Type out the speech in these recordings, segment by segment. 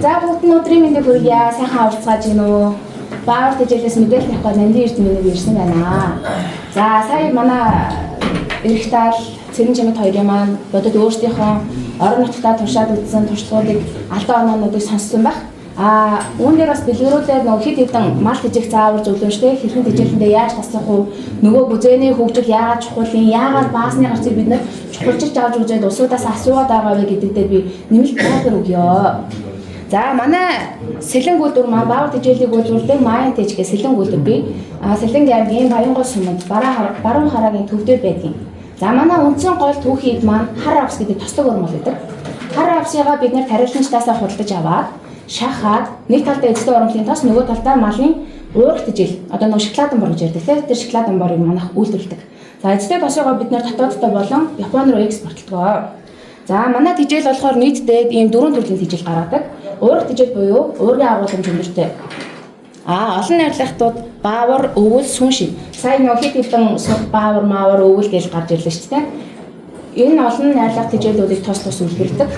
За бүгд өдрийн мэндийг хүргье. Сайхан уулзгааж гин үү? Баавар тэжээлээс мэдээлэл авах нандин эрдэмтнийг ирсэн байна. За сая манай эрэгтаал Цэрэн Чамд хоёрын маань бодод өөрсдийнхөө орон нутгад туршаад үзсэн туршлагуудыг алдаа оноонуудыг сонссон байх. Үүн дээр бас бэлгэрүүлээд нөгөө хэд хэдэн мал тэжээх заавар зөвлөмжтэй хэрхэн тэжээлэндээ яаж тасах уу? Нөгөө бүзээний хөгжил яагаад чухал юм? Яагаад баасны гарцыг бид нэр чухалчилж авч үзээд усуудаас асуугаад байгаа вэ гэдэг дээр би нэмэлт тайлбар өгье. За манай Сэлэнг үйлдвэр маань баавар тэжээлийг үйлдвэрлэдэг Майан Тэж гэх Сэлэнг үйлдвэр би Сэлэнг аймгийн Баянгол суманд баруун хараагийн төв дээр байдаг. За манай үндсэн гол түүхийд маань хар авс гэдэг тослог урмал гэдэг. Хар авсыгаа бид нэр тариаланчтаасаа худалдаж аваад шахаад нэг талдаа эзлэн урмлын тос нөгөө талдаа малын уурах тэжээл одоо нөгөө шоколадан бор гэж ярьдаг тийм тэр шоколадан борыг манайх үйлдвэрлэдэг. За эзлэн тосгоо бид нэр дотооддоо болон Японд руу экспортлдог. За манай тэжээл болохоор нийтдээ ийм 4 төрлийн тэжээл гаргадаг. Уурах тэжээл буюу уургийн агуулгын зөндөртэй. Олон найрлагтууд баавар, өвөл, сүн шиг. Сая нөгөө хэд хэдэн баавар, маавар, өвөл гэж гарч ирлээ шүү дээ. Энэ олон найрлах тэжээлүүдийг тус үйлдвэрлэдэг.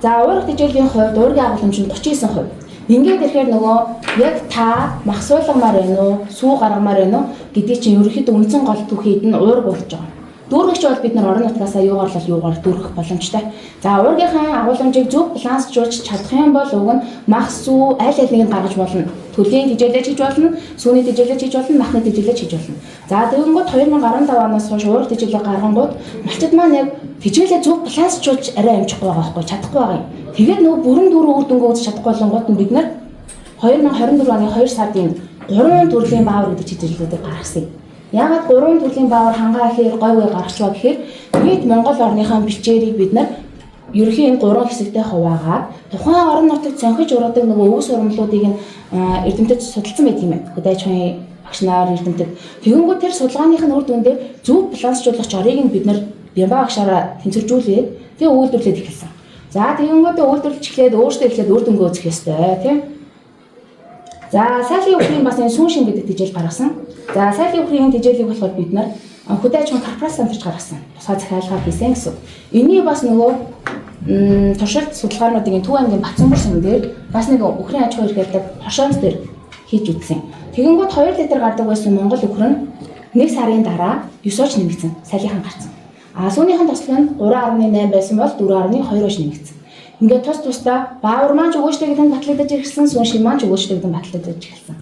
За уурах тэжээлийн хувьд уургийн агуулгын чинь 39%. Ингээд ирэхээр нөгөө яг та махсууламаар байна уу, сүү гаргамаар байна уу гэдгийг чинь ерөнхийдөө үндсэн гол түүхийд нь уург болж байгаа. Дүүргэгч бол бид нар орон нутгаасаа юугаар дүүргэх боломжтой. За уургийнхаа агуулмжийг зөв балансжуулж чадах юм бол уг нь мах сүү аль алийг гаргаж болно. Төлийн тэжээлж хийж болно, сүүний тэжээлж хийж болно, махны тэжээлж хийж болно. За тэгэнгүүт 2015 оноос хойш уурах тэжээлээ гаргангууд малчид маань яг тэжээлээ зөв балансжуулж арай амжихгүй байгаа байхгүй чадахгүй байгаа юм. Тэгээд нөгөө бүрэн дүүрэн үр дүнгээ үзэж чадахгүй болонгууд нь бид нар 2024 оны 2 сарын 3 төрлийн баавар гэдэг чиглэлүүдийг гаргасан. Яагаад 3 төрлийн баавар хангаа ихээр говьгүй гаргачваа гэхээр нийт Монгол орныхаа бэлчээрийг бид нар ерөнхий энэ 3 хэсэгтээ хуваагаад тухайн орон нутагт цонхиж ургадаг нөгөө өвс урмлуудыг эрдэмтэд судалсан байдаг юм байна. Хөдөө аж ахуйн багш нар эрдэмтэд тэгэнгүүт тэр судалгааных нь үр дүндээ зөв балансжуулах чорыг нь бид нар Бямба багшаараа тэнцвэржүүлээд тэгээ үйлдвэрлээд эхэлсэн. За тэгэнгүүт үйлдвэрлэж эхлээд өөртөө эхлээд үр дүнгээ үзэх ёстой тийм. За сайлын үхрийн бас энэ сүн шин гэдэг тэжээл гаргасан. За сайлын үхрийн тэжээлийг болохоор бид нар хөдөө аж ахуйн корпорац хамтарч гаргасан. Тусгай захиалгаар хийсэн гэсэн. Энийг бас нөгөө туршилт судалгаануудын Төв аймгийн Батцанбөр сум дээр бас нэг үхрийн аж ахуй хэрэглэдэг хошоонц дээр хийж үзсэн. Тэгэнгүүт 2 литр гардаг байсан Монгол үхэр нь 1 сарын дараа 9-ооч нэмэгдсэн. Сайлынхан гарсан. Сүүнийхэн тослог нь 3.8 байсан бол 4.2-ооч нэмэгдсэн. Ингээд тусдаа баавар маань ч өгөөжтэй гэдэг нь батлагдаж ирсэн, сүн шин маань ч өгөөжтэй гэдэг нь батлагдаж ирсэн.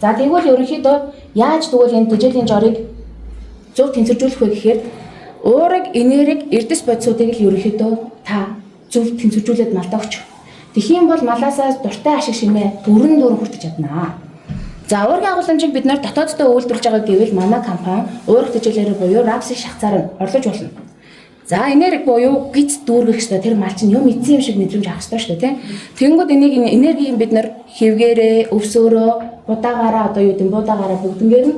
За тэгвэл ерөнхийдөө яаж тэгвэл энэ тэжээлийн жорыг зөв тэнцвэржүүлэх вэ гэхээр уурыг, энерги, эрдэс бодисуудыг л ерөнхийдөө та зөв тэнцвэржүүлээд малдаа өгч. Тэхийн бол малаасаа дуртай ашиг шимээ бүрэн дүүрэн хүртэж чаднаа. За уургийн агуулмжийг бид нар дотооддоо үйлдвэрлэж байгаа гэвэл манай компани уурах тэжээлээр буюу рапсыг шахацаар орлож болно. За энерги буюу гиз дүүргэх ёстой тэр мал чинь юм эзэн юм шиг мэдрэмж авах ёстой шүү дээ тийм. Тэгэнгүүт энийг энергийг бид нар хэвгээрээ, өвсөөрөө, будаагаараа одоо юу гэдэг будаагаараа бүгднгээр нь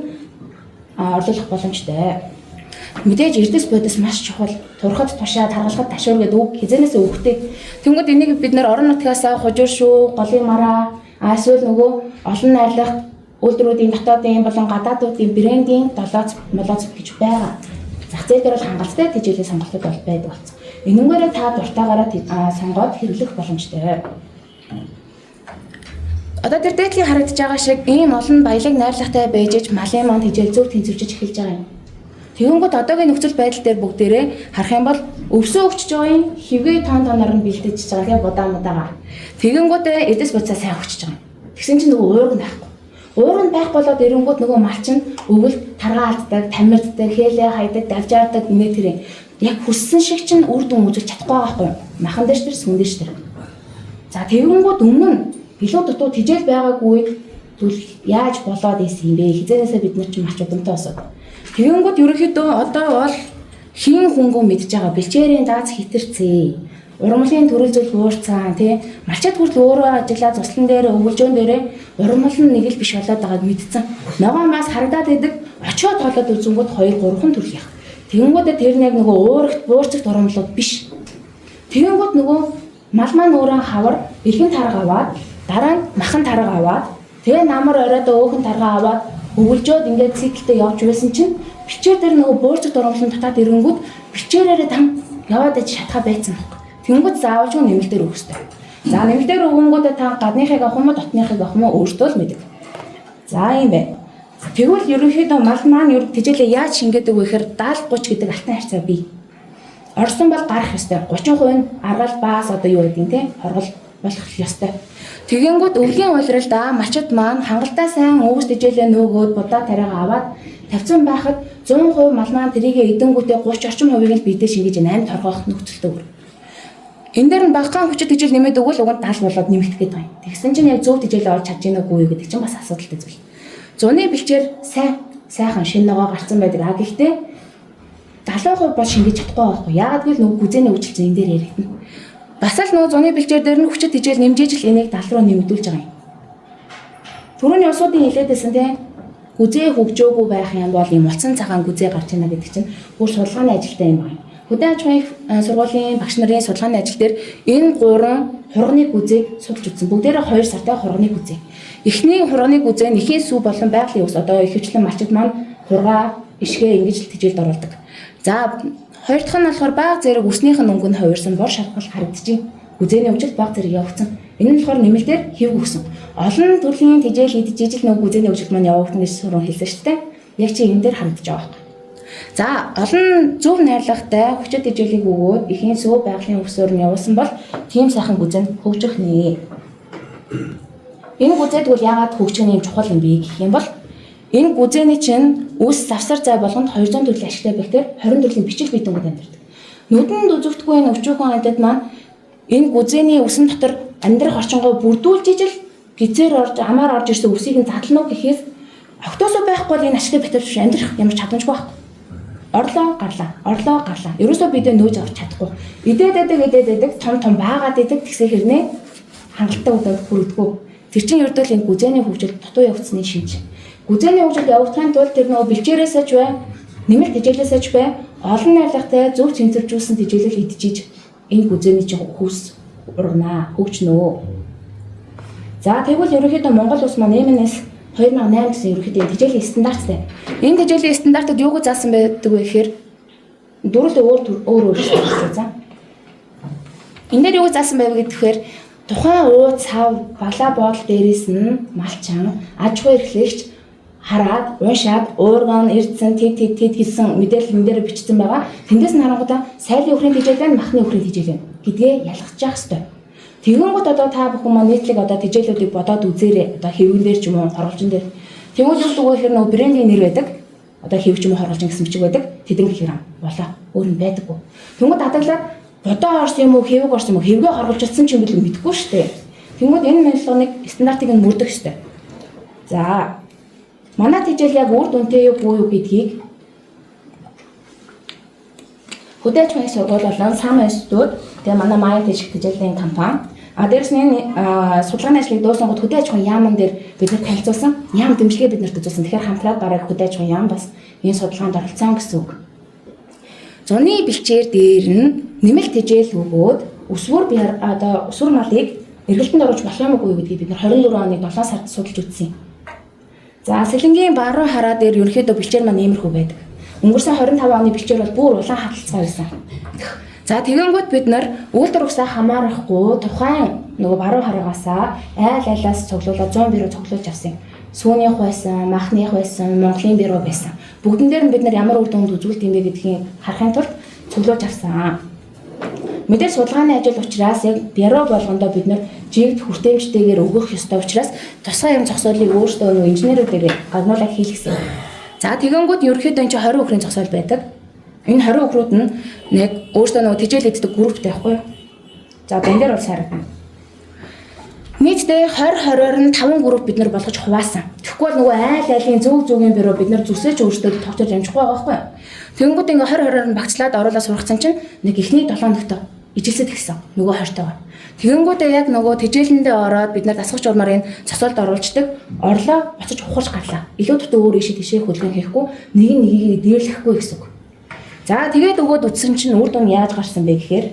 орлуулах боломжтой. Мэдээж эрдэс бодис маш чухал. Турхад тушаад харгалахад ташуур гэдэг үг хизэнээс өгөхтэй. Тэгэнгүүт энийг бид нар орон нутгаас хожир шүү, голын мараа, эсвэл нөгөө олон найрлагт үйлдвэрүүдийн дотоодын болон гадаадуудын брендинг долооц гэж байгаа. Зах зээл дээр бол хангалттай тэжээлийн сонголтууд бол байдаг болсон. Энэнгээрээ та дуртаагаараа сонгоод хэрэглэх боломжтой. Одоо тэр дээдлийн харагдаж байгаа шиг ийм олон баялаг найрлагатай байж иж малын маань тэжээл зөв тэнцвэржиж эхэлж байгаа юм. Тэгэнгүүт одоогийн нөхцөл байдал дээр бүгдээрээ харах юм бол өвсөө өгчөж байгаа юм хэвгээ тооноор нь бэлдэж байгаа тийм будаагаа. Тэгэнгүүт эдэс буцаа сайн өгчөж байгаа юм. Тэгсэн чинь нөгөө уург байхгүй. Уург байх болоод эрэнгүүт нөгөө мал чинь өвөл таргаа алддаг, тамирддаг, хээлээ хайдаг, давжаардаг нэ тэрэг. Яг хүссэн шиг чинь үр дүн үзүүлж чадахгүй байгаа байхгүй юу? Махан дэш тэр сүн дэш тэр. За тэгэнгүүт өмнө нь илүү дутуу тэжээл байгаагүй зүйл яаж болоод ийсэн юм бэ? Хизэнээсээ бид нар чинь марч удамтай осоод. Тэгэнгүүт ерөнхийдөө одоо бол хин хүнгөө мэдж байгаа бэлчээрийн дааз хитэрцээ. Урмлын төрөл зүйл хуурцаан тий малчад хүртэл өөрөө ажиллаа цуслан дээр өвөлжөөн дээрээ урмал нь нэг л биш болоод байгааг мэдсэн. Ногоон бас харагдаад идэг очиод толоод үзэнгүүт 2-3 төрлийн. Тэгэнгүүт тэр нэг нөгөө уурагт буурцагт урмлууд биш. Тэгэнгүүт нөгөө мал маань өөрөө хавар эргэн тарга аваад дараа нь махан тарга аваад тэгээ намар оройд өөхөн тарга аваад өвөлжөөд ингээд циклтэй явж байсан чинь бичээр дээр нөгөө буурцагт урмлын татаад ирэнгүүт бичээрээрээ там яваад иж шатгаа байцсан. Тэнгүүд заавалж нэмэлтээр өгөх ёстой. За нэмэлтээр өгөнгүүтээ та гадныхыг авах юм уу, дотныхыг авах юм уу өөртөө л мэддэг. За юм байна. Тэгвэл ерөнхийдөө мал маань тэжээлээ яаж шингээдэг вэ гэхээр 70-30 гэдэг алтан харьцаа бий. Орсон бол гарах ёстой. 30% нь аргал баас одоо юу гэдэг юм те хоргол болох ёстой. Тэгэнгүүт өвлийн уйлралда мачид маань хангалттай сайн өвс тэжээлээ нөгөөд будаа тариагаа аваад тавьсан байхад 100% мал маань тэрийгэ эдэнгүүтээ 30 орчим хувийг л бидээ шингээж 8 торгоох нөхцөлтэй өөр. Энэ дээр нь багахан хүчит тэжээл нэмээд өгвөл уг нь 70 болоод нэмэгдэх гээд байна. Тэгсэн чинь яг зөв тэжээлээ олж чадж гинэ үгүй гэдэг чинь бас асуудалтай зүйл. Зуны бэлчээр сайхан шинэ ногоо гарсан байдаг. А гэхдээ 70% бол шингээж чадахгүй байхгүй. Яагаад гэвэл нөгөө гүзээний хөгжилт энэ дээр яригдана. Бас л нөгөө зуны бэлчээр дээр нь хүчит тэжээл нэмжээж л энийг 70 руу нэмэгдүүлж байгаа юм. Түрүүний усуудын хилээдсэн тийм гүзээ хөгжөөгүй байх юм бол юм улцан цагаан гүзээ гарч ийна гэдэг чинь бүр судалгааны ажилтай юм байна. Хөдөө аж ахуйн сургуулийн багш нарын судалгааны ажил дээр энэ 3 хурганы гүзээг судалж үзсэн. Бүгдээрээ 2 сартай хурганы гүзээ. Эхний хурганы гүзээ нь ихийн сүү болон байгалийн ус одоо ихэвчлэн малчид маань хургаа, ишгээ ингэж л тэжээлд оруулдаг. За хоёр дахь нь болохоор бага зэрэг үснийх нь өнгө нь хувирсан бор шархал харагдчих. Гүзээний өвчл бага зэрэг явагдсан. Энэ нь болохоор нэмэлтээр хэв өгсөн. Олон төрлийн тэжээл идэж ижил нөгөө гүзээний өвчл маань явагдана гэж суран хэлсэн шүү дээ. Яг чи энэ дээр харагдаж байгаа юм. За олон зөв найрлагатай хүчит тэжээлийг өгөөд ихийн сүү байгалийн өвсөөр нь явуулсан бол тийм сайхан гүзээнд хөгжих нэ. Энэ гүзээд бол яагаад хөгжих нь юм чухал юм бэ гэх юм бол энэ гүзээний чинь үс завсар зай болгонд 200 төрлийн ашигтай бактери 20 төрлийн бичил биетэнгүүд амьдардаг. Нүдэнд үзэгдэхгүй энэ өвчүүхэн амьтад маань энэ гүзээний үсэн дотор амьдрах орчингоо бүрдүүлж ижил гизээр орж амаар орж ирсэн үсийг нь задлана уу гэхээс октосоо байхгүй бол энэ ашигтай бактери биш амьдрах ямар чадамжгүй байхгүй. Орлоо гарлаа. Ерөөсөө бидээ нөөж авч чадахгүй. Идээд том баагаад идэг тэгсээ хэрнээ хангалттай удаад хүрдэггүй. Тэр чинь ердөө л энэ гүзээний хөгжил дутуу явагдсны шинж. Гүзээний хөгжил явагдахын тулд тэр нөгөө бэлчээрээсээ ч бай, нэмэлт тэжээлээсээ ч бай, олон найрлагатай зөв цэнцэржүүлсэн тэжээлэл идчихэж энэ гүзээний чинь хүүс ургана, хөгжнөө. За тэгвэл ерөнхийдөө Монгол улс маань МНС 2008 гэсэн ерөнхийдөө тэжээлийн стандарттай. Энэ тэжээлийн стандартад юуг заасан байдаг вэ гэхээр дөрвөл өөр шүү. За. Энэ дээр юуг заасан байв гэхээр тухайн уу цав балаа боол дээрээс нь малчаан аж ахуй эрхлэгч хараад уушаад уурган эрдсэн тэд гэсэн мэдээлэл энэ дээр бичсэн байгаа. Тэндээс нь харангуудаа сайлын өхрийн тэжээлээ махны өхрийн тэжээлээ гэдгээ ялгаж явах хэрэгтэй. Тэгэнгүүт одоо та бүхэн маань нийтлэг одоо тэжээлүүдийг бодоод үзээрэй. Одоо хэвгэн дээр ч юм уу хорголжин дээр. Тэгвэл юу гэдэг вэ гэхээр нөө брендийн нэр байдаг. Одоо хэвч юм уу хорголжин гэсэн бичиг байдаг. Тэдэн килограмм болоо. Өөр нь байдаггүй. Тэнгүүд хадгалаад бодоо орсон юм уу хэвэг орсон юм уу хэвгээ хорголжсон ч юм бэл мэдэхгүй шүү дээ. Тэнгүүд энэ мэдлэгийг стандартыг нь мөрдөх ёстой. За манай тэжээл яг үр дүнтэй юу буй юу гэдгийг хөдөө аж ахуйн сургууль болон САМ институт тэгээ манай Маяг тэжээлийн компани дээрс нь энэ судалгааны ажлыг дууссан гот хөдөө аж ахуйн яамн дээр бид нар танилцуулсан. Яам дэмжлэгээ бид нарт үзүүлсэн. Тэгэхээр хамтраад бараг хөдөө аж ахуйн яам бас энэ судалгаанд оролцсон гэсэн үг. Зуны бэлчээр дээр нь нэмэлт тэжээл өгөөд өсвөр малыг эргэлтэнд оруулж болох юм уу гэдгийг бид нар 24 оны 7 сард судалж үзсэн. За Сэлэнгийн баруун хараа дээр ерөнхийдөө бэлчээр маань иймэрхүү байдаг. Өнгөрсөн 25 оны бэлчээр бол бүр улаан хаталцаа байсан. За тэгэнгүүт бид нар үйлдвэр усаа хамаарахгүй тухайн нөгөө баруун хараагаасаа айлаас цуглуулаад 100 бирүү цуглуулж авсан. Сүүнийх байсан, махных байсан, Монголын бирүү байсан. Бүгдэн дээр нь бид нар ямар үр дүнд үзүүлт юм бэ гэдгийг харахын тулд цуглуулж авсан. Мэдээж судалгааны ажил учраас яг бирүү болгондоо бид нар жигд хүртээмжтэйгээр өгөх ёстой учраас тусгай юм зогсоолыг өөрсдөө нөгөө инженерүүдээр гагнуулаад хийлгэсэн. За тэгэнгүүт ерөнхийдөө энэ 20 өхрийн зогсоол байдаг. Энэ 20 өхрүүд нь нэг өөрсдөө нөгөө тэжээл иддэг групптэй байхгүй юу? За бэн дээр бол сайрагдана. Нийтдээ 20-20-оор нь 5 групп бид нар болгож хуваасан. Тэгэхгүй бол нөгөө айлын зүгийн бюро бид нар зүсэж өөрсдөө тогтоож амжихгүй байгаа байхгүй юу? Тэгэнгүүт ингээ 20-20-оор нь багцлаад оруулаад сургацсан чинь нэг эхний 7 хоногт ижилсэд гисэн нөгөө 20-тойгоо. Тэгэнгүүтээ яг нөгөө тэжээлэндээ ороод бид нар дасгах журмаар энэ цосолд оруулждаг. Орлоо буцаж ухаж гарлаа. Илүү дутуу өөр ишээ тишээ хөлгөн хийхгүй нэгийг дээрлэхгүй гэсэн үг. За тэгээд өгөөд үтсэн чинь үр дүн яаж гарсан бэ гэхээр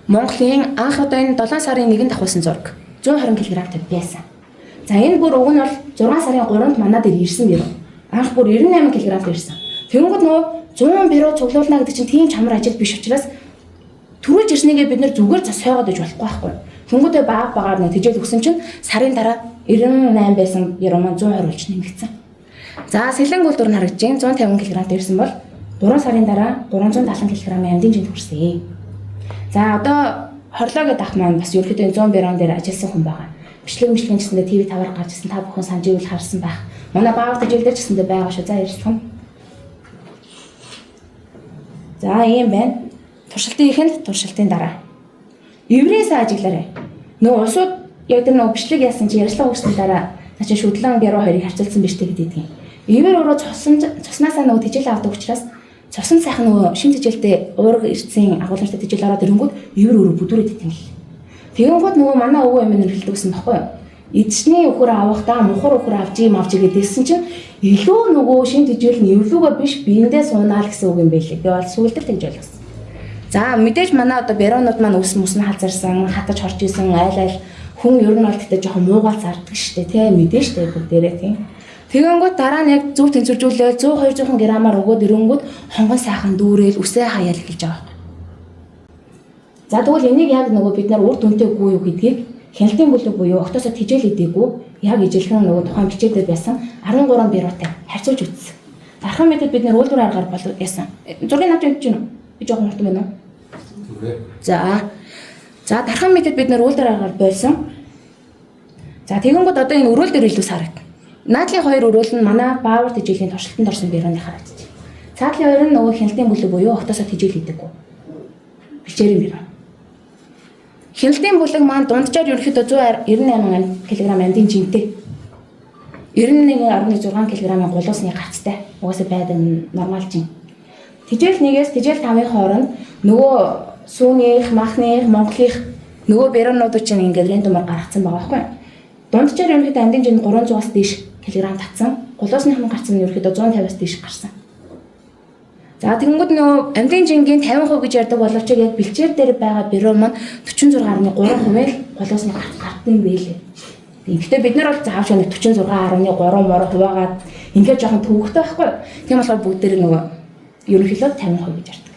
Монголын анх одоо энэ 7 сарын 1-нд авахсан зураг 120 кг байсан. За энэ бүр уг нь бол 6 сарын 3-нд манай дээр ирсэн бирүү. Анх бүр 98 кг ирсэн. Тэгэнгүүт нөгөө 100 бирүү цуглуулна гэдэг чинь тийм чамар ажил биш учраас Төрүүлж ирснийгээ бид нэр зүгээр зас сойгоод иж болохгүй байхгүй. Тэнгүүдээ багаар нэг тижэл өгсөн чинь сарын дараа 98 байсан яруу маань 120 болж нэмэгдсэн. За сэлэнг бол дурн харагдаж байна. 150 кг дээрсэн бол 3 сарын дараа 370 кг амьдын жинд хүрсэн. За одоо хорлоо гэдэг ах маань бас ерөөхдөө 100 бэрон дээр ажилласан хүн байгаа. Бичлэг гэсэндээ ТV таваар гарч ирсэн та бүхэн санаж ивэл харсан байх. Манай баав тижэл дээр ч гэсэндээ байгаа шүү. За ярьсан. За ийм байна. Туршилтын ихэнд туршилтын дараа. Еврейс ажиглаарай. Нөгөө усууд яг тэр нөгөө бичлэг яасан чи ярьслаа өгсөн дараа начаа шүтлэн гэрөө хоёрыг харьцуулсан биш гэдэг юм. Ивэр өөрөө цуснасаа нөгөө тижэл авдаг учраас цусан сайхан нөгөө шин тижэлтэй уурга ирсэн агуулгын тижэл ороод ирэнгүүт ивэр өөрөө бүдүүрээд итгэн гэл. Тэгэнгүүт нөгөө манай өвөө эмээ нэрхэлдэгсэн баггүй юу? Эзний өхөр авахдаа мухар өхөр авч гэдээсэн чинь илүү нөгөө шин тижэл нь эвлүүгээ биш биендээ суунаа гэсэн үг юм байлээ. Би бол сүулдэл тэгж ойлгосон. За мэдээж манай одоо беронууд маань өс мөс нь хазарсан, хатаж хорж исэн айл хүн ер нь бол тэгтээ жоохон муугал зардаг штэ тий мэдээж штэ бүгдээрээ тий. Тэгэнгүүт дараа нь яг зөв тэнцвэржүүлээ 100 200 грамаар өгөөд ирэнгүүт хонгон сайхан дүүрэл үсээ хаяал эхэлж байгаа. За тэгвэл энийг яг нөгөө бид нар үр дүнтэйгүй юу гэдгийг хяналтын бүлэг буюу октосоо тижэл идэггүй яг ижилхэн нөгөө тухайн бичээдээ байсан 13 бюротой харьцуулж үзсэн. Дархан мэдэд бид нар үйлдвэр аргаар бол яасан. Зургийг авч өгч гэнэ. Би жоохон хурдан байна уу? За дархан мэдэд бид нар үйлдвэр аргаар болсон. За тэгэнгүүт одоо энэ өрөөл дээр илүү сарагд. Наадлын хоёр өрөөл нь манай баавар тижээлийн туршилтанд орсон бюроны харагдчих. Цаадлын хоёр нь нөгөө хяналтын бүлэг буюу октосоо тижэл идэггүй. Бичээрийн бюро. Хяналтын бүлэг маань дунджаар ерөнхийдөө 198 кг амьдын жинтэй 91.6 кг гулуусны гарцтай угаасаа байдаг нормал жин. Тижэл 1-ээс тижэл 5-ын хооронд нөгөө сүүнийх, махных, монголынх нөгөө бюронууд чинь ингээд рандомаар гаргацсан байгаа байхгүй. Дунджаар ерөнхийдөө амьдын жин 300-аас дээш кг татсан. Гулуусных гарц нь ерөнхийдөө 150-аас дээш гарсан. За тэгэнгүүт нөгөө амьдын жингийн 50% гэж ярьдаг боловч яг бэлчээр дээр байгаа бюро маань 46.3% гулуусны гарц гардсан байлээ. Гэхдээ бид нар бол заавч нэг 46.3 хуваагаад ингээд жоохон төвөгтэй байхгүй. Тийм болохоор бүгд дээр нөгөө ерөнхийдөө 50% гэж ярьдаг.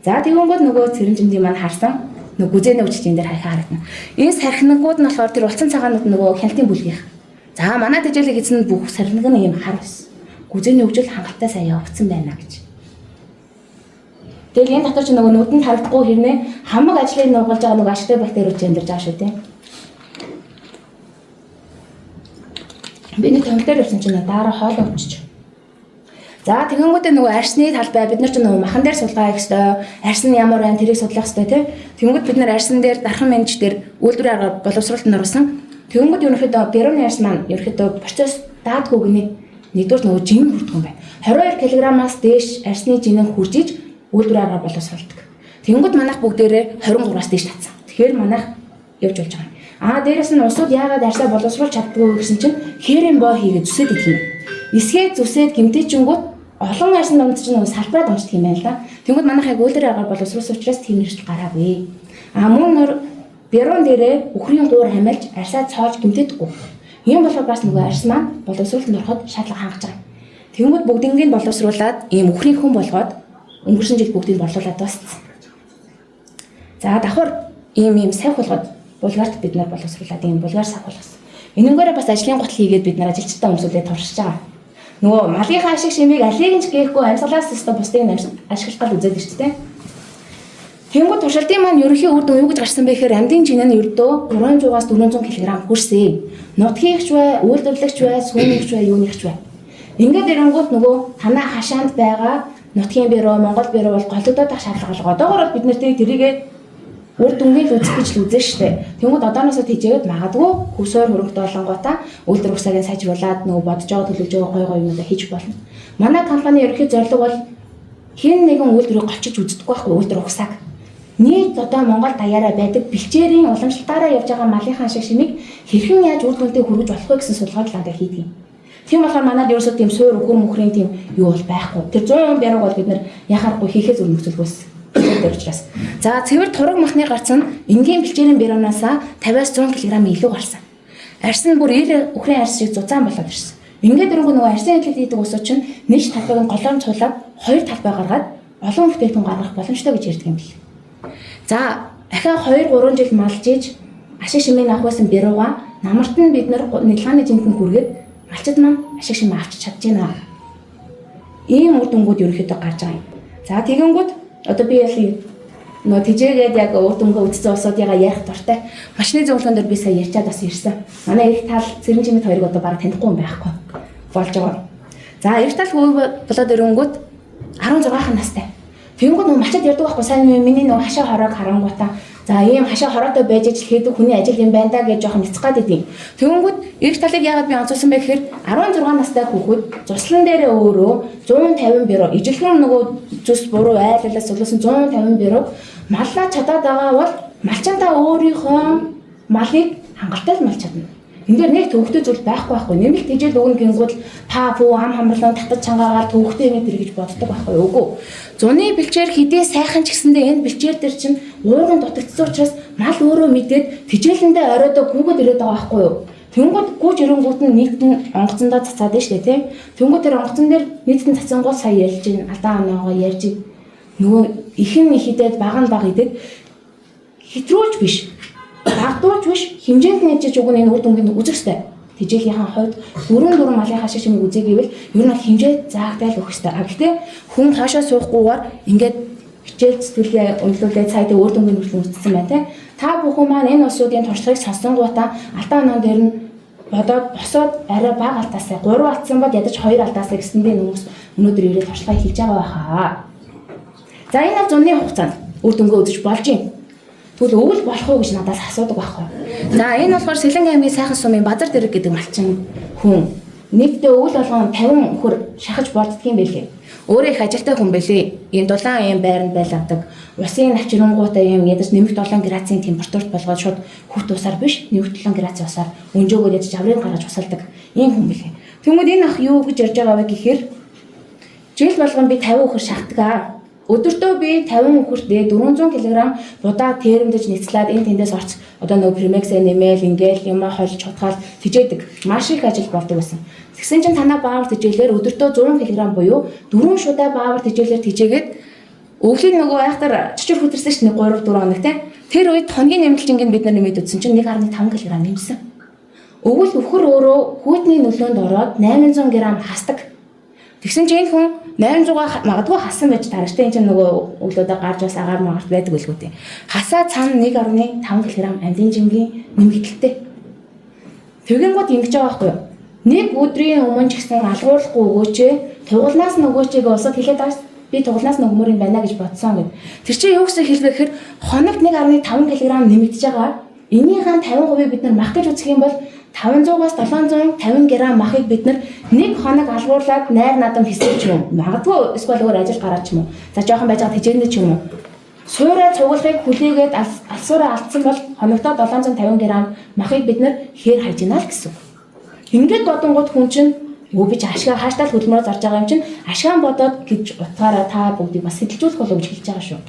За тэгэнгүүт нөгөө цэрэнжиндийн маань харсан нөгөө гүзээний үчгийн дээр харагдана. Энэ сархинагууд нь болохоор тэр улцан цагаанууд нөгөө хяналтын бүлгийнх. За манай тижээлийг эзэн бүх сархинаг нь юм хар ус. Гүзээний өвжил хангалттай сайн явагдсан байна гэж. Тэгээд энэ дотор ч нөгөө нүдэнд харагдахгүй хэрнээ хамаг ажлыг нуугуулж байгаа нөгөө ашигтай бактериуд амьдарч байгаа шүү дээ. Би нэг томилтоор явсан чинь дараа хоолоо өччих. За тэгэнгүүтээ нөгөө арсны талбай бид нар ч нөгөө махан дээр суулгаа их ёстой. Арс нь ямар байна тэрийг судлах ёстой тий. Тэгэнгүүт бид нар арсан дээр дархан менеж дээр үйлдвэр арга боловсруулалтанд орсон. Тэгэнгүүт ерөнхийдөө бюроны арс маань ерөнхийдөө процесс даадгүй гинэ. Нэгдүгээр нөгөө жин хүрдэг юм байна. 22 кг-аас дээш арсны жинэн хурж иж үйлдвэр арга боловсруулдаг. Тэгэнгүүт манайх бүгдээрээ 23-аас дээш татсан. Тэгэхээр манайх явж болж байгаа. Дээрэс нь усууд яагаад арсаа боловсруулж чаддгүй гэсэн чинь хээрэн боо хийгээд зүсээд идэх юм. Эсгээд зүсээд гимтэйчингүүт олон арсан донд чинь нөгөө салбараад унцдаг юм байна л да. Тэгэнгүүт манайх яг үйлдвэр арга боловсруулсан учраас тийм нэршил гараагүй. Мөн нөр бюрон дээрээ үхрийн гуур хамиалж арсаа цоож гимтээдэггүй. Ийм болохоор бас нөгөө арс маань боловсруулалтанд ороход шаардлага хангаж байгаа. Тэгэнгүүт бүгднийг боловсруулад ийм үхрийн хүн болгоод өнгөрсөн жил бүгдийг борлуулад дууссан. За давхар ийм савх болгоод Булгарт бид нар боловсруулад ийм Булгар савх болгосон. Энэнгээрээ бас ажлын гутал хийгээд бид нар ажилчтай өмсүүлээд туршиж байгаа. Нөгөө малынхаа ашиг шимийг алийг нь ч гээхгүй амьсгалаас өстө бусдыг ашиглах гал үзээд шүү дээ. Тэнгүүд туршилтын маань ерөнхий үр дүн юу гэж гарсан бэ гэхээр амьдын жин нь ердөө 300-аас 400 кг хүрсэн. Нутгийнхч бай, үйлдвэрлэгч бай, сүүнийгч бай, юуныгч бай. Ингээд ирэнгүүт нөгөө танаа хашаанд байгаа нутгийн бюро, Монгол бюро бол голөгдоод ах шаардлага. Одоогоор бол бид нарт тэрийгээ үр дүнгийн үзэх гэж л үзэн штэ. Тэнгүүд одооноосоо тийжээд магадгүй хөсөөр хөрөнгөтэй болонгота үйлдвэр ухсааг сайжруулад нөгөө бодож байгаа төлөвлөж байгаа гой юмудаа хийж болно. Манай компани ерөнхий зорилго бол хэн нэгэн үйлдвэрийг голчиж үздэг байхгүй үйлдвэр ухсааг. Нийт одоо Монгол даяараа байдаг бэлчээрийн уламжлалтаараа явж байгаа малынхаа ашиг шимийг хэрхэн яаж үр дүнтэй хүргэж болох вэ гэсэн судалгааг ландаа хийдэг юм. Тийм болохоор манайд ерөөсөө тийм суур өхөр мөхрийн тийм юу бол байхгүй. Тэр 100% бяраг бол бид нар яхахгүй хийхээс өөр нөхцөлгөөс тэр учраас. За цэвэр тураг махны гарц нь энгийн бэлчээрийн бюроноосаа 50-аас 100 кг илүү гарсан. Арс нь бүр 90 өхрийн арс шиг зузаан болоод ирсэн. Ингээд дөрөнгө нөгөө арсын ажил хийдэг усууд чинь нэг талбайг нь голоом цуулаад хоёр талбай гаргаад олон бүтээгдэхүүн гаргах боломжтой гэж ярьдаг юм бэл. За ахаа 2-3 жил малж иж ашиг шимээ авах байсан бэрууга намарт нь бид нар нэлгааны жинтэн хүргээд малчид маань ашиг шимээ авч чадж байна. Ийм үр дүнгууд ерөнхийдөө гарч байгаа юм. За тэгэнгүүт одоо би ял нөө тижээгээд яг үр дүнгээ үдцсэн улсуудыгаа ярих дуртай. Машины зөвлөгөөн дээр би сая ярьчаад бас ирсэн. Манай их тал Цэрэн Жимэд хоёрыг одоо бараг танихгүй юм байхгүй болж байгаа. За их тал хүү болоод ирэнгүүт 16 настай. Тэнгүүд нөө малчид ярьдаг байхгүй сайн миний нөө хашаа хороог харангуутаа за ийм хашаа хороотой байж ижил хийдэг хүний ажил юм байна да гэж жоохон няцгаад идэв. Тэнгүүд их талыг яагаад би онцолсон бэ гэхээр 16 настай хүүхэд цуслан дээрээ өөрөө 150 бюро ижилхэн нөгөө зүс буруу айлалаас сулсан 150 бюро маллаа чадаад байгаа бол малчаантаа өөрийнхөө малыг хангалттай малч чадна. Энд дээр нэг төвхтэй зүйл байхгүй. Нэмэлт тижэл өгнө гингүүд та пүү ам хамрлан татаж чангаагаар төвхтэй юм гэж боддог байхгүй үгүй. Зуны бэлчээр хідээ сайхан ч гэсэндээ энэ бэлчээр дээр чинь уурган дутагдсан учраас мал өөрөө мэдээд тижээлэндээ оройдоо гүгээд ирээд байгаа байхгүй юу. Тэнгүүд гүйж ирэнгүүт нь нийт нь онгоцондоо цацаад нь штэ тийм. Тэнгүүд тэр онгоцон дээр нийт нь цацсангууд сая ярьж гин алдаа оноогоо ярьж нөгөө ихэн хідээд бага нь бага идэг хэтрүүлж биш. Багдууч биш хэмжээнд нээжж өгөн энэ үр дүнгийн үзэх ёстой. Тижээлийнхэн хувьд дөрөв малын хашаа шимийг үзье гэвэл ер нь хэмжээ заагдал өгөх ёстой. Гэхдээ хүн хаашаа суухгүйгээр ингээд хичээл зүтгэлээ өнлүүлээд цаадаа үр дүнгийн үр дүн үзсэн байна те. Та бүхэн маань энэ усуудын туршлагыг сонсонгуудаа алдаа оноо дээр нь бодоод босоод арай бага алдаасаа 3 алдсан бол ядаж 2 алдаасаа гэсэн би хүмүүс өнөөдөр ирээд туршлагыг хийж байгаа байхаа. За энэ бол зуны хугацаанд үр дүнгээ үзэж болж юм. Тэгвэл өвөл болох уу гэж надаас асуудаг байхгүй. За энэ болохоор Сэлэнг аймгийн Сайхан сумын Базар Дэрэг гэдэг малчин хүн. Нийтдээ өвөл болгон 50 өхөр шахаж болддгийн байлээ. Өөрөө их ажилтай хүн байлээ. Ийм дулаан юм байранд байлгадаг. Усын навчрангуутай юм ядаж нэмэгт 7 градусын температурт болгоод шууд хүүт усаар биш нэмэгт 7 градусын усаар өнжөөгөө ядаж аврыг гаргаж усалдаг. Ийм хүн байлээ. Тэгмээд энэ ах юу гэж ярьж байгаа вэ гэхээр жил болгон би 50 өхөр шахдаг. Өдөртөө би 50 өхөртөө 400 кг будаа тэрэмдэж нийцлээд энэ тэндээс орц одоо нөгөө премексээ нэмэл ингээл юм холж чутгаал тижээдэг. Маш их ажил болдог байсан. Тэгсэн чинь танаа баавар тижээлэр өдөртөө 100 кг буюу 4 шудаа баавар тижээлэр тижээгээд өвлийн нөгөө айхтар чичир хөтөрсөн шүү дээ 3 4 хоног те. Тэр үед хоногийн нэмэлтинг бид нар нэмээд үтсэн чинь 1.5 кг нэмсэн. Өвөл өхөр өөрөө хүүтний нөлөөнд ороод 800 г хасдаг. Тэгсэн чинь энэ хүн 800 магадгүй хасан байж тааштай энэ чинь нөгөө өглөөдөө гарч бас агаар магарт байдаг үлгүүтэй. Хасаа цаана 1.5 кг амдын жингийн нэмэгдэлтэй. Тэгэнгүүт ингэж байгаа байхгүй юу? Нэг өдрийн өмнө ч гэсэн алгуулахгүй өгөөч, тугалнаас нөгөөчийг усад хэлээд байгаа. Би тугалнаас нөгмөр юм байна гэж бодсон гэд. Тэр чинь юу гэсэн хэлбэ гэхээр хоногт 1.5 кг нэмэгдэж байгаа. Энийхэн 50% бид нар мах гэж үзэх юм бол 500-аас 750 г махыг бид нэг хоног алгуурлаад найр надам хэсэг ч юм. Магадгүй эсвэл өөр ажил гараад ч юм уу. За жоохон байж байгаа тэжээнд ч юм уу. Суурай цуглахыг хүлээгээд алсуураа алдсан бол хоногтоо 750 г махыг бид хээр хайж гинэ л гэсэн. Ингээд бодонгууд хүн чинь юу бич ашгаа хааштай хөлмөрөөр зарж байгаа юм чинь ашгаан бодоод гэж утгаараа та бүгдийг бас сэтэлжүүлэх болов гэж хэлж байгаа шүү.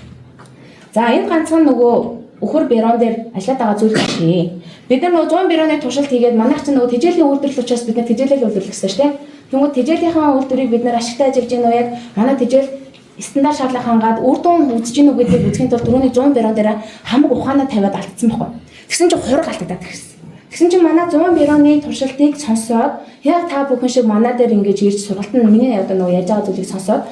За энэ ганцхан нөгөө өхөр бюрон дээр ажиллаад байгаа зүйл байна. Бид нар нөгөө 100 бюроны туршилт хийгээд манайх чинь нөгөө тэжээлийн үйлдвэрлэл учраас бид нар тэжээлэл үйлдвэрлэх гэсэн шүү дээ. Тэгмээ тэжээлийнхаа үйлдвэрийг бид нар ашигтай ажиллаж гинөө яг манай тэжээл стандарт шаардлага хангаад үр дүн үзэж гинөө гэдгийг үзэхийн тулд түрүүний 100 бюрон дээр хамаг ухаанаа тавиад алдсан байхгүй. Тэгсэн чинь хураг алдагдаад ирсэн. Тэгсэн чинь манай 100 бюроны туршилтыг сонсоод яг та бүхэн шиг манай дээр ингэж ирж сургалт нь миний одоо нөгөө яаж байгаа зүйлийг сонсоод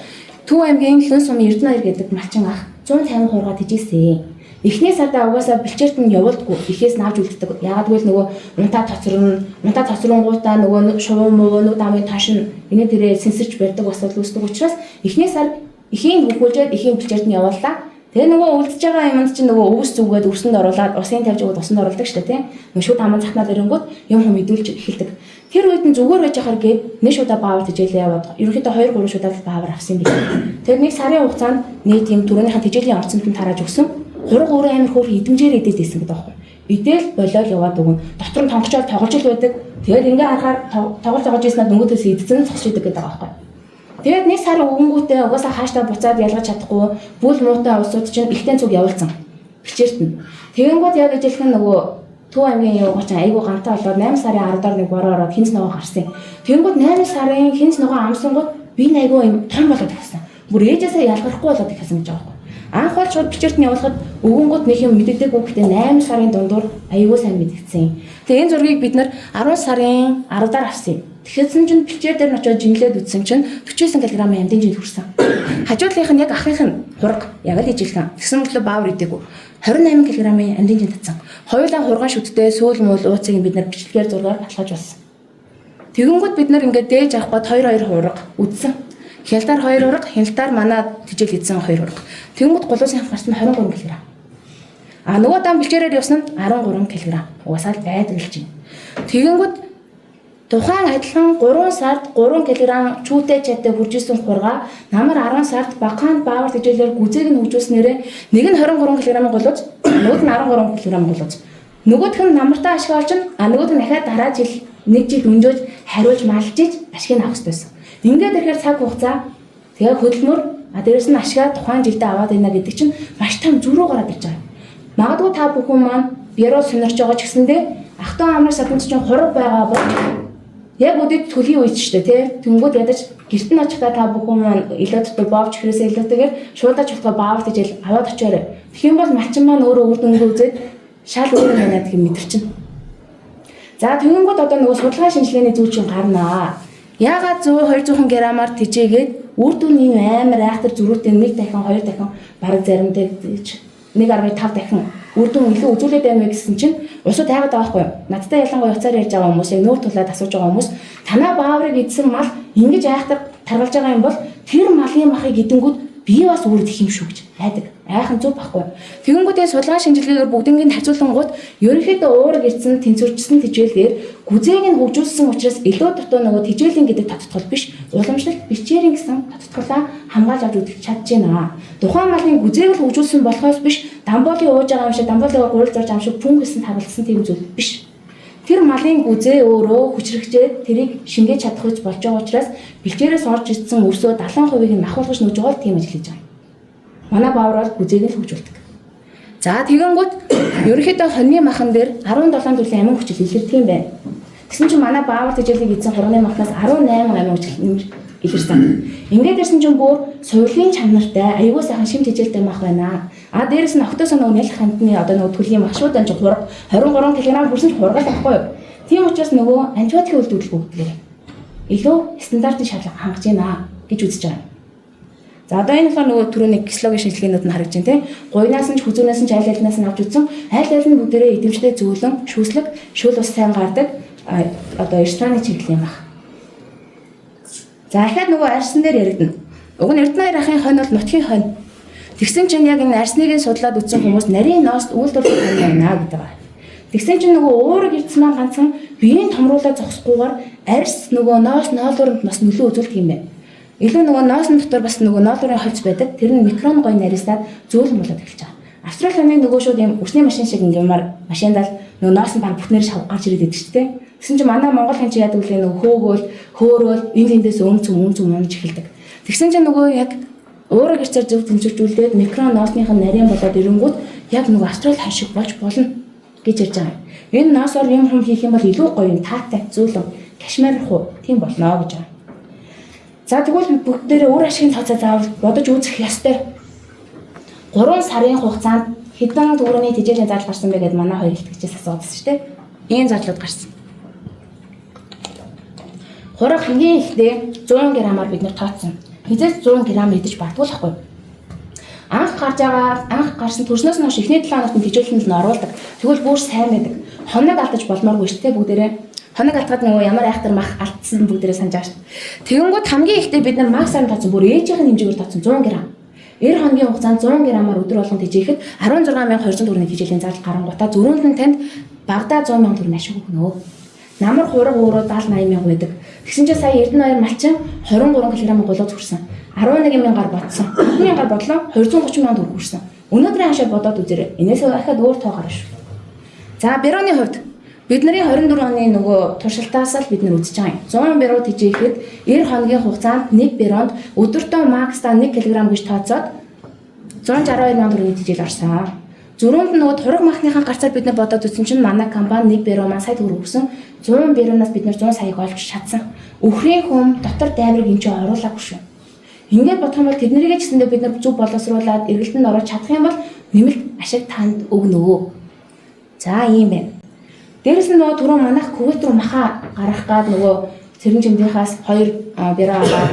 Төв аймгийн Лүн сумын Эрдэнэ гэдэг малчин ах 150 хургаа тэжээсэн. Эхний сарда угаасаа бэлчээрт нь явуулдаггүй. Эхээс навж үлддэг. Ягаад гэвэл нөгөө унтаа тоцронгуудаа нөгөө шувуу муу нүд амын таашин энэ төрөө сэнсэрч барьдаг асуудал үүсдэг учраас эхний сар эхийн хөвгүүлжээд эхийн бэлчээрт нь явууллаа. Тэгээ нөгөө үлдэж байгаа юмд чинь нөгөө өвс зүгээд өрсөнд оруулаад усын тавьж өгөөд усанд оруулдаг шүү дээ тийм. Нөгөө шууд хамаан цахнаад ирэнгүүт юм хүм идүүлж эхэлдэг. Тэр үед нь зүгээр байж ахаар гээд нэг шудаа баавар тэжээлээ яваад ерөнхийдөө 2 3 шудаа баавар авсан юм байна. Тэр нэг сарын хугацаанд нийт юм түрүүнийхэн тэжээлийн орцонд нь тарааж өгсөн. Хураг өөр амир хөөр идэмжээр идээд байсан гэдэг байхгүй. Идэл болоод яваад өгнө. Дотор нь тонгочоод тоглож л байдаг. Тэгээд ингээ харахаар тоглож ийснээр дөнгөдөөс идсэн цогцолдог гэдэг байгаа байхгүй. Тэгээд нэг сарын өнгөтэй угаасаа хааштай буцаад ялгаж чадахгүй бүл муутай улсууд чинь ихтэн цуг явуулсан. Бэлчээрт нь. Тэгэнгүүт яг ижилхэн нөгөө Төв аймгийн явгаач айгуу гантаа болоод 8 сарын 10-аар нэг бороо ороод хинс ногоо гарсан. Тэгэнгүүт 8 сарын хинс ногоо амсангууд би айгуу юм том болоод ирсэн. Бүр ээжээсээ ялгархгүй болоод ирсэн гэж байгаа байхгүй. Анх бол шууд бичвэрт нь явуулахад өгөнгөт нэг юм мэддэггүй гэхдээ 8 сарын дундуур аюулгүй сайн мэдгдсэн. Тэгээ энэ зургийг бид нар 10 сарын 10-аар авсан юм. Тэгэхээр чинь бичвэр дээр нь очиод жинлээд үзсэн чинь 49 кг амьдын жил хүрсэн. Хажуудлынх нь яг ахынх нь хураг яг л ижилхэн. Тэгсэн мөртлөө баавар идэггүй. 28 кг амьдын жил татсан. Хоёулаа хурган шүттэй сүүл муул ууцыг бид нар бичлэгээр зургаар баталгаж болсон. Тэгэнгүүт бид нар ингээд дээж авах бод 2 хураг үдсэн. Хялтаар 2 хураг, хялтаар манай тижэл эзэн 2 хураг. Тэгэнгүүт голуусын гарсан 23 кг. А нөгөө дан бэлчээрээр явсан нь 13 кг. Угасаал байдгалж байна. Тэгэнгүүт тухайн адилхан 3 сард 3 кг чүүтэй чадтай хүржсэн хургаа намар 10 сард багаанд баавар тижээлээр гүзээг нь хөгжүүлснээрээ нэг нь 23 кг голууж, нөгөөд нь 13 кг голууж. Нөгөөх нь намартаа ашиг олж, нөгөөд нь дахиад дараа жил нэг жил өнжөөж хариулж малжиж ашиг авах хэрэгтэйсэн. Ингээд ирэхээр цаг хугацаа тэгээ хөдөлмөр дээрэс нь ашигаа тухайн жилдээ аваад байна гэдэг чинь маш том зөрүү гараад ирж байгаа. Магадгүй та бүхэн маань бюро сонирч байгаа ч гэсэндээ ах トゥ амрах саданд чинь хураг байгаа бол яг үдэд төлийн үед ч тий тэнгууд ядаж гэрт нь очихдаа та бүхэн маань илүү дотор боовч хэрээсээ илүүтэйгээр шуудаж болохоо баавар тижэл аваад очиорой. Тэгэх юм бол малчин маань өөрөө үр дүнгээ үзээд шал өөр юм байна гэх мэдэрчин. За тэгэнгүүт одоо нөгөө судалгаа шинжилгээний зүй чинь гарнаа. Яагаад 100 200 грамаар тижээгээд үр дүн юм амар айхтар зөрүүтэй 1 дахин 2 дахин бараг заримдаа 1.5 дахин үр дүн илүү үзүүлээд байна гэсэн чинь усууд хайгаад байгаа байхгүй юу? Надтай ялангуяа уцаар ярьж байгаа хүмүүс, яг нүүр тулаад асууж байгаа хүмүүс танаа бааврыг идсэн мал ингэж айхтар таргалж байгаа юм бол тэр малын махыг идэнгүүд би бас үрд их юм шүү гэж айдаг. Айхан зүг байхгүй. Тэгэнгүүтээ судалгаа шинжилгээгээр бүгднийг харьцуулангууд ерөнхийдөө уураг ирсэн тэнцвэрчсэн тижээлээр гүзээг нь хөгжүүлсэн учраас илүү дутуу нөгөө тижээлийн гэдэг таттгэл биш, уламжлалт бичээрийн гэсэн таттгэлаа хамгаалж авч үзэж чадж байна. Тухайн малын гүзээг л хөгжүүлсэн болохоос биш, дамболын ууж байгаа юм шиг дамболыг гуйлж зарж ам шиг пүн гэсэн тагладсан тийм зүйл биш. Тэр малын гүзээ өөрөө хүчрэгчээд тэрийг шингээж чадах гэж болж байгаа учраас бэлчээрээс орж ирсэн өрсөө 70% нь махуулгаж нүүж байгаа тийм ажил хийж байгаа. Манай баавар бол гүзээг л хөгжүүлдэг. За тэгэнгүүт ерөнхийдөө хоньны махан дээр 17 төрлийн амин хүчил илэрдэг юм байна. Тэгсэн чинь манай баавар тижээлийг эзэн хурганы махнаас 18 амин хүчил илэрсэн. Ингээд ирсэн чинь бүр сувилын чанартай аюул сайхан шим тижээлтэй мах байна. Дээрэс нь октоос нөгөө нялх хандны одоо нөгөө төлгийн мах шууд энэ хураг 23 кг хүрсэн ч хургал авахгүй юу. Тийм учраас нөгөө антибиотикийн үйлдвэрлэл бүгдээр илүү стандартын шалгалт хангаж байна гэж үзэж байгаа. За одоо энэ болохоор нөгөө түрүүний кислогийн шинжилгээнүүд нь харагдаж байна тийм. Гуйнаас нь ч хүзүүнээс нь ч аль алинаас нь авч үзсэн. Аль аль нь бүгдээрээ эдэмжтэй зөөлөн, шүүслэг, шүүл ус сайн гардаг одоо эрсданы чиглэл юм байна. За дахиад нөгөө арьсан дээр яригдана. Уг нь Эрдэнэ ахын хонь бол нутгийн хонь. Тэгсэн чинь яг энэ арсныг судлаад үзсэн хүмүүс нарийн ноосд үйлдвэрлэх хонь байна гэдэг байна. Тэгсэн чинь нөгөө уураг ирсэн маань ганцхан биеийн томруулаад зогсохгүйгээр арьс нөгөө ноос ноолууранд бас нөлөө үзүүлдэг юм байна. Илүү нөгөө ноосны дотор бас нөгөө ноолуурын хольц байдаг. Тэр нь микрон гой нарийсаад зөөлөн болоод эхэлж байгаа. Австралианы нөгөө шууд юм өсний машин шиг ингээмар машиндаа нөгөө ноос нь баг бүтнээр шавх гарч ирээд байдаг шүү дээ. Тэгсэн чинь манай Монгол хэн чи яадаг вэ нөгөө хөөгөөл хөөрөөл эндээс өмч эхэлдэг. Тэгсэн чинь нөгөө яг уураг ирцээр зөв тэнцвэржүүлээд микрон ноосных нь нарийн болоод ирэнгүүт яг нөгөө австрал хань шиг болж болно гэж ярьж байгаа. Энэ ноосоор юм хийх юм бол илүү гоё юм таатай зөөлөн кашмир хуу тийм болно гэж байгаа. За тэгвэл бүгдээрээ өөр ашигын тооцоо заавал бодож үзэх ёстой. 3 сарын хугацаанд хэдэн төгрөгийн тижээлийн зардал гарсан бэ гэдээ манай хоёр ихтгэжээс асуусан шүү дээ. Ийм зардлууд гарсан. Хураг хамгийн ихдээ 100 г-аар бид нэр тооцсон. Хизээс 100 г идэж бардгуулахгүй. Анх гарсан төрснөөс нь хойш эхний 7 хоногт тижээлэнд нь оруулдаг. Тэгвэл бүр сайн байдаг. Хоног алдаж болмооргүй шүү дээ бүгдээрээ. Хоног алдахад нөгөө ямар айхтар мах алдсан бүгдээрээ санаж байгаа шүү. Тэгэнгүүт хамгийн ихдээ бид нар максимум тооцсон бүр ээжийнх нь хэмжээгээр тооцсон 100 г. 90 хоногийн хугацаанд 100 г-аар өдөр болгон тижээхэд 16200 төгрөгийн тижээлийн зардал гарангуудаа зөрүүнд нь танд багадаа 100 сая төгрөг ашиг өгнө. Намар хураг өөрөө 70-80 мянга байдаг. Тэгсэн чинь сая Эрдэнэ малчин 23 кг голооц хүрсэн. 11 мянгаар бодсон. 10 мянгаар бодлоо 230 сая төгрөг хүрсэн. Өнөөдрийн хашаа бодоод үзээрэй. Энээс дахиад өөр тоо гарна шүү. За бюроны хувьд бидний 24 оны нөгөө туршилтаас л бид нар үзэж байгаа юм. 100 бюро тижээхэд 90 хоногийн хугацаанд нэг бюронд өдөртөө максдаа 1 кг гэж тооцоод 162 сая төгрөгийн тижээл орсон. Зөрүүнд нь нөгөө хураг махныхаа гарцаар бид нар бодоод үзсэн чинь манай компани нэг бюро маань сая төгрөг өгсөн. 100 бюроноос бид нар 100 саяг олж чадсан. Өхрийн хүм дотор дайврыг энэ чинь оруулаагүй шүү. Ингээд бодох юм бол тэднэрийгээ ч гэсэндээ бид нар зөв боловсруулад эргэлтэнд орж чадах юм бол нэмэлт ашиг танд өгнө. За ийм байна. Дээрэс нь нөгөө түрүү манайх Кувейт руу маха гарах гад нөгөө цэрэн жимдийнхаас 2 бяра аваад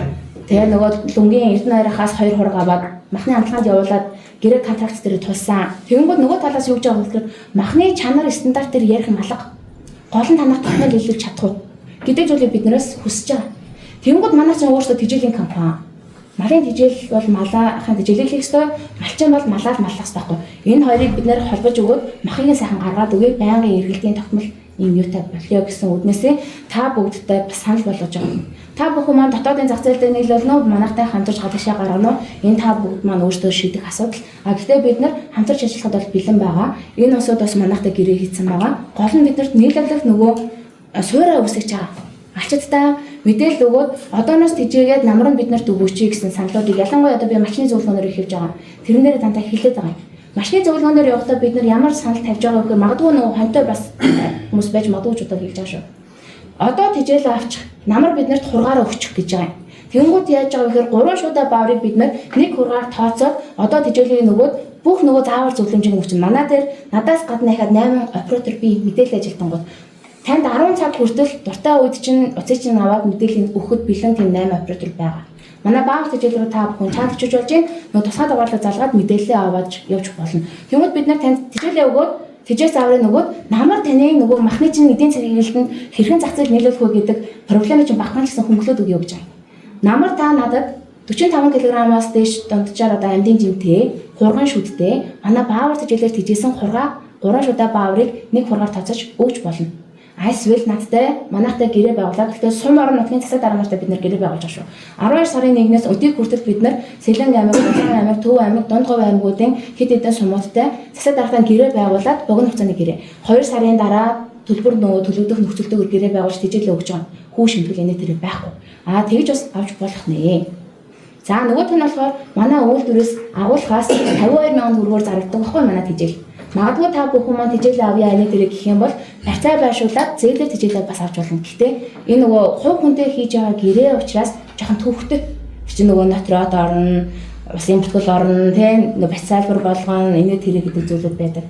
тэгээ нөгөө лүнгийн Эрдэнэхаас 2 хураг аваад махны хамтлаганд явуулаад гэрээ контракт дээр тулсан. Тэгэнгүүт нөгөө талаас юу гэж байгаа юм гэхээр махны чанар стандарт дээр ярих юм алга. Гол нь танах тогтмол илүүж чадах уу гэдэг зүйлийг биднээс хүсэж байгаа. Тэгэнгүүт манай чинь өөрсдөө тэжээлийн компани. Малын тэжээл бол малаахын тэжээлийг хийх ёстой, малчин бол малаар маллах ёстой байхгүй. Энэ хоёрыг бид нэр холбож өгөөд махыг сайхан гаргаад өгье. Байнгын эргэлтийн тогтмол ийм юутай болио гэсэн үднээсээ та бүгдтэй бас санал болгож байгаа. Та бүхэн маань дотоодын зах зээл дээр нийлүүлнө, манайхтай хамтарч гадаашаа гаргана. Энэ та бүгд маань өөрсдөө шийдэх асуудал. Гэхдээ бид нар хамтарч ажиллахад бол бэлэн байгаа. Энэ усуд бас манайхтай гэрээ хийсэн байгаа. Гол нь биднэрт нийлүүлэх нөгөө суураа үсгэж байгаа. Ачаадтай мэдээлэл өгөөд одооноос тэжээгээд намрын биднэрт өгөөч гэсэн саналуудыг ялангуяа одоо би машины зөвлөгөөнөөр хийвж байгаа. Тэрэн дээр дандаа хэлээд байгаа юм. Машины зөвлөгөөнөөр явахдаа бид нар ямар санал тавьж байгаа гэхээр магадгүй нөгөө хонтой бас хүмүүс байж магадгүй ч удаа хэлж байгаа шүү. Одоо тэжээлээ авчих намар биднэрт хургаараа өгчих гэж байгаа юм. Тэнгүүд яаж байгаа вэ гэхээр 3 шуудаа бааврыг бид нар нэг хургаар тооцоод одоо тэжээлийн нөгөөд бүх нөгөө заавар зөвлөмжийг өгч манай дээр надаас гадна ихад 8 оператор би мэдээлэл ажилтангууд танд 10 цаг хүртэл дуртай үед чинь уцыг чинь аваад мэдээлэл өгөхөд бэлэн тийм 8 оператор байгаа. Манай банк тэжээл рүү та бүхэн чад очиж болж байна. Нөгөө тусгай дугаарлаа залгаад мэдээлэлээ аваад явж болно. Тэгмэд бид нар танд тэжээлээ өгөөд тэжээс аврын нөгөөд намар таны нөгөө махны чинь эдийн засгийн хэрэглэлтэнд хэрхэн зах зээл нийлүүлэх вэ гэдэг проблемыг чинь багтаах гэсэн хөнгөлөөд өгье гэж байгаа. Намар та надад 45 кг-аас дээш дунджаар одоо амьдын жимтэй, хурган шүдтэй, манай баавар тэжээлээр тэжээсэн хургаа 3 шудаа бааврыг нэг хургаар тооцож өгч болно. Айсвал надтай манайхтай гэрээ байгуулаад гэхдээ сум орон нутгийн засаг дарга нартай бид нэр гэрээ байгуулж байгаа шүү. 12 сарын 1-ээс өдийг хүртэл бид нар Сэлэнг аймаг, Улаан аймаг, Төв аймаг, Дундгов аймагуудын хэд хэдэн сумуудтай засаг даргатай гэрээ байгуулад богино хугацааны гэрээ. 2 сарын дараа төлбөр нөгөө төлөгдөх нөхцөлтэйгээр гэрээ байгуулж тэжээлээ өгч байгаа. Хүү шимтгэл энэ тэр байхгүй. Тэгж бас авч болох нэ. За нөгөөх нь болохоор манай үйлдвэрээс агуулгаас 52 мянган төгрөгөөр зарагддаг байхгүй манай тэжээл. Магадгүй та бүхэн маань тэжээлээ авъя аны дээр гэх юм бол барьцаа байршуулад зээлээ тэжээлээ бас авч болно. Гэхдээ энэ нөгөө хувь хүнтэй хийж байгаа гэрээ учраас жоохон төвхтэй. Тэр чинь нөгөө нотроод орно, усын бүтгэл орно, тийм нөгөө барьцаалбар болгоно, энэ тэр гэдэг зүйлүүд байдаг.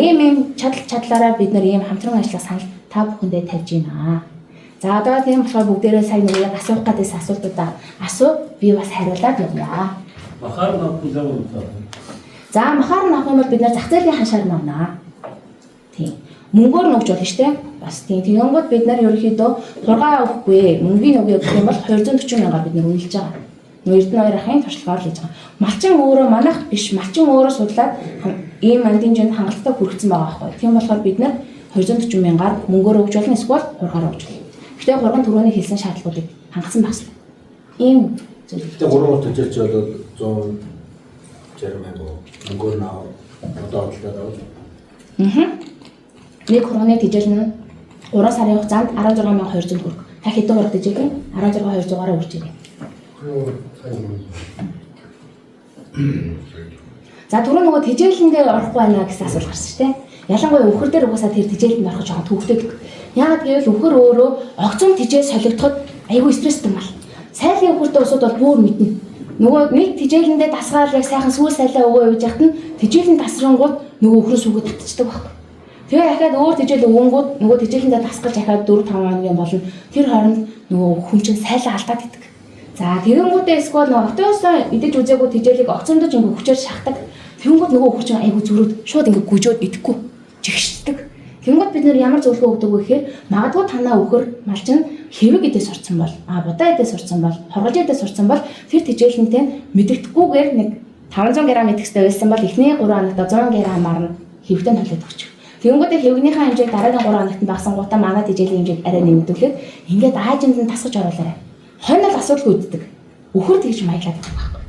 Ийм чадлаараа бид нар ийм хамтран ажиллах санал та бүхэндээ тавьж байна. За одоо тийм болохоор бүгдээрээ сайн нэг асуух гэдээс асуултуудаа асуу би бас хариулаад явна. Махаар навах За махаар навах юм бол бид нар зах зээлийн ханшаар навнаа. Тийм. Мөнгөөр нөгж болно шүү дээ. Бас тийм. Тэгэнгүүт бид нар ерөөхдөө хургаа өгөхгүй, мөнгөний өгье гэх юм бол 240 мянгаар бид нар үнэлж байгаа. Эрдэнэ 2 ахын туршлагаар л хийж байгаа. Малчин өөрөө манайх биш, малчин өөрөө судлаад ийм андын жинд хангалттай хүргэсэн байгаа байхгүй. Тийм болохоор бид нар 240 мянгаар мөнгөөр өгж болно, эсвэл хургаар өгж болно. Гэхдээ хурган түрүүний хэлсэн шаардлагуудыг хангасан багс. Ийм зүйл. Гэтэ 3 удаа төжөөч бол 160 мянга мөнгөөр наа одоо бодлоо давж. Нэг хурганы тэжээл нь 3 сарын хугацаанд 16200 төгрөг. Та хэдэн хураг тэжээл нь 16200-аараа үрж ирээ. За түрүү нөгөө тэжээлэндээ орохгүй байна гэсэн асуулт гарсан шүү дээ. Ялангуяа өвхөр дээр угаасаа тэр тэжээлэнд орох жоохон төвхтэй гэдэг. Яагаад гэвэл өвхөр өөрөө огцом тэжээ солигдоход айгүй стресстэй мал. Сайлын өвхөртэй усуд бол бүр мэднэ. Нөгөө нэг тэжээлэндээ дасгаал яг сайхан сүүл сайлаа өгөө явж яхад нь тэжээлийн тасрангууд нөгөө өвхрөөс үгүй татчихдаг байхгүй. Тэгээ дахиад өөр тэжээл өгөнгүүд нөгөө тэжээлэндээ дасгаж дахиад 4-5 хоногийн болно. Тэр хооронд нөгөө хүн чинь сайлаа алдаад идэг. За тэгэнгүүтээ эсвэл нөгөө отоосоо идэж үзээгүй тэжээлийг огцомдож ингээ хүчээр шахдаг. Тэгэнгүүт нөгөө хүч айгүй зүрүүд шууд ингээ гүжөөд идэхгүй жигшдэг. Тэгэнгүүт бид нэр ямар зөвлөгөө өгдөг вэ гэхээр магадгүй танаа өвхөр малчин хэвэг идээ сурцсан бол будаа идээ сурцсан бол хоргож идээ сурцсан бол тэр тэжээлэнтэй мэддэхгүйгээр нэг 500 г идэхтэй байсан бол эхний 3 хоногт 100 г-аар нь хэвгтэй толиод өгчих. Тэгэнгүүтээ хэвгнийхээ хэмжээг дараагийн 3 хоногт багасангуудаа манай тэжээлийн хэмжээг арай нэмэгдүүлээд ингээд аажинд нь тасгаж оруулаарай. Хонь бол асуудалгүй үүддэг. Өхөр тэгж маяглаад байгаа байхгүй.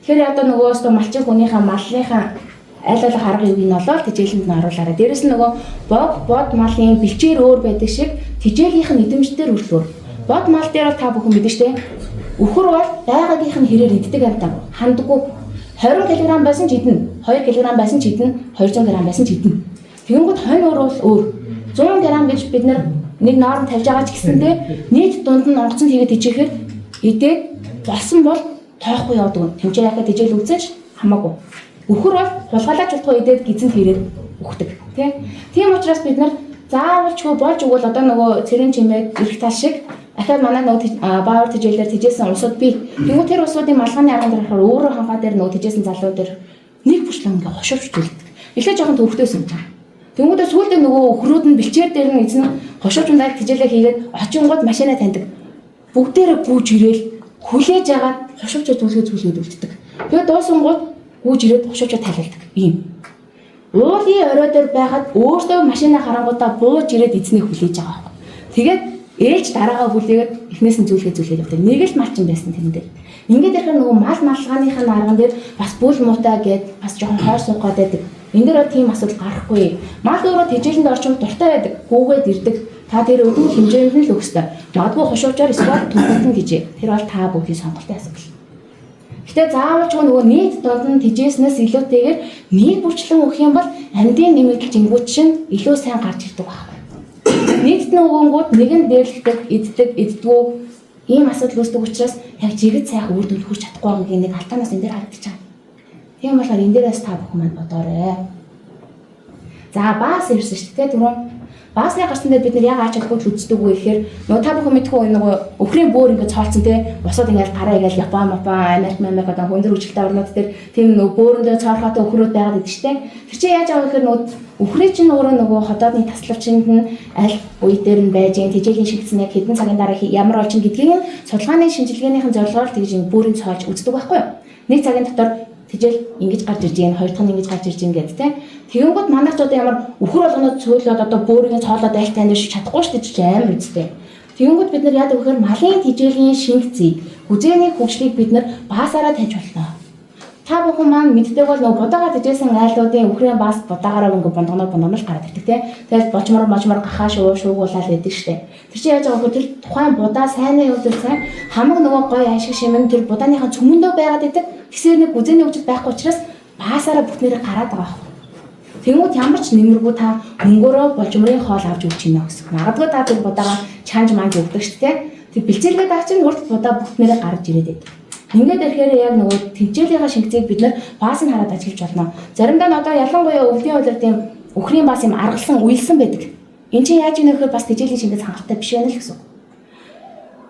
Тэгэхээр одоо нөгөөсөө малчин хүнийхээ маллынхаа айл алах арга юуг нь олоод тэжээлэнд нь оруулаарай. Дээрэс нь нөгөө бод малын бэлчээр өөр байдаг шиг тэжээлийнх нь эдэмждээр өрлөөр. Бод мал дээр бол та бүхэн мэдэн штэ. Өхөр бол байгаагийнх нь хэрээр иддэг амтаа. Хандггүй 20 кг байсан ч идэнэ. 2 кг байсан ч идэнэ. 200 г байсан ч идэнэ. Тэгэнгүүт хонь өөр бол өөр. 100 г гэж бид нэг норм тавьж байгаа ч гэсэндээ нийт дунд нь онгоцон тэгээд ижихэд идээд болсон бол тоохгүй явдаг. Тэмцээ яхаа тэжээл үзэж хамаагүй. Өхөр бол хулгайлаач болохгүй идээд гизэн хэрэг өгдөг. Тийм учраас бид нар заавалчгүй болж өгвөл одоо нөгөө цэрэн чимээ ирэх тал шиг ахаад манай нөгөө баавар тэжээлээр тэжээсэн усууд бий. Тэнгүү тэр усуудын малгайны арган дээр харахаар өөрөө хангаа дээр нөгөө тэжээсэн залуу дээр нэг бүчлэн ингээ хошоовч төлдөг. Эхлээд жоохон төвхтөөс юм байна. Тэнгүүдээ сүүлдээ нөгөө өхрүүд нь бэлчээр дээр нь эзэн хошоовчундаа тэжээлээ хийгээд очингууд машинаа таньдаг. Бүгдээрээ гүйж ирээл хүлээж агаад хошоовчоо зүйлгээд үлддэг. Тэгээд дуусангууд гүйж ирээд хошоовчоо тайлалдаг. Ийм. Уулын орой дээр байхад өөртөө машинаа харангуудаа бууж ирээд эзнийг хүлээж байгаа байхгүй. Тэгээд ээлж дараагаа хүлээгээд эхнээс нь зүйлгээ явдаг. Нэг л малчин байсан тэн дээр. Ингээд ирэхээр нөгөө мал малгааныхаа арган дээр бас бүл муутай гээд бас жоохон хойр суугаад байдаг. Энд дээр тийм асуудал гарахгүй. Мал өөрөө тэжээлэнд орчмод дуртай байдаг. Гүүгээд ирдэг. Та тэр өдний хэмжээнд нь л өгсдөө. Магадгүй хошуучаар эсвэл түнхтэн гэж. Тэр бол та бүхний сонголтын асуудал. Гэтэ заавалч нөгөө нийт донд нь тэжээснээс илүүтэйгээр нэг бүрчлэн өгөх юм бол амьдын нэмэгдэл жингүүт шин илүү сайн гарч ирдэг байхгүй. Нийт нь өгөнгүүд нэг нь дээрлэгдэг, эддгүү ийм асуудал үүсдэг учраас яг жигд сайхан үр дүнд хүрч чадахгүй байгаагийн нэг алтаанаас энэ дээр харагдаж байна. Тийм болохоор энэ дээрээс та бүхэн манд бодоорой. За баас ирсэн шүү дээ түрүүн. Баасны гарсан дээр бид нар яг аач холбогдол үздэг үү гэхээр нөгөө та бүхэн мэдгүй нөгөө өхрийн бөөр ингээд цоолцсон те босоод ингээд гараа игээл Япон, Америк одоо хөндөр үжилтэй орнууд дээр тийм нөгөө бөөрөндөө цоорхоотой өхрүүд байгаад байдаг шүү дээ. Тэр чинь яаж байгаа гэхээр нөгөө өхрийн чинь өөрөө нөгөө ходоодны таславчинд нь аль үе дээр нь байж гэн тэжээлийн шигдсэн яг хэдэн цагийн дараа ямар болж гэдгийг судалгааны шинжилгээнийхэн зорилгоор тэгж бөөрийн цоолж үздэг байхгүй юу? Нэг цагийн дотор тэжээл ингэж гарч ирж гэн, хоёр дахь нь ингэж гарч ирж гэн гэдэг те. Тэгэнгүүт манайх ч одоо ямар өхөр болгоноо цөөлөд одоо бөөрийн цоолоод айлт таньж чадахгүй шүү дээ амар үстэй. Тэгэнгүүт бид нар яадаг вэхээр малын тэжээлийн шингэцийг, хүзээний хөгжлийг бид нар баасаараа тавьж болно. Та бүхэн маань мэддэг бол нөгөө будаагаар тэжээсэн айлуудын өхрийн баас будаагаараа ингээ бондгоноор гараад ирдэг те. Тэгэл бочмор гахаа шуугуулаад байдаг штэ. Тэр чинь яаж байгаа вэ? Тэр тухайн будаа сайнны үед сайн хамаг нөгөө гоё ашиг шимэн тэр будааныхаа цөмөндөө байгаад идэг. Тэгсээр нэг хүзээний хөгжил байхгүй учраас баасаараа бүтнээрээ гараад байгаа юм. Тэнгүүд ямар ч нэмэргүй та мөнгөөрөө бочморын хоол авч өгч гинэ гэсэн. Магадгүй та тэр будаага чанж манж өгдөг шүү дээ. Тэр бэлчээргээд авч чинь урд будаа бүтнээрээ гарч ирээд байдаг. Ингээд ирэхээр яг нөгөө тэмцээлийнхаа шингэцийг бид нар баас нь хараад ажиглаж болно. Заримдаа нь одоо ялангуяа өвлийн үйлрэл тийм өхрийн баас юм аргалсан уйлсан байдаг. Энд чинь яаж ийм нөхөр бас тэжээлийн шингэц хангалттай биш байна л гэсэн.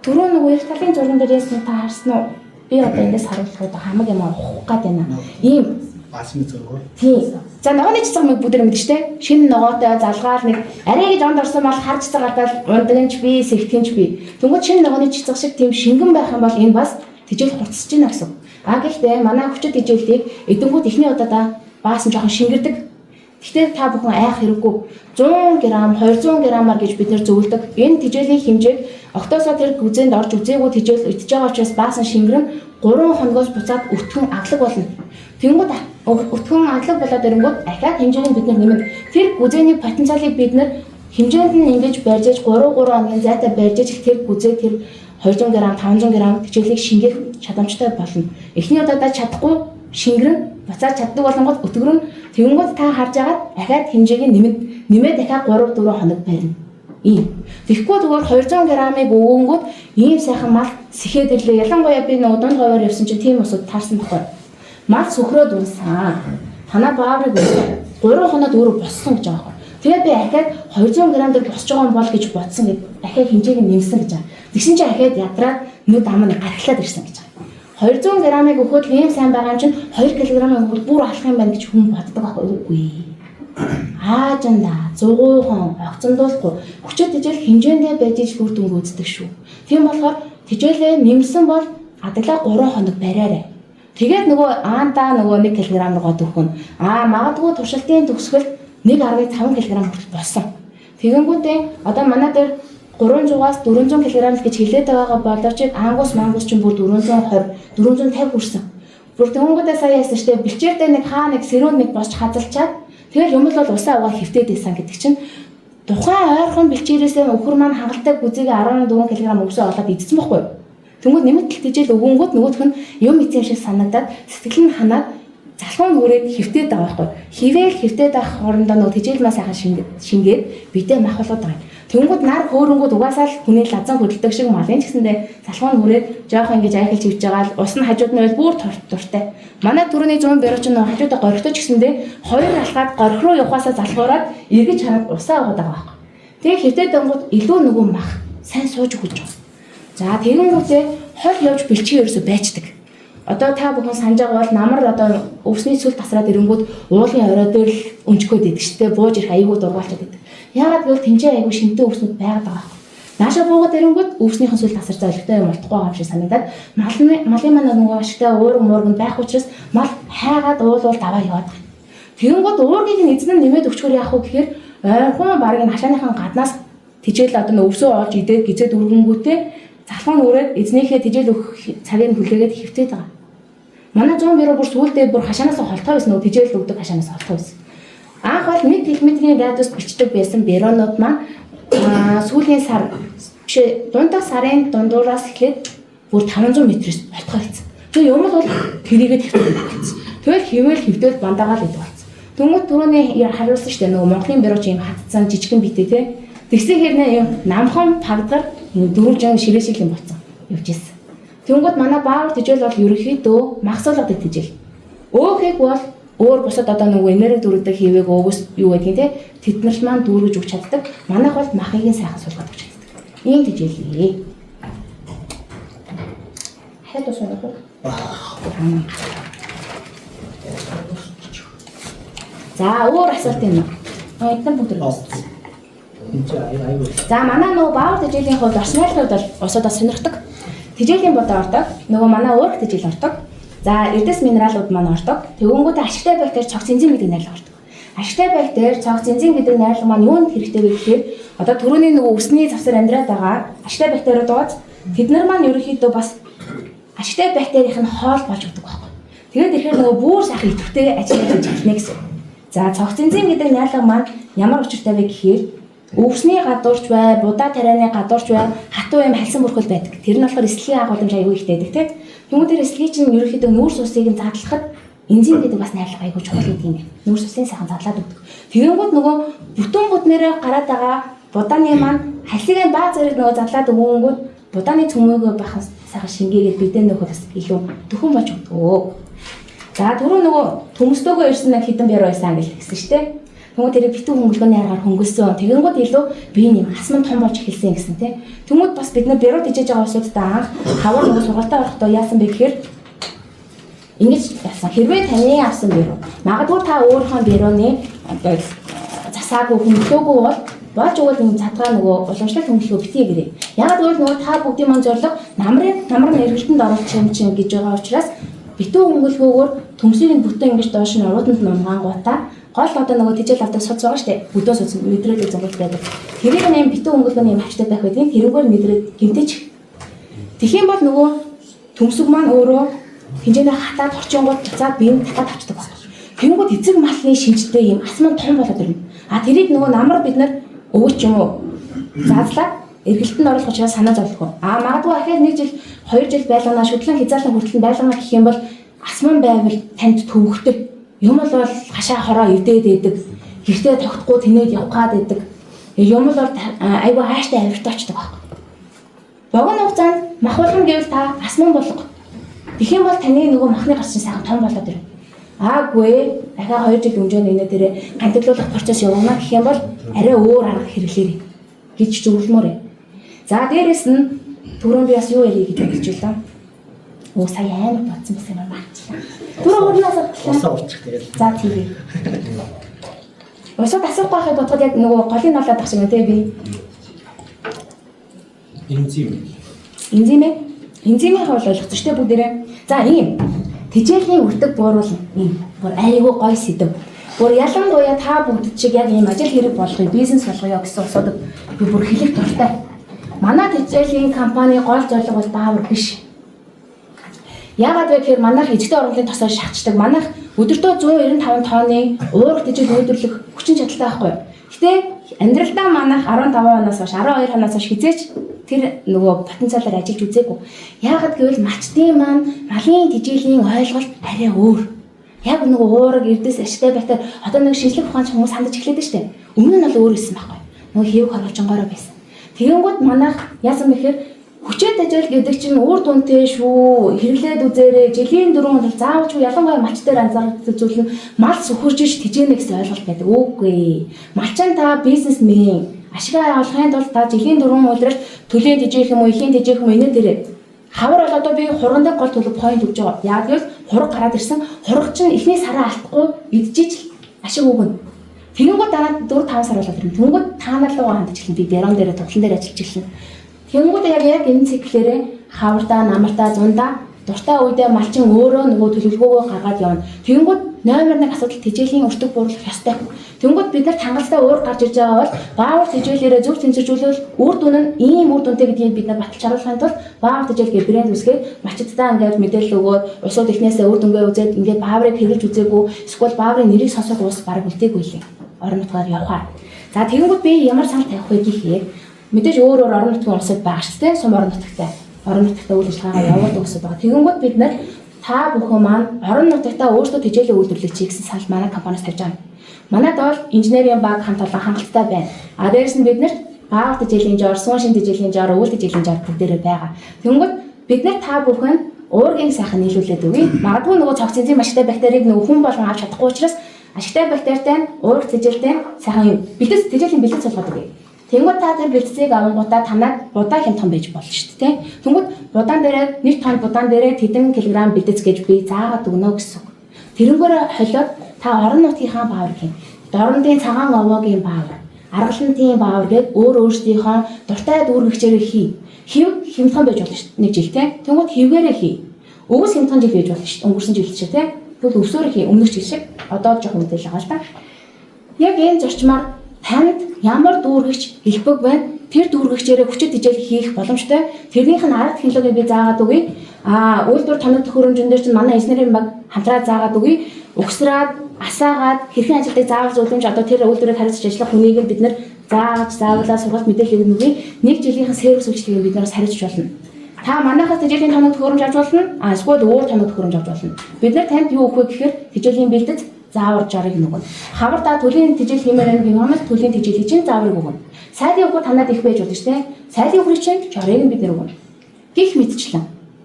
Түрүү нөгөө их талын зурган дээр ясна та харсан уу? Би одоо эндээс харуулхад хамаг юм ухах гээд байна. Ийм баасны зураг. Тийм. За ногооны цэцэг мэг бүдэр мэдэн штэ. Шинэ ногоотой залгаал нэг арай гэж онд орсон бол харж цагаатал ундагч би, сэгтгэнч би. Тэнгүүд шинэ ногооны цэцэг шиг тийм шингэн байх юм бол энэ бас тэжээл хурцсаж байна гэсэн. Гэхдээ манай хүчит тэжээлийг эдэнгүүд ихний удаадаа баас нь жоохон шингэрдэг. Гэхдээ та бүхэн айх хэрэггүй 100 г, 200 г-аар гэж бид нэр зөвлөдөг. Энэ тэжээлийн хэмжээг октоосоо тэр хүзээнд орж үзээгүй тэжээл идэж байгаа учраас баас нь шингэрэн 3 хоногоос буцаад өтгөн аглаг болно. Тэнгүүд өтгөн аглаг болоод ирэнгүүт ахаад хэмжээний бид нэмэг тэр хүзээний потенциалыг бид нэр хэмжээнд нь ингэж барьж 3 хоногийн зайтай барьж тэр хүзээ тэр 200 г, 500 г тэжээлийг шингээх чадамжтай болно. Эхний удаадаа чадахгүй шингэрэн буцаад чаддаг болонгод өтгөрөн тэгэнгүүт та харж агаад ахаад хэмжээг нэмээд дахиад 3-4 хоног барина. Ийм. Тэгэхгүй зүгээр 200 г-ыг өгөнгүүт ийм сайхан мал сэхэд ирлээ. Ялангуяа би нөгөө дунд говьор явсан чинь тийм усуд таарсан байхгүй. Мал сөхрөөд унсан. Танаа бааврыг 3 хоноод өөрөө боссон гэж байгаа байхгүй. Тэгээд би ахаад 200 г дээр босч байгаа юм бол гэж бодсон гэд дахиад хэмжээг нэмсэн гэж байгаа. Тэгсэн чинь ахаад ядраад нүд ам нь гарахлаад ирсэн гэж байгаа. 200 г-ыг өгөхөд ийм сайн байгаа юм чинь 2 кг-ыг өгөхөд бүр алах юм байна гэж хүн боддог байхгүй үгүй. Аажанда 100хон огцондуулахгүй хүчит тэжээл хэмжээндээ байж иж үр дүнг үздэг шүү. Тийм болохоор тэжээлээ нэмсэн бол адаглаа 3 хоног бариарай. Тэгээд нөгөө аандаа нөгөө 1 кг руугаа дөхөн. Магадгүй туршилтын төгсгөл 1.5 кг хүртэл болсон. Тэгэнгүүтээ одоо манай дээр 300-аас 400 кг гэж хэлээд байгаа боловч ангус мангус ч бүр 420, 450 хүрсэн. Бүр тэгэнгүүтээ сая яасан штэ бэлчээрдээ нэг хаа нэг сэрүүн нэг босч хазалчаад тэгэл юм бол усаа угаа хэвтээд байсан гэдэг чинь тухайн ойрхон бэлчээрээсээ өхөр маань хангалттай гүзийг 14 кг өгсөө олоод идсэн байхгүй юу? Тэнгүүд нэмэлт тэжээл өгөнгүүд нөгөөх нь юм эцэн шиг санагдаад сэтгэл нь ханаад залхуун хүрээд хөвтөөд байгаа байхгүй. Хിവэл хөвтөөд байх хоорондоо нөгөө тэжээл маа сайхан шингээд бидээ махуулаад байгаа. Тэнгүүд нар хөөрөнгүүд угаасаа л хүний лазан хөдөлдөг шиг малын ч гэсэндээ залхуун хүрээд жоох ингэж айхалж хөвж байгаа л ус нь хажууд нь бол бүр дуртай. Манай түрүүний 100 бюро ч нөгөө хажуудаа горхитож гэсэндээ хоёр алхаад горх руу явахаасаа залхуураад эргэж хараад усаа аваад байгаа байхгүй. Тэгээ хөвтөөд онгод илүү нөгөө мах сайн сууж өгч байгаа. За тэгэнгүүтээ хол явж бэлчгийн ерөөсө байцдаг. Одоо та бүхэн санаж байгаа бол намар одоо өвсний сүл тасраад ирэнгүүт уулын орой дээр л өнчгөөд идэг ч тийм бууж ирэх аягүй дургуйлчаад идэг. Яагаад гэвэл тэмцээ аягүй шинтэй өвснүүд байгаад байгаа. Наашаа буугаад ирэнгүүт өвснийхэн сүл тасар зайлгтай юм болтугай байгаа юм шиг санагдаад малын манай нөгөө ашигтай уурга муурганд байх учраас мал хайгаад уулуул даваа яваад байна. Тэгэнгүүт уургийг нь эзэн нь нэмээд өчгөр яах вэ гэхээр ойрхон баг энэ хашааныхан гаднаас тижээл одоо нөө өвсөө олж идээд гизээд өргөнгүүтээ залхуун өрөөд эзнийхээ тижээл өгөх цагийг хүлээгээд хөвтөөд байгаа. Манай 100 бюро бүр сүүлдээ бүр хашаанаас холтоо байсан нөө тижээл өгдөг хашаанаас холтоо байсан. Анх бол 1 км-ийн радиус бичдэг байсан бюронууд маань сүүлийн сар бишээ дундаа сарын дундуураас эхлээд бүр 500 м-с болтгоо хийсэн. Тэгээ юм бол тэрийгээ тавьчихсан. Тэгэл хിവэл хөвдөд бандаагаал идэв болсон. Тэнгүүд түрүүний хариулсан шүү дээ нөгөө Монголын бюро чи юм хатцсан жижигхэн битээ те. Тэгсэн хэрнээ юм намхан пагдгар 400 ширээшил юм болсон. Явж ирсэн. Тэнгүүд манай баавар тижэл бол ерөнхийдөө магсуулгадаг тижэл. Өөхийг бол өөр бусад одоо нөгөө энерги дүүрдэг хийвэг өвөс юу гэдгийг те тэднэрт маань дүүргэж өгч чаддаг. Манайх бол махыг сайхан суулгаад өгч чаддаг. Ийм тижэлээ. Хаяад усаа уу? За өөр асуулт юм. Эдгээр бүгд байна. За манай нөгөө баавар тижээлийн хувьд орсны хувьд бол усуудаа сонирхдаг. Тижээлийн бодоо ордог. Нөгөө манай өөрх тижээл ордог. За эрдэс минералууд маань ордог. Тэгэнгүүт ашигтай бактери цогц энзим гэдэг найрлага ордог. Ашигтай бактери цогц энзим гэдэг найрлага маань юунд хэрэгтэй вэ гэхээр одоо түрүүний нөгөө өсний завсар амьдраад байгаа ашигтай бактериуд байгаа. Тэд нар маань ерөнхийдөө бас ашигтай бактерийн хоол болж өгдөг байхгүй. Тэгээд ихээр нөгөө бүр сайхан идэвхтэй ажиллаж чадна гэсэн. За цогц энзим гэдэг найрлага маань ямар учиртай вэ гэхээр өвсний гадуурч бай, будаа тарианы гадуурч бай, хатуу юм халсан бүрхэл байдаг. Тэр нь болохоор эслэгийн агуулмж аягүй ихтэй байдаг тийм. Түүнээр эслэгийн чинь ерөнхийдөө нүүрс усыг нь задлахад энзим гэдэг бас найрлага аягүй чухал гэдэг юм. Нүүрс усын сайхан задлаад өгдөг. Тэгэнгүүт нөгөө бүтэн бүтнээрээ гараад байгаа будааны маань халсыг баа зэрэг нөгөө задлаад өгөнгүүт будааны цөмөөгөө бахан сайхан шингээгээд бидэн нөхөд бас илүү төхөн болж өгдөг. За түрүү нөгөө төмөстөөгөө ирсэн нэг хідэн бяр байсан гэсэн шүү дээ. Тэгмээ тэр битүү хөнгөлгөөний аргаар хөнгөлсөн. Тэгэнгүүт илүү бие нэм хасман том болж эхэлсэн гэсэн тий. Тэгмүүд бас бид нар бюро дижээж байгаа усуудтай анх хавар нөгөө сургалтаа орохдоо яасан бэ гэхээр ингэж яасан. Хэрвээ таны авсан бюро магадгүй та өөрийнхөө бюроны засаагүй хөнгөлөөгүй бол болж өгвөл энэ цадгаа нөгөө уламжлалт хөнгөлгөө битгий гэрээ. Ягаад гэвэл нөгөө та бүгдийн маань зорилго намар нь эргэлтэнд оруулах юм чинь гэж байгаа учраас битүү хөнгөлгөөгөөр төмсийг бүтэн ингэж доош нь урууданд нунгангуудаа гол одоо нөгөө тижэл авдаг суц байгаа штэ. Бүдөө суц мэдрээд зангуулт байдаг. Тэрийг нэм битүү өнгөлгөөний юм хавчтай байх байдгийн тэрүүгээр мэдрээд гинтэж. Тэгхийн бол нөгөө төмсөг маань өөрөө хинжээний хатаад орчингууд цацаад биеийн татаад авчдаг байна. Тэнгүүд эцэг малын шинжтэй юм асман том болоод ирнэ. А тэрийг нөгөө намар бид нар өвч юм уу заазлаад эргэлтэнд оруулах учраас санаа зовлох. А магадгүй ахаад 1 жил 2 жил байлганаа шүтлэн хязгаарлан хүртэл байлганаа гэх юм бол асман байвал танд төвөгтэй. Юм бол хашаа хороо эвдээд идэг. Гэртээ тогтохгүй тэнээд явах гад идэг. Юм бол айгүй хааштай авиртаа очдог байхгүй. Богино хугацаанд махуулган гэвэл та асман болго. Тэгэх юм бол таны нөгөө махны гарчин сайхан том болоод ирнэ. Аагүй дахиад 2 жил хэмжээний нэ дээр гантиглуулах процесс явуулна гэх юм бол арай өөр арга хэрэглээрэй гэж зөвлөмөр. За дээрэс нь түрүүн би бас юу ярих гэж бодож байлаа. Оо сая амар бодсон байсан юм байна. Түрүү өөрнөөс усаа урчих тэгэл. За тийм. Усаа асуух байхад бодоход яг нөгөө голын налаад багш юм тий би. Энзимийн хоол ойлгох ч тий бүгдээрээ. За ийм тижээлийн үрдэг бууруулна. Ийм бүр айгүй гой сэдв. Бүр ялангуяа та бүгд чиг яг ийм ажил хэрэг болгоё, бизнес болгоё гэсэн асуудаг би бүр хэлэх дуртай. Манай тижээлийн компани гол зорилго бол баавар биш. Яагаад вэ гэхээр манайх эзэгтэй ургамлын тосоо шатчдаг. Манайх өдөртөө 195 тонны уурах тижээл үйлдвэрлэх хүчин чадалтай байхгүй. Гэтэ амьдралдаа манайх 15 оноос хойш 12 оноос хойш хизээч тэр нөгөө потенциалаар ажиллаж үзээгүй. Яагаад гэвэл малчдын маань малын тижээлийн ойлголт арай өөр. Яг нэг уураг эрдэс ашигтай байтаар одоо нэг шинжлэх ухаанч хүмүүс хандаж эхлэдэг шүү дээ. Өмнө нь бол өөр байсан байхгүй. Нөгөө хэвг хорволжонгороо байсан. Тэгэнгүүт манайх яасан бэхээр хүчтэй ажил гэдэг чинь үр дүнтэй шүү. Хэрэглээд үзээрэй. Жилийн 4 хоног заавч ялангуяа малч дээр анзаарах зүйл нь мал сөхөрж ш тэжээнэ гэсэн ойлголт байдаг. Үгүй. Малчин та бизнесмен ашигаа олохын тулд та жилийн 4 удиралт төлийн тэжээх юм уу, ихийн тэжээх юм уу энэ дээр хавар бол одоо би хургандаг гол төлөв point өгж байгаа. Яг л хураг гараад ирсэн. Хураг чинь эхний сараа алдахгүй идчихэж ашиг өгнө. Тэнгүүд дараа 4-5 сар болоод ирнэ. Тэнгүүд таанаар руу хандаж эхэлнэ. Би дэрон дээр туглан дээр ажиллаж эхэлнэ. Тэнгүүд яг энэ циклээрээ хавартаа, намартаа, зундаа дуртай үедээ малчин өөрөө нөгөө төлөвлөгөөгөө гаргаад явна. Тэнгүүд номер 1 асуудал тэжээлийн өртөг бууруулах ёстой. Тэнгүүд бид нар хангалттай уур гарч ирж байгаа бол баавар тэжээлээрээ зөв тэнцвэржүүлвэл үр дүн нь ийм үр дүнтэй гэдгийг бид нар баталж харуулахын тулд баавар тэжээлгээ брэнд үсгээд мачидтай ингээд мэдээлэл өгөөд усууд эхнээсээ үр дүнгээ үзээд ингээд бааврыг хэрэгж үзээгүй эсвэл бааврын нэрийг сонсоод уус бараг үлдээгүй лээ. Орон нутгаар явхаар. За тэнгүүд би ямар санал тавих вэ гэхээр мэдээж өөр орон нутгийн улсад байгаа шүү дээ. Сум орон нутагтай. Орон нутагтай үйл ажиллагаагаа явуулдаг улсад байгаа. Тэгэнгүүт бид нар та бүхэн маань орон нутагтаа өөрсдөө тэжээлийн үйлдвэрлэж чий гэсэн санал манай компаниас тавьж байгаа. Манайд бол инженерийн баг хамт олон хангалттай байна. А дээрс нь бид нарт баав тэжээлийн жоор, суун шин тэжээлийн жоор, үйл тэжээлийн жоор бүгдээрээ байгаа. Тэгэнгүүт бид нар та бүхэн уургийн сайхан нийлүүлээд өгье. Магадгүй нөгөө цогц энзим ашигтай бактерийг нөгөө хүн болгон авч чадахгүй учраас ашигтай бактеритай уур тэжээлтэй сайхан юм. Бэлтгэц тэжээлийн бэлтгэц болгоод өгье. Тэнгүүд та тэр бэлтцийг авангуудаа танаад будаа хямдхан байж болно шүү дээ. Тэнгүүд будаан дээрээ нэг тонн будаан дээрээ тэдэн килограмм бэлтц гэж би заагаад өгнө гэсэн. Тэрнгөөр холиод та орон нутгийнхаа баавар гин. Дорнодын цагаан овоогийн баавар, аргалантын баавар гээд өөрсдийнхөө дуртай дүүргэгчээр хий. Хив хямдхан байж болно шүү дээ. Нэг жил те. Тэнгүүд хивгээрээ хий. Өвс хямдхан жил байж болно шүү дээ. Өнгөрсөн жил чинь те. Тэгвэл өвсөөр хий. Өмнөх жил шиг одоо жоохон мэдээлэл байгаа л да. Яг энэ зорчмоор танд ямар дүүргэгч хэлбэг байна? Тэр дүүргэгчээрээ хүчит тэжээл хийх боломжтой. Тэрнийх нь арга технологиг би заагаад өгье. Үйлдвэр тоног төхөөрөмжн дээр чинь манай инженерийн баг хамтраад заагаад өгье. Угсраад, асаагаад хэрхэн ажилтыг заавал зөвлөмж одоо тэр үйлдвэрийг хариуцж ажиллах хүнийг бид нэр зааж, заавлаа сургалт мэдээлэл өгье. Нэг жилийнхэн сервис үйлчлэгийг биднээс хариуцж болно. Та манайхаас тэжээлийн тоног төхөөрөмж авч болно. Эсвэл өөр тоног төхөөрөмж авч болно. Бид нар танд юу өгөх вэ гэхээр тэжээлийн бэлтгэц заавар жарыг нөгөн. Хавар та төлийн тэжээл хиймээр нэг юм төлийн тэжээлийн чинь зааврыг өгнө. Сайлын өгөхөд танад их байж болно шүү дээ. Сайлын өгөх чинь жарыг нь бид нэр өгнө. Гих мэдчлэн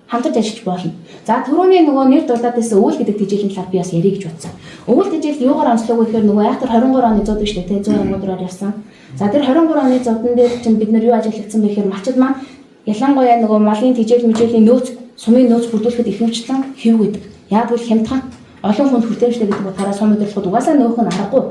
хамтарч ажиллаж болно. За түрүүний нөгөө нэр дурдаадаас өвөл гэдэг тэжээлийн талаар би бас ярих гэж бодсон. Өвөл тэжээл юугаар онцлог вэ гэхээр нөгөө айхтар 23 оны зууд шүү дээ. 100 өнгөдрөөр явсан. За тэр 23 оны зуудан дээр чинь бид нар юу ажиглагдсан бэ гэхээр малчид маань ялангуяа нөгөө малын тэжээл мэжээлийн нөөц, сумын нөөц бүрдүүлэхэд ихэмжлэн хэв гэдэг. Яг бол хямдхан олон хүнд хүртээмжтэй гэдэг утгаараа сум өдөрлөхөд угаасаа нөөх нь аргагүй.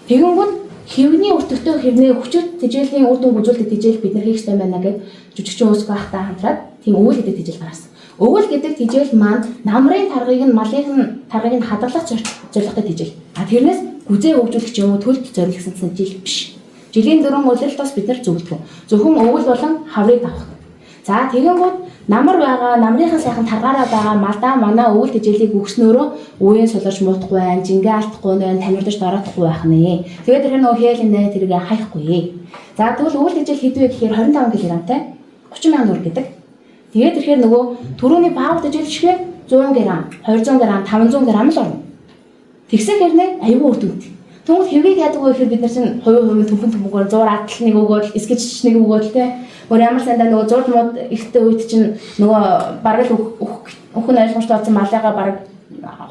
Тэгэнгүүт хэвний өртөгтэй хэвнээ хүчит тэжээлийн үр дүн үзүүлдэг тэжээл бид нар хийх ёстой байна гэж жүжигчин Өсгөө ахтай хамтраад тийм өвөл гэдэг тэжээл гаргасан. Өвөл гэдэг тэжээл маань намрын таргыг нь малын таргыг нь хадгалах зорилготой тэжээл. Тэрнээс гүзээ хөгжүүлэх юм уу төлд зориулсан тэжээл биш. Жилийн 4 удирдалтаас бид нар зөвлөдгөө. Зөвхөн өвөл болон хаврыг авах. За тэгэнгүүт намар байгаа, намрынхаа сайхан таргаараа байгаа малдаа манай өвөл тэжээлийг өгснөөрөө үеийн суларч муудахгүй байх, жингээ алдахгүй байх, тамирдаж дороодохгүй байх нэ. Тэгээд тэр нөгөө хээлнэ тэрийг хаяхгүй. За тэгвэл өвөл тэжээл хэдвэ гэхээр 25 кг-тай 30 сая төгрөг гэдэг. Тэгээд тэрхээр нөгөө түрүүний баав тэжээл шигээ 100 г, 200 г, 500 г л орно. Тэгсэн хэрнээ аюул үр дүнтэй. Тэгвэл хэвийг яадаг вэ гэхээр бид нар чинь хувийн төмпөөр 100 атал нэг өгөөл, скетч нэг өгөөл те. Өөр ямар сандаа нөгөө 100 мод ихтэй үед чинь нөгөө бараг л өхөн ойлгомжтой болсон малайгаа бараг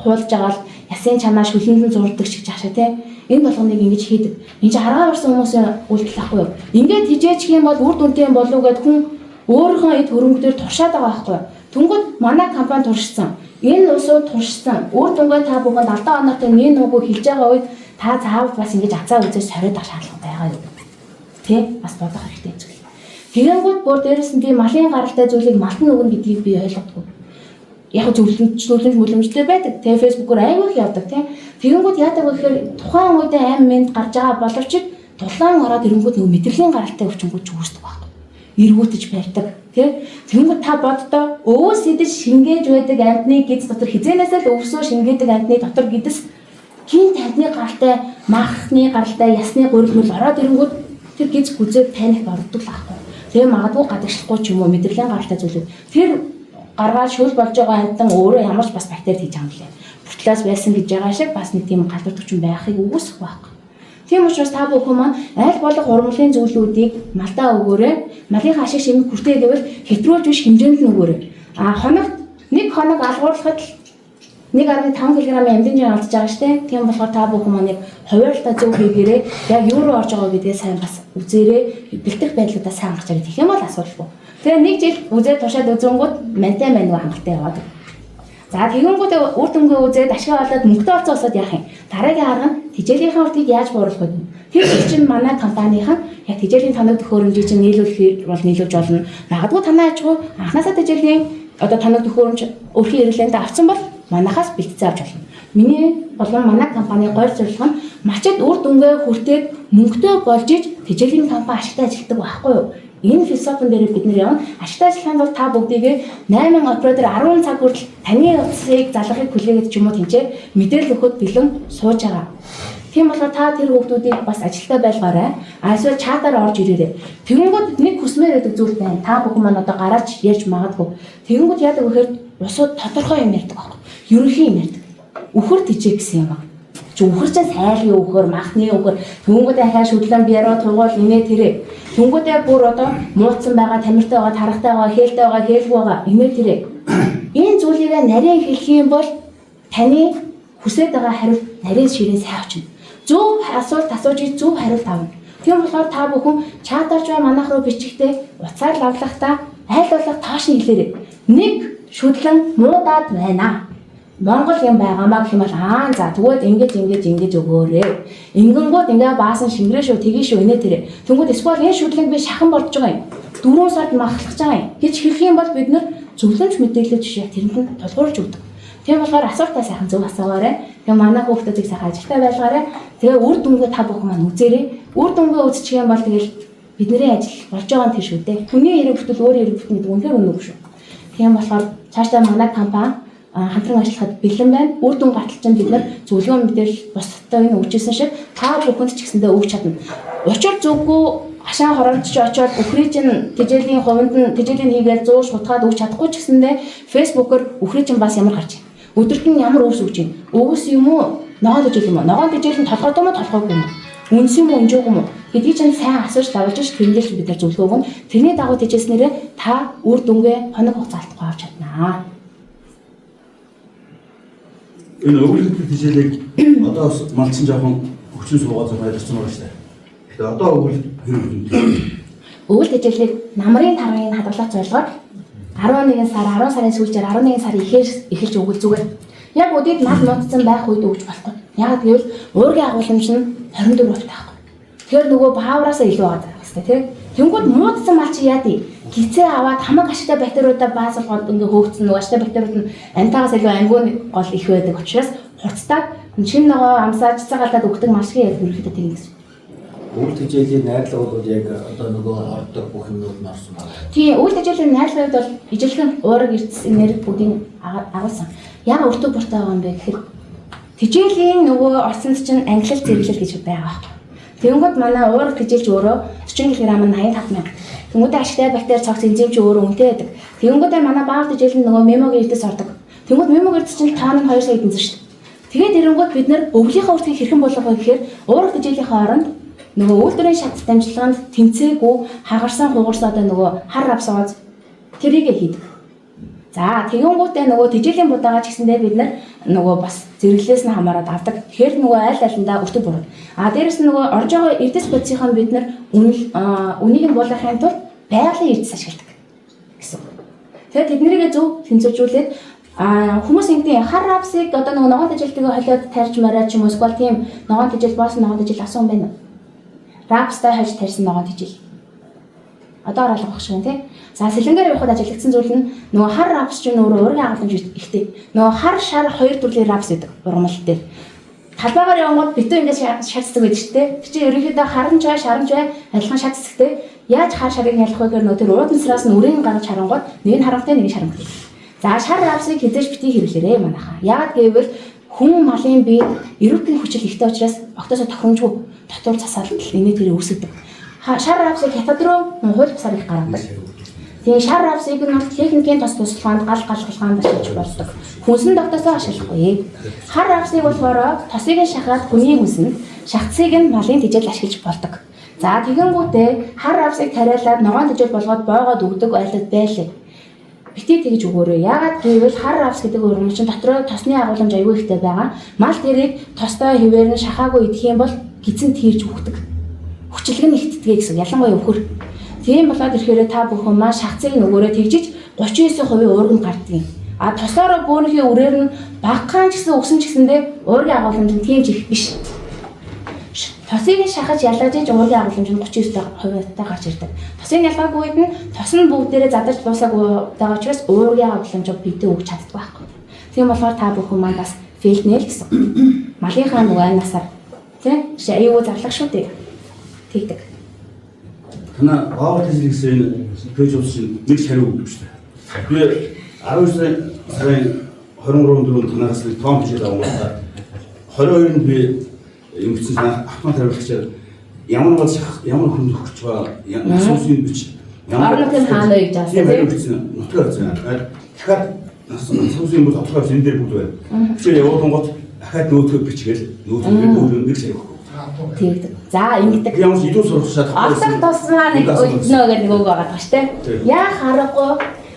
хуулж байгаа л ясын чанаа шүлэндэн зурдаг шиг жаашаа те. Энэ болгоныг ингэж хийдэг. Энд чинь харгаа барсан хүмүүсийн үйлдэл ахгүй юу? Ингээд хижээчих юм бол үр дүнтэй юм болов уу гэд хүн өөрийнхөө эд хөрөнгөдөр туршаад байгаа байхгүй юу? Түнгүүд манай компани туршсан. Энэ усууд туршсан. Үр дүнгээ та бүхэнд алдаа оноотой нэг нүгөө хэлж байгаа үед та заавал бас ингэж азаа үзэж сориод авах шаардлага байгаа юу? Тэ? Бас бодох хэрэгтэй зүйл. Тэгэнгүүт бүр дээрээс нь би малын гаралтай зүйлийг малтан өгнө гэдгийг би ойлгодгүй. Яг зөвлөмжтэй байдаг. Тэгээ фэйсбүүкээр аягүй их явдаг тийм. Тэгэнгүүт яадаг вэ гэхээр тухайн үед аим мэд гарч байгаа боловч дулаан ороод ирэнгүүт нөгөө мэдрэлийн гаралтай өвчнгүүд үүсдэг байхгүй. Эргүүтэж барьдаг тийм. Тэгэнгүүт та боддоо өвөө сэдэж шингээж байдаг амьтны гиз дотор хизээнээс л өвсөө шингээдэг амьтны дотор гидс хин тандны гаралтай, махны гаралтай, ясны гурил мөл ороод ирэнгүүт тэр гиз гүзээ таних ордог л байхгүй. Тэгээ магадгүй гадагшлахгүй ч юм уу мэдрэлийн гаралтай зүйлүүд тэр гаргаад шүүл болж байгаа амтан өөрөө ямар ч бас бактери хийж байгаа юм лээ. хүртлээс байсан гэж байгаа шиг бас нэг тийм галзуу төвчөн байхыг үгүйсэх байхгүй. Тийм учраас та бүхэн маань аль болох урмлын зүйлүүдийг малдаа өгөөрэй. Малынхаа ашиг шимэг хүртээ гэвэл хэтрүүлж биш хэмжээнд нь өгөөрэй. Хоногт нэг хоног алгуурлахад 1.5 кг амлын жин алдаж байгаа штэ. Тийм болохоор та бүхэн маань яг хуваарьтаа зөв хийгээрэй. Яг юу руу орж байгаа гэдгээ сайн бас үзээрэй. Бэлтгэх байдлуудаа сайн гаргаж ирэх юм бол асуудалгүй. Тэгээ нэг жил үзээд туршаад үзэнгүүт мантай мань хангалттай яваад. За тэгэнгүүт үр дүнгээ үзээд ашиг олоод мөнгөтэй олцоод яах юм? Дараагийн арга нь тэжээлийн уртыг яаж бууруулах вэ? Тэр чинь манай компанийн яг тэжээлийн тоног төхөөрөмжийг чинь нийлүүлэх бол нийлүүлж болно. Магадгүй танай аж ахуй анхнаасаа тэжээлийн одоо тоног төхөөрөмж өрхийн хэрэглээнд авсан бол манахаас бэлтгэж авч болно. Миний болон манай компани гол зорилго нь малчид үр дүнгээ хүртээд мөнгөтэй болж иж тэжээлийн компани ашигтай ажилладаг байхгүй юу? Энэ философин дээр бид нэр явна. Ашигтай ажиллахын тулд та бүгдийг 8 оператор 10 цаг хүртэл таны утсыг залгахыг хүлээгээд ч юм уу тэнцээ мэдээлэл өгөхөд бэлэн сууж байгаа. Тийм болохоор та тэр хүмүүсийг бас ажилтаа байлгаарай. Эсвэл чатаар орж ирээрэй. Тэгэнгүүт нэг хүсмээр байдаг зүйл байна. Та бүхэн маань одоо гараач ярьж магадгүй. Тэгэнгүүт яадаг вэхээр усууд тодорхой юм ярьдаг байхгүй. Ерөнхий юм ярьдаг. Үхэр тижээ гэсэн юм байна. Чи үхэр чинь сайлын үхэр, махны үхэр, тэнгүүд ахаа шүдлэн биараа тугуул инээ тэрэ. Тэнгүүдээ бүр одоо мууцсан байгаа, тамиртай байгаа, тарахтай байгаа, хээлтэй байгаа, хээлгүй байгаа инээ тэрэ. Энэ зүйлийг нарийн хэлэх юм бол таны хүсэж байгаа хариулт нарийн ширээ сайн авчна. Зөв асуулт асууж зөв хариулт авна. Тийм болохоор та бүхэн чатарч бай манайх руу бичихтэй уцаар лавлахдаа аль болох тааш нь хэлээрэй. Нэг шүдлэн муудаад байна. Монгол юм байгаамаа гэх юм бол за тэгвэл ингэж өгөөрэй. Ингэнгүүт ингээ баасан шингэрээ шүү, тгий шүү инээ тэрэ. Тэнгүүд эсвэл энэ шүдлэг би шахан болж байгаа юм. 4 сард махлах байгаа юм. Гэж хэлэх юм бол бид нар зөвлөмж мэдээлэл жишээ тэрэнд нь тулгуурлаж өгдөг. Тийм болохоор асуултаа сайхан зөв асуугаарай. Тэгээ манай хүүхдүүдийг сайхан ажилтаа байлгаарай. Тэгээ үр дүнгээ та бүхэн маань үзээрэй. Үр дүнгээ үзчих юм бол тэгэл бидний ажил болж байгаа нь тэр шүү дээ. Хүний хэрэг бүтэл өөр хэрэг бүтэн гэдэг үнээр үнэг шүү. Тийм болохоор цаашдаа манай компани хамтран ажиллахад бэлэн байна. Үр дүн гатал чинь бид нар зөвлөгөө мэдээлэл бусдад энэ өгчээсэн шиг та бүхэнд ч гэсэндээ өгч чадна. Учир зүггүй хашаа хороомч очоод бүхрий чинь тэжээлийн хувьд нь тэжээлийн хийгээл 100 шутгаад өгч чадахгүй ч гэсэндээ фэйсбүүкээр бүхрий чинь бас ямар гарч байна. Өдөрт нь ямар өвс өгч байна. Өвс юм уу? Ногоон тэжээл юм уу? Ногоон тэжээл нь толгойд юм уу, толгойгүй юм уу? Үнс юм уу, өнжөөг юм уу? Гэдгийг чинь сайн асууж давж тэрнээс бид нар зөвлөгөө өгнө. Тэрний дагуу тэжээснээрээ та үр дүнгээ хоног хугацаанд авч чаднаа. Энэ өвлөлт тэжээлийг одоо малчин жоохон хүчин суугаад байлгсан байгаа шүү дээ. Тэгэхээр одоо өвлөлт өвөл тэжээлийг намрын таргын хадгалах зорилгоор 11 сар 10 сарын сүүлчээр 11 сар эхэлж өгөх зүгээр. Яг өдөрт мал нууцсан байх үед өгч болохгүй. Яг гэвэл уургийн агуулмж нь 24 хувь таахгүй. Тэгэхээр нөгөө баавраасаа илүү байгаа хэрэгтэй тийм. Тэнгүүд муудсан мал чи яа дий? Гицээ аваад хамаг ашигтай бактериудаа баазалгоод ингээ хөөгцөн нөгөө ашигтай бактериуд нь амтаагаас илүү ангиун гол их байдаг учраас хурцтаад шин ногоо амсаа цэцэгалаад өгдөг машгийн яг ерөөхдөө тийм гэсэн. Үйл тэжээлийн найрлага бол яг одоо нөгөө ордог бүх юмуд нь орсон байна. Тийм, үйл тэжээлийн найрлагууд бол ижилхэн уураг эрдэс энерги бүгдийг агуулсан. Яг өртөө буртаа байгаа юм бэ гэхээр тэжээлийн нөгөө орсонд чинь ангилал зэрэглэл гэж байгаа. Тэнгүүд манай уураг тэжээлч өөрөө 40 кг нь 85,000. Тэнгүүдээ ашигтай бактери цогц энзим чи өөрөө үнэтэй байдаг. Тэнгүүдээ манай баав тэжээл нь нөгөө мемогийн эрдэс ордог. Тэнгүүд мемогийн эрдэс чинь тонн 2 сая эдэн шүү дээ. Тэгээд тэрэнгүүд бид нар өвлийнхаа үртгийг хэрхэн болгох вэ гэхээр уураг тэжээлийн оронд нөгөө үйлдвэрийн шат дамжлаганд тэмцээгүй хагарсан хугарсаад нөгөө хар авсооз тэрийг хийдэг. За тэгэнгүүтээ нөгөө тэжээлийн будаагаа ч гэсэндээ бид нар нөгөө бас зэрэглээс нь хамаарат авдаг. Тэгэхээр нөгөө аль алиндаа өртөг буруу. Дээрэс нь нөгөө орж байгаа эрдэс бодисынхаа бид нар үнийг нь буулгахын тулд байгалийн эрдэс ашигладаг гэсэн. Тэгэхээр тэднийг зөв тэмцэжүүлээд хүмүүс ингэдэг хар авсыг одоо нөгөө ногоон тэжээлтэйгээ холиод тарьж мараа ч юм уу эсвэл тийм ногоон тэжээл боосон ногоон тэжээл асан байна уу? Рапстай хаж тарьсан ногоон тэжээл. Одоо оролцох шиг байна тий. За сэлэнгээр явахад ажиглагдсан зүйл нь нөгөө хар рапс чинь өөрөө өөрийн агуулмж ихтэй. Нөгөө хар шар хоёр төрлийн рапс гэдэг ургамал дээр. Талбайгаар явгод битүү ингээд шатцдаг байдаг шүү дээ. Тэр чинь ерөнхийдөө харанч бай, шаранч бай адилхан шатцдаг. Яаж хар шарыг ялах вэ гэхээр нөгөө тэр уудансраас нь үрийн гаргаж харангууд нэг нь харанхтай нэг нь шаранхтай. За шар рапсыг хязгаарч битгий хэрэглээрэй манайхаа. Яг гэвэл хүн малын бие эрүүгийн хүчил ихтэй учраас октоосоо тохиромжгүй дотор засаалт инээ тэрийг үүсгэдэг. Шар рапсыг хятад руу хууль бусаар их гаргадаг. Тэгээ шар авсыг нь бол техникийн тус тусалгаанд гал галгалгаанд ашиглаж болдог. Хүнсэн тогтоосоо ашиглахгүй. Хар авсыг болохоор тосыг нь шахаад хүний хүнсэн, шахацыг нь малын тэжээл ашиглаж болдог. За тэгэнгүүтээ хар авсыг тариалаад ногоон тэжээл болгоод боогоод өгдөг байлад байлаа. Битээ тэгж өгөөрэй. Яагаад гэвэл хар авс гэдэг өрнө чинь дотроо тосны агуулмж аюул ихтэй байгаа. Мал тэрийг тостой хിവэр нь шахаагүй идэх юм бол гизэн тирж өгдөг. Хүчлэг нь ихтдгээ гэсэн. Ялангуяа өвхөр. Тийм болоод ирэхээр та бүхэн маань шахацыг нөгөөрөө тэгжиж 39% уурганд гардыг. А тосоороо бөөнийхээ үрээр нь багахан ч гэсэн өгсөн ч гэсэндээ уургийн агуулмж нь тийм ч их биш. Тосыг шахаж ялгаж иж уургийн агуулмж нь 39%-тай гарч ирдэг. Тосыг ялгаагүй үед нь тос нь бүгдээрээ задарч дуусаагүй байгаа учраас уургийн агуулмжийг бидээ өгч чаддаг байхгүй. Тийм болохоор та бүхэн маань бас фейлнэ л гэсэн. Малынхаа нөгөө анасаар тийм аюу зарлах шүү дээ. Тэгдэг. Танаа баавар тэжээл гэсэн пэйж уусчин нэг хариу өгдөг шүү дээ. Би 19 сарын 23-нд танаас нэг том тэжээл авсан. 22-нд би юм гэсэн автомат хариулагчаар ямар бол ямар хүн өгч байгаа асуусын бич ямар нэг хаана гэж асуусан тийм нутгаар зэн. Тэгэхээр асуусын бол тодорхой зэн дээр бүгд байна. Тэгэхээр явуулсан гот дахиад нөөцөө бичгээл нөөцөө нэг сая өгөх. Тэгдэг. За ингэдэг. Ямар ч идүү сурах шаардлагатай. Алдар тосноо нэг өднөө гэдэг нэг үг байгаа даа штэ. Яа харахгүй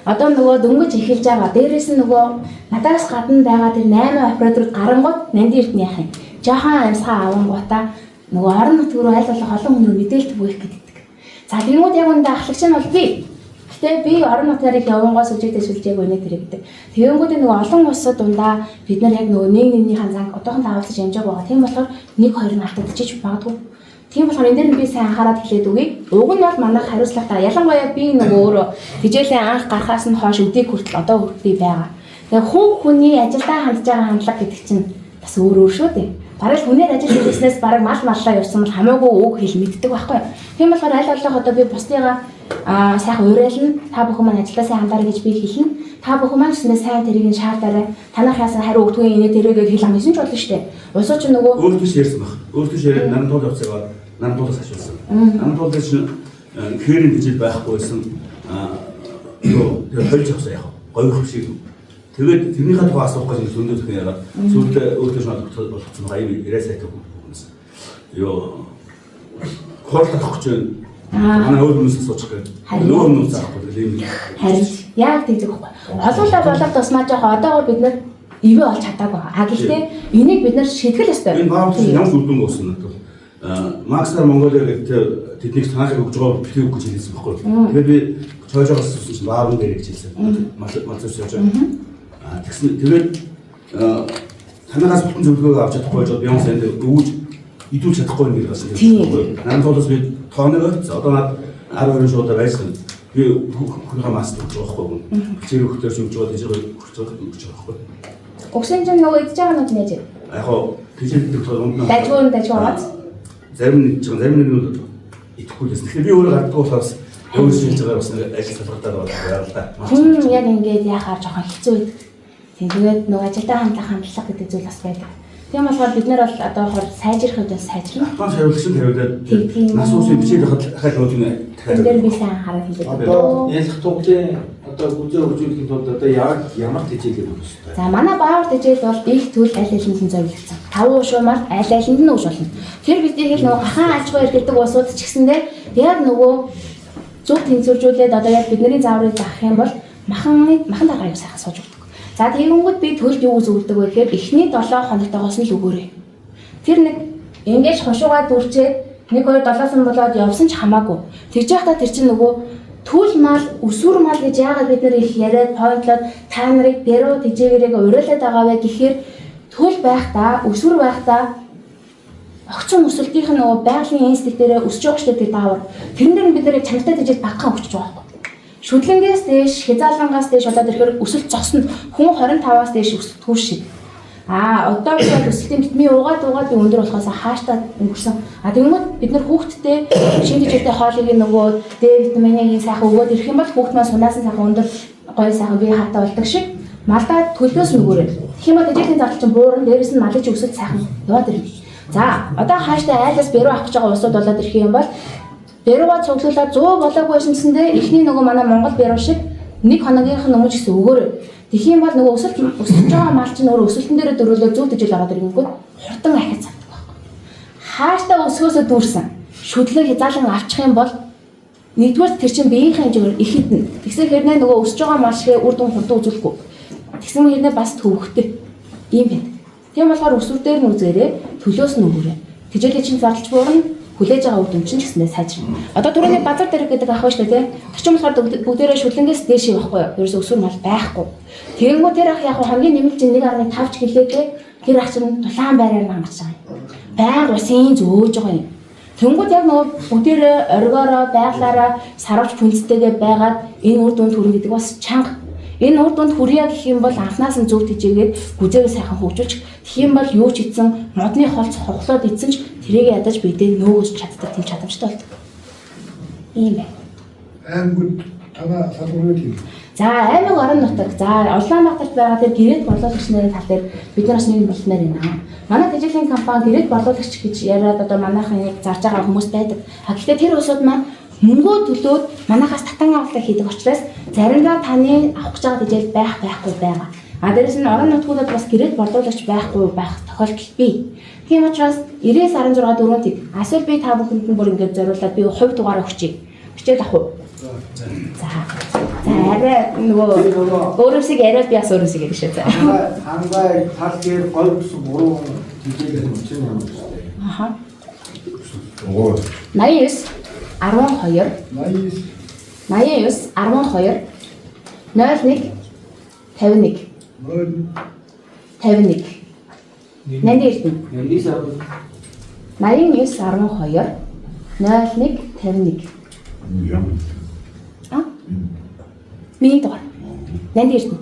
одоо нөгөө дөнгөж эхэлж байгаа. Дээрээс нь нөгөө надаас гадна байгаа тэр 8 операторууд гарангууд нандин эртний яах юм. Жахан амьсгаа авангуудаа нөгөө орон нутг руу аль болох олон хүмүүс мэдээлэл бүэх гэдэг. За тэгмүүд яг үндэ ахлагч нь бол би. Гэтэ би орон нутгаар их явангоос үжигдэж сүлжээг өнө тэр гэдэг. Тэгэнгүүтээ нөгөө олон улсад дундаа бид нар яг нөгөө нэг нэгний ханзанг одоохон таавалцаж амжааг байгаа. Тийм болохоор 1-2 нь алдагдчих магадгүй. Тийм болохоор энэ дээр би сайн анхаарал хэлээд үгүй. Уг нь бол манайх хариуцлагатай. Ялангуяа би нөгөө өөрөө тэжээлийн анх гарахаас нь хойш өдийг хүртэл одоо хүртэл байгаа. Тэгээ хүний ажилдаа хандж байгаа хандлага гэдэг чинь бас өөр шүү дээ. Бараг хүнээр ажил хийснээс бараг маллаа явсан бол хамаагүй үг хэл мэддэг байхгүй. Тийм болохоор аль болох одоо би бусдыгаа сайхан уриална. Та бүхэн маань ажилдаа сайн хандаарай гэж би хэлнэ. Та бүхэн маань ч сайн тэрийг нь шаардаарай. Танах яасан хариу өгдөггүй инээ тэрийгээ хэл амжсан ч болно шүү дээ. Усууч нөгөө өөртөө ярьсан баг. Өөртөө яриад наран туул явцгаа наран туулаас ашигласан. Наран туул дээр чинь хэрэг гэж байхгүйсэн тэр хольж авсан яг гоё хөшиг. Тэгээд тэрнийхээ тухай асуух гэж зөндөө зөвхөн яриад сүүлдээ өөртөө шууд болгоцсон гаяа яриа сайтай хүмүүс. Йоо хоолтой авах гэж манай өөр хүмүүс асуучих гээд нөгөө хүмүүс аахгүй тийм. Харин яг тэгдэг байхгүй. Олуулаа болоод тусмаа жоохон одоогоо бид нар ивэ олж чадаагүй. А гэхдээ энийг бид нар шийтгэл ёстой. Энэ баавч ямар ч үдэн болсон надад бол Максар Монголиа гэдэг тэднийг санаахыг өгж байгаа битгий үг гэж хэлсэн байхгүй. Тэгээд би цоожоогоос суусан чинь баавн дээр гэж хэлсэн. Малцууч явж байгаа. Тэгсэн тэгээд танаас бүтэн зөвлөгөө авч чадахгүй байж би юмсанд өгөөж идүүлж чадахгүй нэг бас тийм. Нан тулаас би тооноогоо одоо над 12 шуудаа байсан. Би хөрхөө мастер өгч байгаа байхгүй. Хичээл өгөхдөр шивж байгаа тийж өгч байгаа байхгүй. Угсан чинь нөгөө идж байгаа нь нэж. Яг хоо хичээлдэг тоонд дажгуураад зарим нэг нь идэхгүй байсан. Тэгэхээр би өөрөө гаддаг болохоос өөр шилж байгаа бас ажил салбартаа байгаа л да. Хүн яг ингээд яхаар жоохон хэцүү байдаг. Тэгээд нөгөө ажилдаа хандлага гэдэг зүйл бас байдаг. Тийм болохоор бид нар бол одоо хор сайжрах үед сайжрна. Бас хариуцсан тавиулаад нас усын бичээд дахиад нөгөө дахиад дээр би сайн анхаарал хэлээд. Одоо ялах туглын одоо гүзээ хөгжүүлэхийн тулд одоо ямар тэжээлэр өгөх вэ? За манай баавар тэжээл бол их төл аль алинд нь зориулсан. 5 уушмаар аль алинд нь өгж болно. Тэр бидний хэл нөгөө хахан аж ахуй эрхэлдэг улсууд ч гэсэндээ яг нөгөө зөв тэнцвэржүүлээд одоо яг бидний зааврыг заах юм бол махан даргаыг сайхан сууж өгдөг. За тэгэнгүүт би төлд юу зөвлөдөг вэ гэхээр эхний 7 хоногтойгоос нь л өгөөрэй. Тэр нэг ингэж хошуугаа дүрчээд 1-2 7 болоод явсан ч хамаагүй. Тэгж байхдаа тэр чинь нөгөө түүл мал, өсвөр мал гэж яагаад бид нар их яриад пойнтлоод та нарыг дэрөө тэжээгээрээ уриалаад байгаа вэ гэхээр түүл байхдаа, өсвөр байхдаа огцон өсөлтийнх нь нөгөө байгалийн институт дээр өсөж байгаа шүү дээ даавар. Тэрэн дээр бид нар чанартай тэжээд багахан өгч байгаа байхгүй. Шүтлэнгээс дээш, хязгаарлангаас дээш болоод ирэхээр өсөлт зогсно. Хүн 25-аас дээш өсөлт түүш шиг. Одоо бид өсөлтийн битмийн угаад би өндөр болохоос хааштай өнгөрсөн. Тэгмээд бид нар хүүхдтэй шинэ тэжээлтэй хоолыг нөгөө Д витаминыг сайхан өгөөд ирэх юм бол хүүхд маань сунаас нь сайхан өндөр гоё сайхан бие хатаа болдог шиг малдаа төлөөс нөгөөрэй. Тэгэх юм бол тэжээлийн зардал чинь буурна, дээрэс нь малын өсөлт сайхан яваад ирнэ. За одоо хааштай айлаас бэрүү авах гэж байгаа улсууд болоод ирэх юм бол Бэрүүгээ цуглуулаад 100 болоогүй байсанцэндээ эхний нөгөө манай Монгол бэрүү шиг нэг хоногийнх нь өмнө гэсэн өгөөрэй. Тэгэх юм бол нөгөө өсөлт байгаа мал чинь өөрөө өсөлтөн дээр дөрөөлөө зүүт ижил байгаа дэргэнгүүт хурдан ахиж цавдаг байхгүй. Хааштай өсгөөсөө дүүрсэн шүдлэг хязгаалan авчих юм бол нэгдүгээр тэр чинь биеийнхээ хэмжээгээр их хитэн. Тэгсээр хэрнээ нөгөө өсөж байгаа мал шиг үр дүн хурдан үзүүлэхгүй. Тэгсэн хэрнээ бас төвөгтэй. Ийм байна. Тийм болохоор өсвөр дээр нь үзээрэй, төлөөс нь өгөөрэй. Тэжээлийн чинь зарлж буурна, хүлээж байгаа үр дүн чинь ч гэсэндээ сайжирна. Одоо түрүүний базар дээрх гэдэг ах байж тээ. Тэр чинь болохоор бүгдээрээ шүлэнгээс дээш явахгүй юу? Ерөөсөө өсвөр мал байхгүй. Тэгэнгүүт тэр ах яг хамгийн нэмэлт чинь 1.5 ч гэлээдээ тэр ах чинь дулаан байраар намгаж байгаа юм. Байнга усын зөөж байгаа юм. Тэнгүүд яг нөгөө бүгдээрээ оргиороо байглаараа сарвч хүнстэйгээ байгаад энэ үр дүнд хүрнэ гэдэг бас чанга. Энэ үр дүнд хүрье гэх юм бол анханаас нь зөв тижээгээд гүзээгээ сайхан хөгжүүлж тэгэх юм бол юу ч ийдсэн модны холц хоглоод идсэн ч тэрийг ядаж бидээ нөөж чаддаг тийм чадамжтай болдог. Ийм байна. Аймагуд танаа салбарууд юм. За аймаг орон нутаг. За Улаанбаатарт байгаа тэр гэрээд борлуулагчны тал дээр бид нар бас нэг бэлтнээр байна. Манай тэжээлийн компани гэрээд борлуулагч гэж яриад одоо манайхан яг зарж байгаа хүмүүс байдаг. Гэхдээ тэр улсууд маань мөнгөө төлөөд манайхаас татан авалт хийдэг учраас заримдаа таны авах гэж байгаа тэжээл байхгүй байгаа. Дээрэс нь орон нутгуудад бас гэрээд борлуулагч байх тохиолдол бий. Тийм учраас 90-16 дөрөвийг асуул би та бүхэнд нь бүр ингэж зориулаад би хувь дугаараа хүчээ. Хүчээд авах уу? За арай нөгөө өөрөөсөө яриад би бас өөрөөсөө ярьж шээ. Хангай тал дээр гой бүс буруу тэжээлэх хүчин юм шүү дээ. Аха. Оо. 89 12 89 12 01 51 51 Нэнди ирсэн. 89 12 01 51 Миний дугаар. Нэнди ирсэн.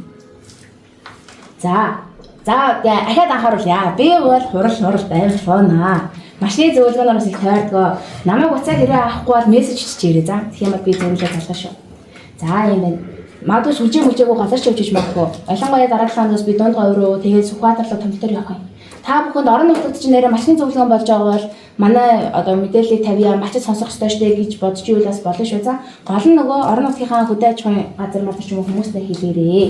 За ахаад анхааруулъя. Би бол хурал байх шоонаа. Машины зөвлөгөөнөөс их тойрдгоо. Намайг уцаа хэрэг авахгүй бол мессеж хийчихээрэй. За тэгэх юм бол би зөвлөгөө талгаа шүү. За юм байна. Магадгүй сүлжээ газарч явж магадгүй. Ялангуяа дараагийн ханаас би дунд говьроо тэгээд Сүхбаатарлуу томтор явах юм. Та бүхэнд орон нутгад чинь нэрээ машины зөвлөгөөн болж байгаа бол манай одоо мэдээллийг тавья, мачид сонсох ёстой штэ гэж бодож ивэл бас болно шүү. За гол нь нөгөө орон нутгийнхаа хөдөө аж ахуйн газар мартаж юм хүмүүстэй хэлээрээ.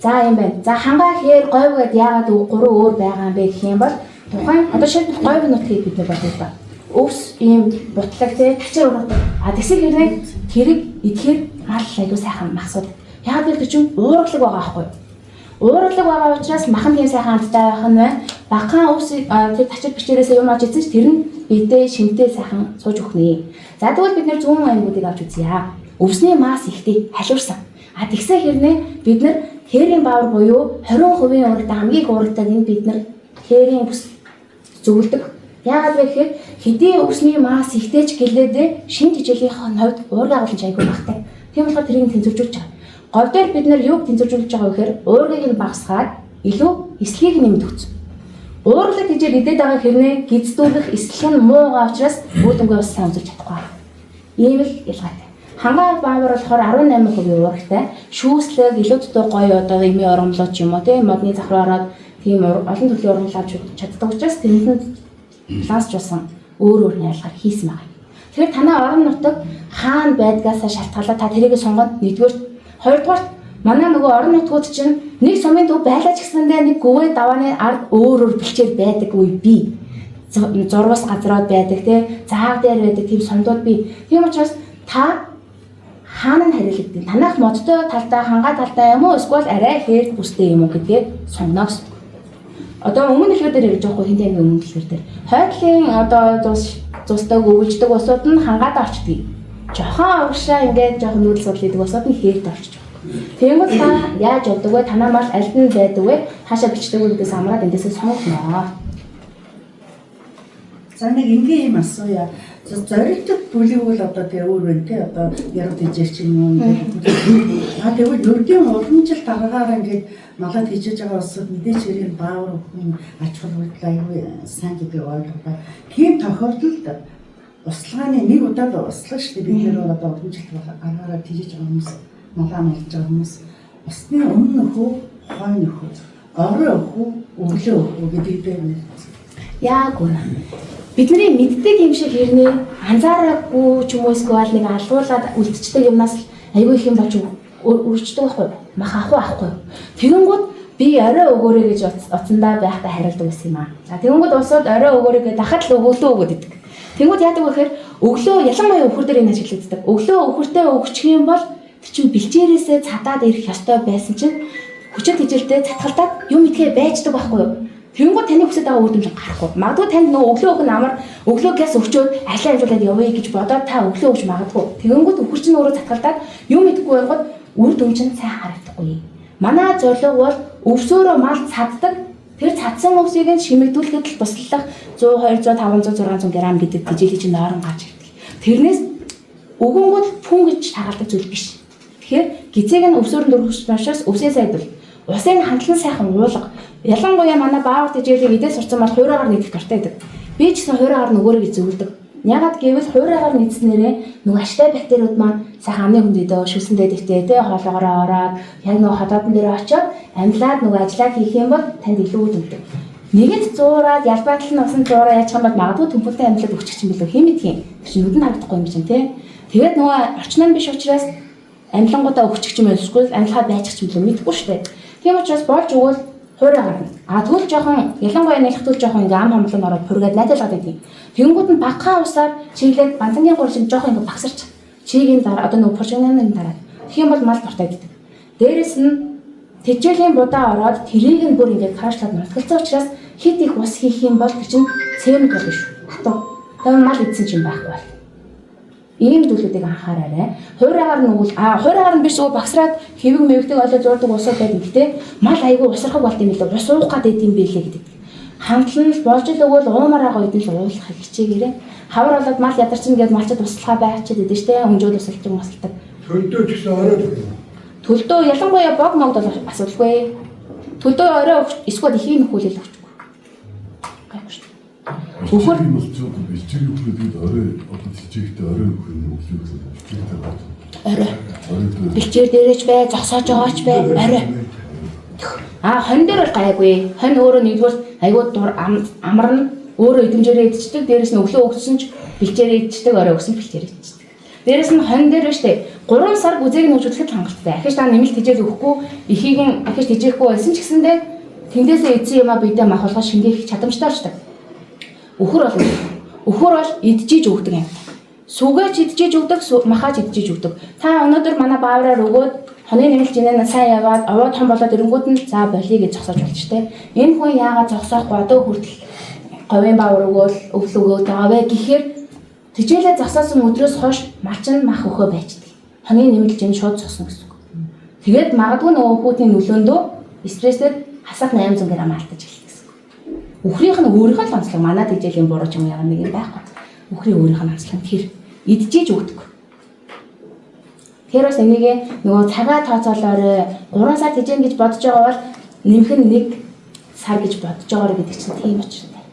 За юм байна. За хангаа хээр говь гэд яагаад 3 өөр байгаа юм бэ гэх юм бол тухайн одоо шийдэл говь нутгийг бид нар бодъё да. Өвс ийм бутлаг те тачир ургадаг. Тэгсэг хэрэг тэрэг идэхээр мал айгуу сайхан махсууд. Яг л чинь уургалаг байгаа аахгүй. Уургалаг байгаа учраас махан тийм сайхан амттай байх нь байна. Багахан өвс тэр тачир бичээрээс юм авч ийсэн ч тэр нь бидээ шинтэй сайхан сууж өгнө. За тэгвэл бид нэр зүүн аймагуудыг авч үзье. Өвсний мас ихтэй халиурсан. Тэгсээ хэрнээ бид нар хээрийн баавар буюу 20% урагтай хамгийн их урагтайг энэ бид нар хээрийн бүс зөвлөдөг. Яагаад вэ гэхээр хэдий өвсний мас ихтэйч гэлээдээ шин тижээлийнхаа хувьд уургийн агуулж айгүй багтай. Тийм болохоор тэрийг тэнцвэржүүлж байгаа. Говь дээр бид нар юуг тэнцвэржүүлж байгаа вэ гэхээр уургийг нь багасгаад илүү эслэгийг нэмэд өгсөн. Уурлаг тижээл идээд байгаа хэрнээ гиздүүлэх эслэх нь муугаа учраас үүдэнгүй бас сайн үзүүлж чадахгүй. Ийм л ялгаатай. Хангаа баавар болохоор 18% уурагтай. Шүүслэг илүү дутуу гоё одоо эми оромлооч юм уу тийм модны завхраа ороод тийм олон төрлийн урамлаач чаддаг учраас тэрэнд балансч болсон өөр ялгаар хийсэн байна. Тэгэхээр танай орон нутаг хаана байдгаасаа шалтгаалаад та тэрийг сонгоно. Нэгдүгээр, хоёрдугаар манай нөгөө орон нутгууд чинь нэг сумын төв байлаач гэсэндээ нэг гүвээ давааны ард өөр бэлчээр байдаг үе бий. Зурвас газрууд байдаг тий, зааг дээр байдаг тийм сумдууд бий. Тийм учраас та хаана нь хариулагдیں۔ Танайх модтой талдаа хангаа талдаа юм уу эсвэл арай хээрд бүстэй юм уу гэдгээ сонгоно гэсэн. Одоо өмнө дэлгэр дээр ярьж байгаа хинтэй англи өмнө дэлгэр дээр хойдлын одоо зустаг өвлждэг усууд нь хангаад орчдөг. Жохон уршаа ингээд жохон нүүдэл судлаадаг усууд нь хээрд орчиж байгаа. Тэгвэл та яаж явдаг вэ? Танаа мал аль нь байдаг вэ? Хаашаа бичдэг вэ гэдгээс хамаарат эндээсээ сонгоно. За нэг энгийн юм асууя. Зоригтой бүлэг бол одоо тэгээ өөр байна тий одоо яруу тийжэр чинь юм ингээд. Тэгвэл ердийн уран жил дараагаар ингээд малад хийж байгаа улсууд мэдээж хэрэг баавар хүн ач холбогдол аюу сайн гэдэг ойлголоо. Тийм тохиолдолд услааны нэг удаад услаа шүү дээ бид нэр одоо уран жил гараараа хийж байгаа хүмүүс малаа малж байгаа хүмүүс усны өмнө хөө хойно хөө орой хөө өглөө хөө гэдэг дээр Яг үнэ. бидний мэддэг юм шиг хэрнээ анзаараагүй ч юм уу эсвэл нэг алгуулад үлдчихдэг юмнаас айгүй их юм болж үрждэг байхгүй мах ахгүй. Тэгэнгүүт би орой өгөөрэй гэж утсандаа байхдаа хариулдаг байсан юм аа. За тэгэнгүүт усууд орой өгөөрэй гэж дахад л өглөө өгөөд идэг. Тэгэнгүүт яадаг вэ гэхээр өглөө ялангуяа өвхөр дээр энэ ажиглагддаг. Өглөө өвхөртөө өгчих юм бол тэр чинь бэлчээрээсээ цадаад ирэх ёстой байсан чинь хүчит хижилдээ цатгалдаад юм идэхээ байждаг байхгүй юу? Тэгэнгүүт таны хүсэж байгаа үр дүн гарахгүй. Магадгүй танд нөгөө өглөө өгөх нь амар өглөө газ өчөөд алиа амжуулаад явъя гэж бодоод та өглөө өгч магадгүй. Тэгэнгүүт өвхөр чинь өөрөө цатгалдаад юм идэхгүй байгаад үр дүн чинь сайн харагдахгүй. Манай зорилго бол өвсөөрөө мал цаддаг. Тэр цадсан өвсийг нь шимэгдүүлэхэд л туслах 100, 200, 500, 600 г гэдэг тэжээлийн чинь нойрон гарч ирдэг. Тэрнээс өгөнгөд пүн гэж тагалдаг зүйл биш. Тэгэхээр гизээг нь өвсөөр нь дөрвөх учраас өвсөө сайдвал усын хандлан сайхан уулга. Ялангуяа манай баавар тэжээлийг эдээс сурсан бол хуураагаар нийлэх дуртай байдаг. Би ч гэсэн хуураагаар нөгөөрөө зөвлөдөг. Ягаад гэвэл хуураагаар нийцснээрээ нөгөө аштай бактериуд маань сайхан амны хүндэдөө шүлсэндээ дэвтээ тэ хоолоогоороо ороод яг нөгөө хотоодн дээр очиод амьлаад нөгөө ажиллаа хийх юм бол танд илүү үдэмдэг. Нэгэд зуураад ялбаатлал нь усан зуураа яачих юм бол магадгүй төмпөлтэй амьлаад өгчих юм билүү хэмэдэг юм. Тэр чинь нүдэнд харагдахгүй юм чинь тэ. Тэгээд нөгөө орчноо биш учраас амьлангуудаа өгчих юм эсвэл амьлахад байчих юм билүү мэдэхгүй шүү дээ. Тийм учраас болж өгвөл хуураагаар нь. Тэгвэл жоохон ялангуяа нэлхтүүл жоохон ингээм ам хамлан ороод пургаад найдалгаад байдаг. Тэнгүүд нь багахан усаар чиглээд банцангийн гур шиг жоохон ингээ багсарч чигийн дараа одоо нөгөө поршигнаны дараа. Тэгэх юм бол мал дуртай гэдэг. Дээрэс нь тэжээлийн будаа ороод тэрийг нь бүр ингээ краашлаад нутгалцсан учраас хит их ус хийх юм бол тэр чинь цемент болно шүү. Хатуу. Тэр мал идсэн чинь байхгүй бол. Ийм зүйлүүдийг анхаараарай. Хуураагаар нь үгүй хуураагаар нь биш өө багсраад хэвэг мэвгдэг олоо зурдаг усууд байдаг. Гэхдээ мал айгүй усрахаг болт юм билээ. Ус уух гад идэм байлээ гэдэг. Хамтлан л болж л өгвөл уумараа гоё идэл уулах хичээгээрээ. Хавар болоод мал ядарчин гээд малчад туслахаа байчаад идэв штэ. Өнжөөл усалдаг масалдаг. Төлдөө ч гэсэн орой төлдөө. Төлдөө ялангуяа бог могд бол асуудалгүй. Төлдөө орой эсвэл ихийг нөхүүлэл өгч. Гайгүй штэ. Өхөр бэлчээр үхлээд орой одоо тийчээхтэй орой үхэх нь өглөө бэлчээртэй байна. Орой. Бэлчээр дээрэж бай, зогсоож байгаач бай, орой. Хонь дээр бол гайгүй. Хонь өөрөө нэгдүгээр айгүй дур амар нь өөрөө идэмжээрээ идчихдэг. Дээрээс нь өглөө өгсөн ч бэлчээрээ идчихдэг, орой өгсөн бэлчээрээ идчихдэг. Дээрээс нь хонь дээр штэ 3 сар гүзээг нь хөгжүүлэхэд хангалттай. Ахиж та нэмэлт тижээл өгөхгүй, эхийг нь ахиж тижээхгүй байсан ч гэсэндээ тэндээсээ эзэн юмаа бидээ махуулгаж шингээх чадамжтай болчтой. Өхөр бол идчихэж өгдөг юм. Сүгэж идчихэж өгдөг, махаж идчихэж өгдөг. Та өнөөдөр манай баавраар өгөөд хоны нэмэлт жинээ сайн яваад овоо том болоод ирэнгүүт нь за болиё гэж зогсоож болж штэ. Энэ хүн яагаад зогсоохгүй одоо хүртэл говийн баавар өгөөл өглөө өгөөд байгаа вэ гэхээр тижээлээ зогсоосон өдрөөс хойш малчин мах өхөө байждаг. Хоны нэмэлт жин шууд зогсно гэсэн үг. Тэгээд магадгүй нөгөө хүүтийн нөлөөндөө стрессээр хасах 800 г алдаж эхэлдэг. Үхрийнх нь өөрийнх нь онцлог манай тэжээлийн буруу ч юм яа нэг юм байхгүй. Үхрийн өөрийнх нь онцлог тэр идчихэж өгдөг. Тэр бас энийг нөгөө цагаа тооцоолоорой 3 сар тэжээн гэж бодож байгаа бол нэмэх нь 1 сар гэж бодож байгаа гэдэг чинь тийм учиртай.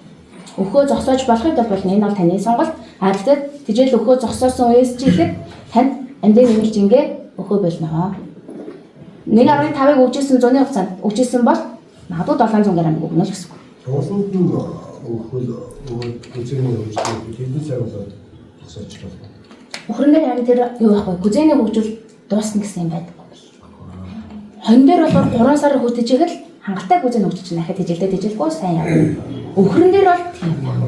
Өхөө зогсоож болохыг бол энэ бол таны сонголт. Гэхдээ тэжээл өхөө зогсоосон үеэс чи ихэд танд амдын нэмэлт жингээ өхөө болно. 1.5-ыг өгчээсэн 100-ны хугацаанд өгчээсэн бол магадгүй 700 г өгнө л гэсэн үг. Уусууд нь өгөхөл гүзээний хөгжлийг хэдэн цаг болоод тусаач байна. Өхрөн дээр харин тэр юу байхгүй гүзээний хөгжил дуусна гэсэн юм байдаг. Хонь дээр болохоор 3 сар хөтөжээл хангалттай гүзээний хөгжиж дахиад тэжээлдээ тэжээлгүй сайн явна. Өхрөн дээр бол тийм байна.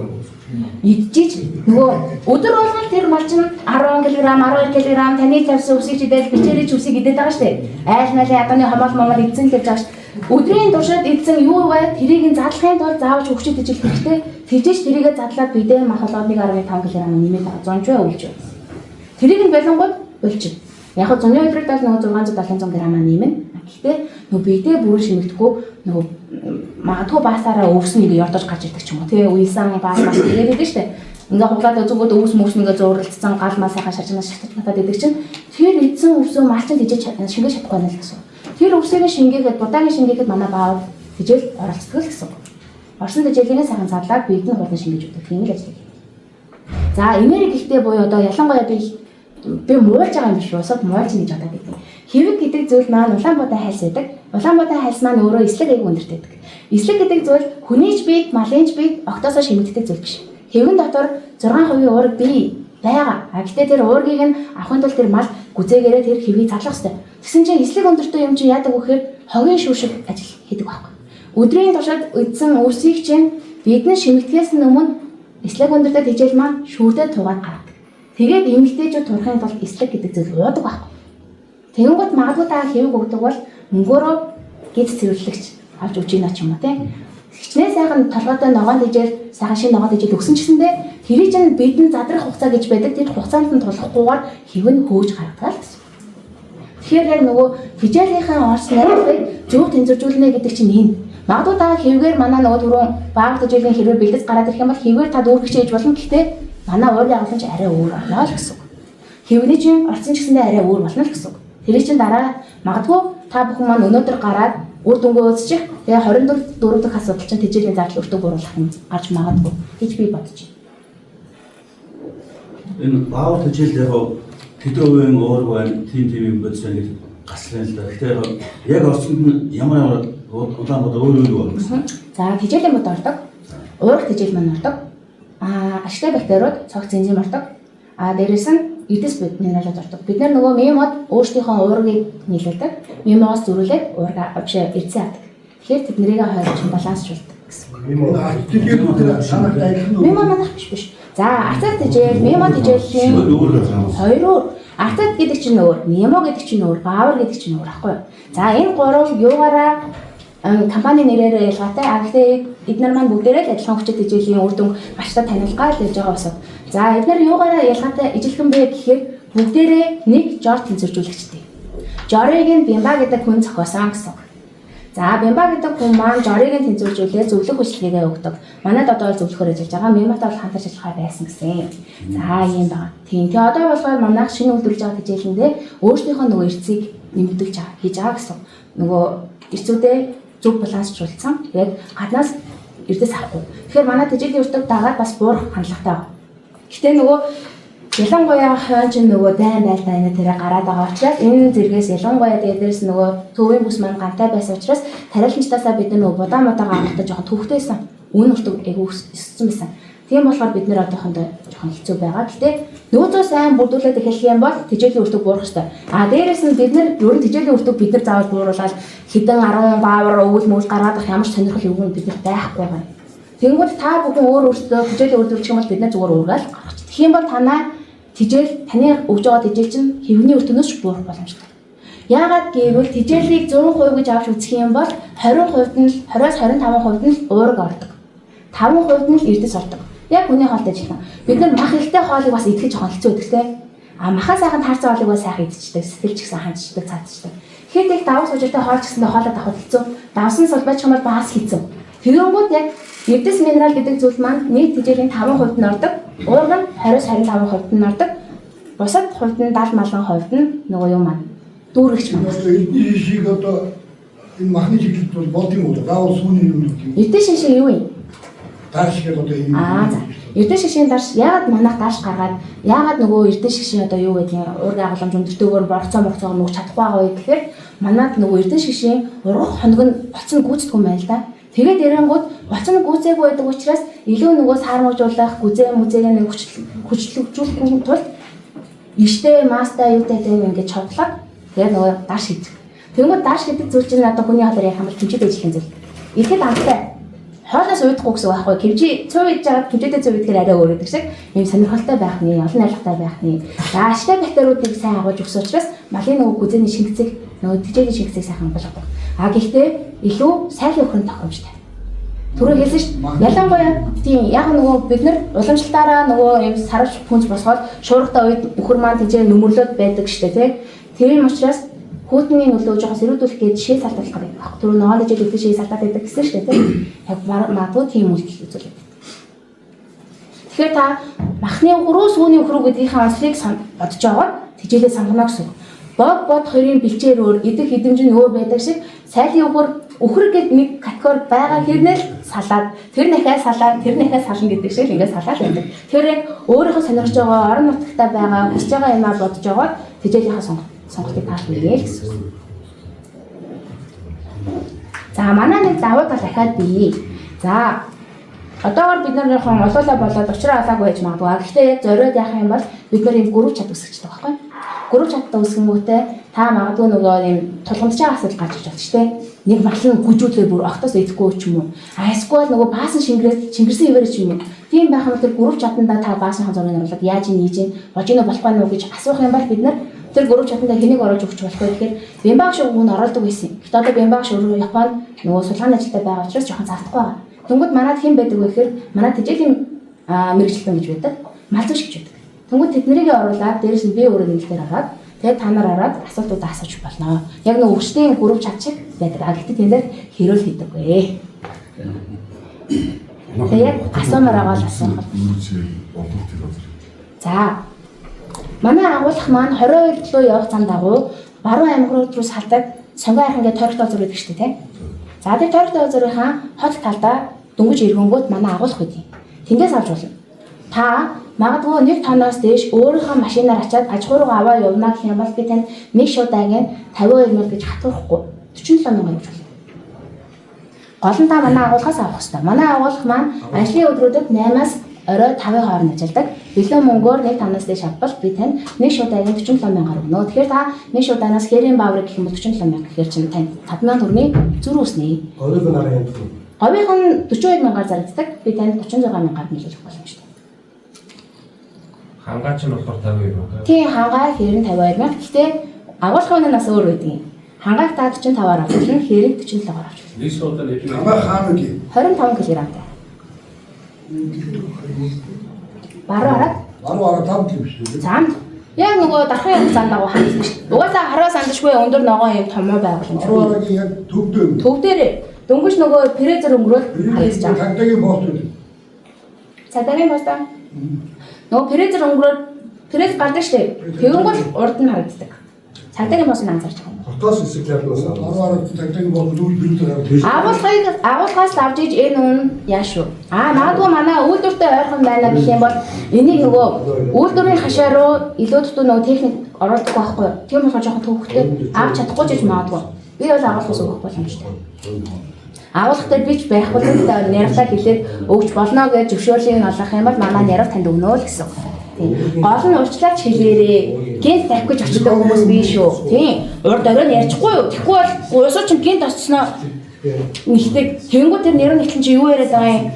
Идчихэж нөгөө өдөр болгон тэр мал чинь 10 кг 12 кг таны тавьсан үсийг идэл бичээрээ үсийг идээд байгаа шүү дээ. Айл малын яданы хомол момол идсэн л гэж байгаа шүү. Өдрийн туршид идсэн юу вэ? Тэрийг задлахын тулд заавч хөвчөд ижил хэрэгтэй. Тэгжээч тэрийгэ задлаад бидээ махалаад 1.5 кг нэмээд 100 ч өвлж. Тэрийг нь болонгод өвлж. Яг нь 100-ны өдрөд бол нөгөө 600-700 г нэмэн. Гэхдээ нөгөө бидээ бүрэн шимэгдэхгүй нөгөө магадгүй баасаараа өвснөгийг ярдаж гарч ирдэг ч юм уу. Тэгээ уйсан баас маш тэгээд идэв штэ. Ингээ хуглаад зүгөөд өвс мөснөгээ зууралцсан гал мал сайхан шашнаас шатаж матаад идэг чинь тэр эдсэн өвсөө малчин тижэж шингэж чадахгүй байна л гэсэн. Тэр өвсөгийг шингээхэд будаагийн шингээхэд манай баав тижэл оролцдог л гэсэн. Орсон тижээлийг сайхан задлаад бид нь хурдан шингэж өгдөг. Тийм л ажил. За энерги гэхдээ буюу одоо ялангуяа би муулж байгаа юм биш үү? Усад муулж гэж бодоод байдаг. Хэвэг гэдэг зүйл маань Улаанбаатар хайлс байдаг. Улаанбаатар хайлс маань өөрөө эслэг аяг өндөртэй байдаг. Эслэг гэдэг зүйл хүнийч бие, малынч бие октоосоо шимэгддэг зүйл биш. Хэвэн дотор 6% уураг бий байгаа. Гэхдээ тэр уургийг нь авахын тулд тэр мал гүзээгээрээ тэр хэвийг задлах хэрэгтэй. Тэгсэн чинь эслэг өндөртөө юм чинь яадаг вэ гэхээр хогийн шүүх шиг ажил хийдэг байхгүй. Өдрийн туршид эдсэн үрсийг чинь бидний шимэгдгээс өмнө эслэг өндөртөө тижэл маань шүүрдээ тугаад гаргадаг. Тэгээд эмэгтэйчүүд турахын тулд эслэг гэдэг зүйл уудаг байхгүй. Тэгэнгүүт магадгүй та хэвийг өгдөг бол мөнгөөрөө гид цэвэрлэгч авч өгч ийна ч юм уу тийм. Хичнээн сайхан толгойтой ногоон тижэл сайхан шин ногоон тижэл өгсөн ч гэсэндээ тэрий чинь бидний задрах хугацаа гэж байдаг. Тэр хугацаанд нь тулахгүйгээр хэв нь хөөж гаргадаг л гэсэн. Тэгэхээр яг нөгөө тижээлийнхээ орс найрыг зөв тэнцвэржүүлнэ гэдэг чинь энэ. Магадгүй та хэвгээр манай нөгөө түрүүн баг тижээлийн хэрвээ бэлдэж гараад ирэх юм бол хэвгээр та дүүргэж хийж болно. Гэхдээ манай уурын агуулгач арай өөр болно л гэсэн үг. Хэвний чинь орсон ч гэсэндээ арай өөр болно л гэсэн үг. Тэр чинь дараа магадгүй та бүхэн маань өнөөдөр гараад үр дүнгээ үзчих. Тэгээ 24 дэх асуудал чинь тижээлийн зардал өртөг буруулах юм гарч магадгүй гэж би бодож байна. Энэ баавар тижээл яг тэдүүвэн өөр байна, тийм юм бодож байгаа гэж гаслаа л да. Тэгэхээр яг орсонд нь ямар улаан бод өөр байна гэсэн. За тижээлийн бод ордог. Уурах тижээл маань ордог. Ашигтай бактериуд цогц энзим ордог. Дээрээс нь эдэс минералууд ордог. Бид нар нөгөө мемод өөрсдийнхөө уургийг нийлүүлдэг. Мемоос зөрүүлээд уурга авчаа эрдсэн авдаг. Тэгэхээр тэднийг хойлож балансжуулдаг гэсэн. Мемо манайх биш. За арцад тижээл, мемо тижээлийн хоёр. Арцад гэдэг чинь өөр, мемо гэдэг чинь өөр, баавар гэдэг чинь өөр аахгүй юу? За энэ гурав юугаараа компани нэрээр ялгаатай. Гэхдээ эдгээр маань бүгдээрээ л адилхан хүчтэй тижээлийн үр дүн гаштай танилцгаа л хийж байгаа усад. За эдгээр юугаараа ялгаатай ижилхэн бэ гэхээр бүгдээрээ нэг жор тэнцвэржүүлэгчтэй. Жорыг нь бямба гэдэг хүн зохиосон гэсэн. За бямба гэдэг хүн маань жорыг нь тэнцвэржүүлээ зөвлөх хүчлэгээ өгдөг. Манайд одоо зөвлөхөөр ажиллаж байгаа. Мематай бол хамтарч ажиллахаар байсан гэсэн. За ийм байна. Тийм. Тэгээ одоо болохоор манайх шинэ үйлдвэрлэж байгаа тижээлэндээ өөрсдийнхөө нөгөө эрцгийг нэмэгдүүлж хийж байгаа гэсэн. Нөгөө эрцүүдээ зөв балансжуулсан. Яг гаднаас эрдэс авахгүй. Тэгэхээр манай тижээлийн өртөг дагаад бас буурах хандлагатай байна. Гэхдээ нөгөө ялангуяа хойч нөгөө дайн байлаа энэ тэрэ гараад байгаа учраас энэ зэргээс ялангуяа дээрээс нөгөө төвийн бүс маань гантай байсан учраас тариаланчтаасаа бид нөгөө будаа мутагаа авахтаа жоохон төвхтэйсэн. Үн өртөг айгүй өссөн байсан. Тийм болохоор бид нэр одоохондоо жоохон хэцүү байгаа. Гэхдээ нөөцөө сайн бүрдүүлээд эхлэх юм бол тижээлийн өртөг буурах ёстой. Дээрээс нь бид нар ер нь тижээлийн өртөг бид нар заавал бууруулаад хэдэн 10 баавар өвөл мөл гаргаад их ямар ч сонирхол өгөн бид нар байхгүй байна. Тэнгүүд та бүхэн өөр өөртөө тижээлийн өртөг юм бол бид нар зүгээр уургаал гаргач. Тэгэх юм бол танаа тижээл таны өгж байгаа тижээл чинь хэвний өртөнөөс буурах боломжтой. Яагаад гэвэл тижээлийг 100% гэж авч үзэх юм бол 20% нь 20-25% нь уурга ордог. 5% нь л эрдэс ордог. Яг хүний хоолтой ажиллана. Бид нар мах ихтэй хоолыг бас идэхэд жоохон хэцүү байдаг тийм. Махаа сайхан таарсан хоолыг бас сайхан идчихдэг, сэтгэлч гэсэн хандчдаг, цаадчдаг. Тэгэхэд их давс хожигтой хоол ч гэсэндээ хоолоо авах хэцүү. Давсан сулбайч юм бол бас хэцүү. Тэгэнгүүт яг эрдэс минерал гэдэг зүйл маань нийт тижээлийн 5% нь ордог. Уурга нь 20-25% нь ордог. Бусад хувьд нь 70-80% нь нөгөө юм маань дүүрэгч маань. Эдний шиг одоо энэ махны чиглэлд бол болд юм уу? Заавал сүүний юм уу? Эрдэс шишин юу юм? Дарш гэдэг одоо юм. За. Эрдэс шишин дарш яагаад манайх дарш гаргаад яагаад нөгөө эрдэс шишин одоо юу гэдэг нь уурга халамж өндөртөөгөр борцоо нуух чадахгүй байгаа вэ гэхээр манайд нөгөө эрдэс шишин урах хоног нь боцон гүйцэтгэв юм байна л да. Тэгээд эрэнгүүд боцон гүйцээгүй байдаг учраас илүү нөгөө саармжуулах гүзээ мүзээг нэг хүчлэгжүүлэх тулд иштэй мастай юутай тийм ингэж хотлоод тэгээд нөгөө дарш хийдэг. Тэгмээ дарш гэдэг зүйл чинь одоо хүний хоолоор яг хамт хэмжээд ажиллах зүйл. Ихэд амттай хоолоос уйдахгүй гэсэн байхгүй. Кимжи цуу идж байгаа кимжитэй цуу идэхээр арай өөр гэдэг шиг ийм сонирхолтой байх нь, олон найрлагатай байх нь. Аштай бактериудыг сайн агуулж өгсөн учраас малын нөгөө гүзээний шингэцэг, нөгөө тижээлийн шингэцэг сайхан болгодог. Гэхдээ илүү сайхан өхрөн тохиромжтой. Түрүү хэлсэн шүү дээ. Ялангуяа тийм яг нөгөө бид нар уламжлалтаараа нөгөө ийм сарвч хүнс босгоод шуургатай үед өхөр маань тижээ нөмөрлөд байдаг шүү дээ, тийм. Тийм учраас хүүтний нөлөө жоохон сэрүүлүүлэх гэж шээ салтуулах гэдэг баг. Түрүү ноолж идэх шээ салтаад байдаг гэсэн шүү дээ, тийм. Яг магадгүй тийм үйлдэл үзүүлээд. Тэгэхээр та махны өхрөө сүүний өхрөө гэдгийнхээ онцлог бодож байгаа тижээлээ сонгоно гэсэн. Бод хоёрын бэлчээр өөр идэх хэдэмж нь өөр байдаг шиг сайлын өхөр гэдэг нэг категори байгаа хэрнээ л салаад тэр нэхээ салаад тэр нэхээ сална гэдэг шиг ингээд салаад байдаг. Тэр яг өөрийнхөө сонирхож байгаа орон нутагтаа байгаа хүсэж байгаа юмаа бодож байгаа тижээлийнхаа сонголтыг таахнаа гэсэн. За манай нэг давуу тал дахиад бий. За Одоогоор бид нарынхан олоолаа болоод учраа алаагүй байж магадгүй. Гэхдээ яг зориод яах юм бол бид нар ийм групп чат үсгэждэг байхгүй. Групп чаттай үсгэнгүүтээ та магадгүй нөгөө ийм тулгамдж байгаа асуудал гарч иж байна шүү дээ. Нэг малын гүжүүлээ бүр октоос идэхгүй ч юм уу. Эсвэл нөгөө баасан шингэрсэн ивэрч юм уу. Тийм байх юм тэр групп чатанда та баасынхаа зургийг оруулаад яаж ийж болж ийнө болохгүй нүү гэж асуух юм бол бид нар тэр групп чатанда хэнийг оруулж өгч болох вэ гэхээр Бямбаг шиг хүн оруулдаг байсан. Гэхдээ одоо Бямбаг шиг Японд нөгөө судалгааны ажилтай байгаа учраас жоохон зардахгүй байгаа. Тэнгүүд манад хэн байдаг вэ гэхээр манай тэжээлийн мэрэгчлэн гэж байдаг. Малзууч гэж байдаг. Тэнгүүд тэднийг оруулаад дээрэс нь би өөрөө нэлээр ороод тэгээд та нар ороод асуултуудаа асууж болно. Яг нэг өвчтөний групп чат шиг байдаг. Гэхдээ тэн дээр хэрүүл хийдэггүй. Тэгээд асуумаар байгаа л асуух. За. Манай агуулгах маань 22 руу явах зам дагуу баруун аймаг руу салдаг сонгоо хайрхан гэдэг тойрогтой зур байдаг шүү дээ, тийм. За тэр тойрогтой зургийнхаа хот талдаа дөнгөж эргөнгөт манай агуулгах байдیں۔ Тэндээс авч болно. Та магадгүй нэг тоноос дээш өөрийнхөө машинаар очиад аж ахуй руу аваа явна гэх юм бол би танд нэг шуудагийн 52 мянга гэж хатуурахгүй 47 мянга гэж болно. Гол нь та манай агуулгаас авах хэрэгтэй. Манай агуулгах маань ажлын өдрүүдэд 8-аас орой 5-ын хооронд ажилладаг. Бэлэн мөнгөөр нэг танаас дэш авбал би танд нэг шуудагийн 47 мянгаар өгнө. Тэгэхээр та нэг шуудаанаас хэрийн бааврыг гэх юм бол 47 мянга гэхээр чинь танд 5,000 төгрөгийн зүрх үснэ. Оройн дараа юм. Говийнх нь 42 мянгаар зарагддаг. Би танд 36 мянгаар нийлүүлэх боломжтой. Хангаач нь болохоор 52 мянга. Тийм хангаа хэрэг 52 мянга. Гэхдээ агуулгын нас өөр байдаг. Хангааг та 45-аар авч болно. Хэрэг 47-аар авч болно. Нэг шуудаа нэг Хамаа хаана гээ? 25 кг. Баруун хараад Баруун тав юм шүү дээ. замд яг нөгөө дарахын зам дагуу хандсан шүү дээ. Угаасаа хараа сандашгүй өндөр ногоон юм томоо байгууламж руу Баруун яг төвдөө. төв дээр дөнгөж нөгөө фрезер өнгөрөөл харагдаж байгаа. Тагдагийн бост үү? Цадагийн бостаа. Нөгөө фрезер өнгөрөөл фрез гардаг шүү дээ. Тэгэнгүүт урд нь харагддаг. Цадагийн бост нь анзаарч байгаа. Хотоос хэсэглээс баруун тагдагийн бост үйл бэрүүтэй. Агуулгаас авч иж энэ үн яаш шүү. Магадгүй манай үйлдвэртэй ойрхон байна гэх юм бол энийг нөгөө үйлдвэрийн хашаа руу илүү дутуу нөгөө техник оруулдаг байхгүй юу? Тийм болохоор жоохон төвхтэй авч чадахгүй ч гэж магадгүй. Би бол агуулгаас өгөх боломжтой. Агуулгатай бич байх бол нэрвтаа хэлээд өгч болно гэж зөвшөөрлийг олгох юм бол манай нэрв танд өгнө л гэсэн. Гол нь уучлаач хэлээрээ. Гинт тавих гэж очдог хүмүүс бий шүү. Тийм. Урд оройн ярьчихгүй юу? Тэгэхгүй бол уусууч гинт очсноо нэгдэг. Тэнгүү тэр нэрв нэгтлэн чи юу яриад байгаа юм?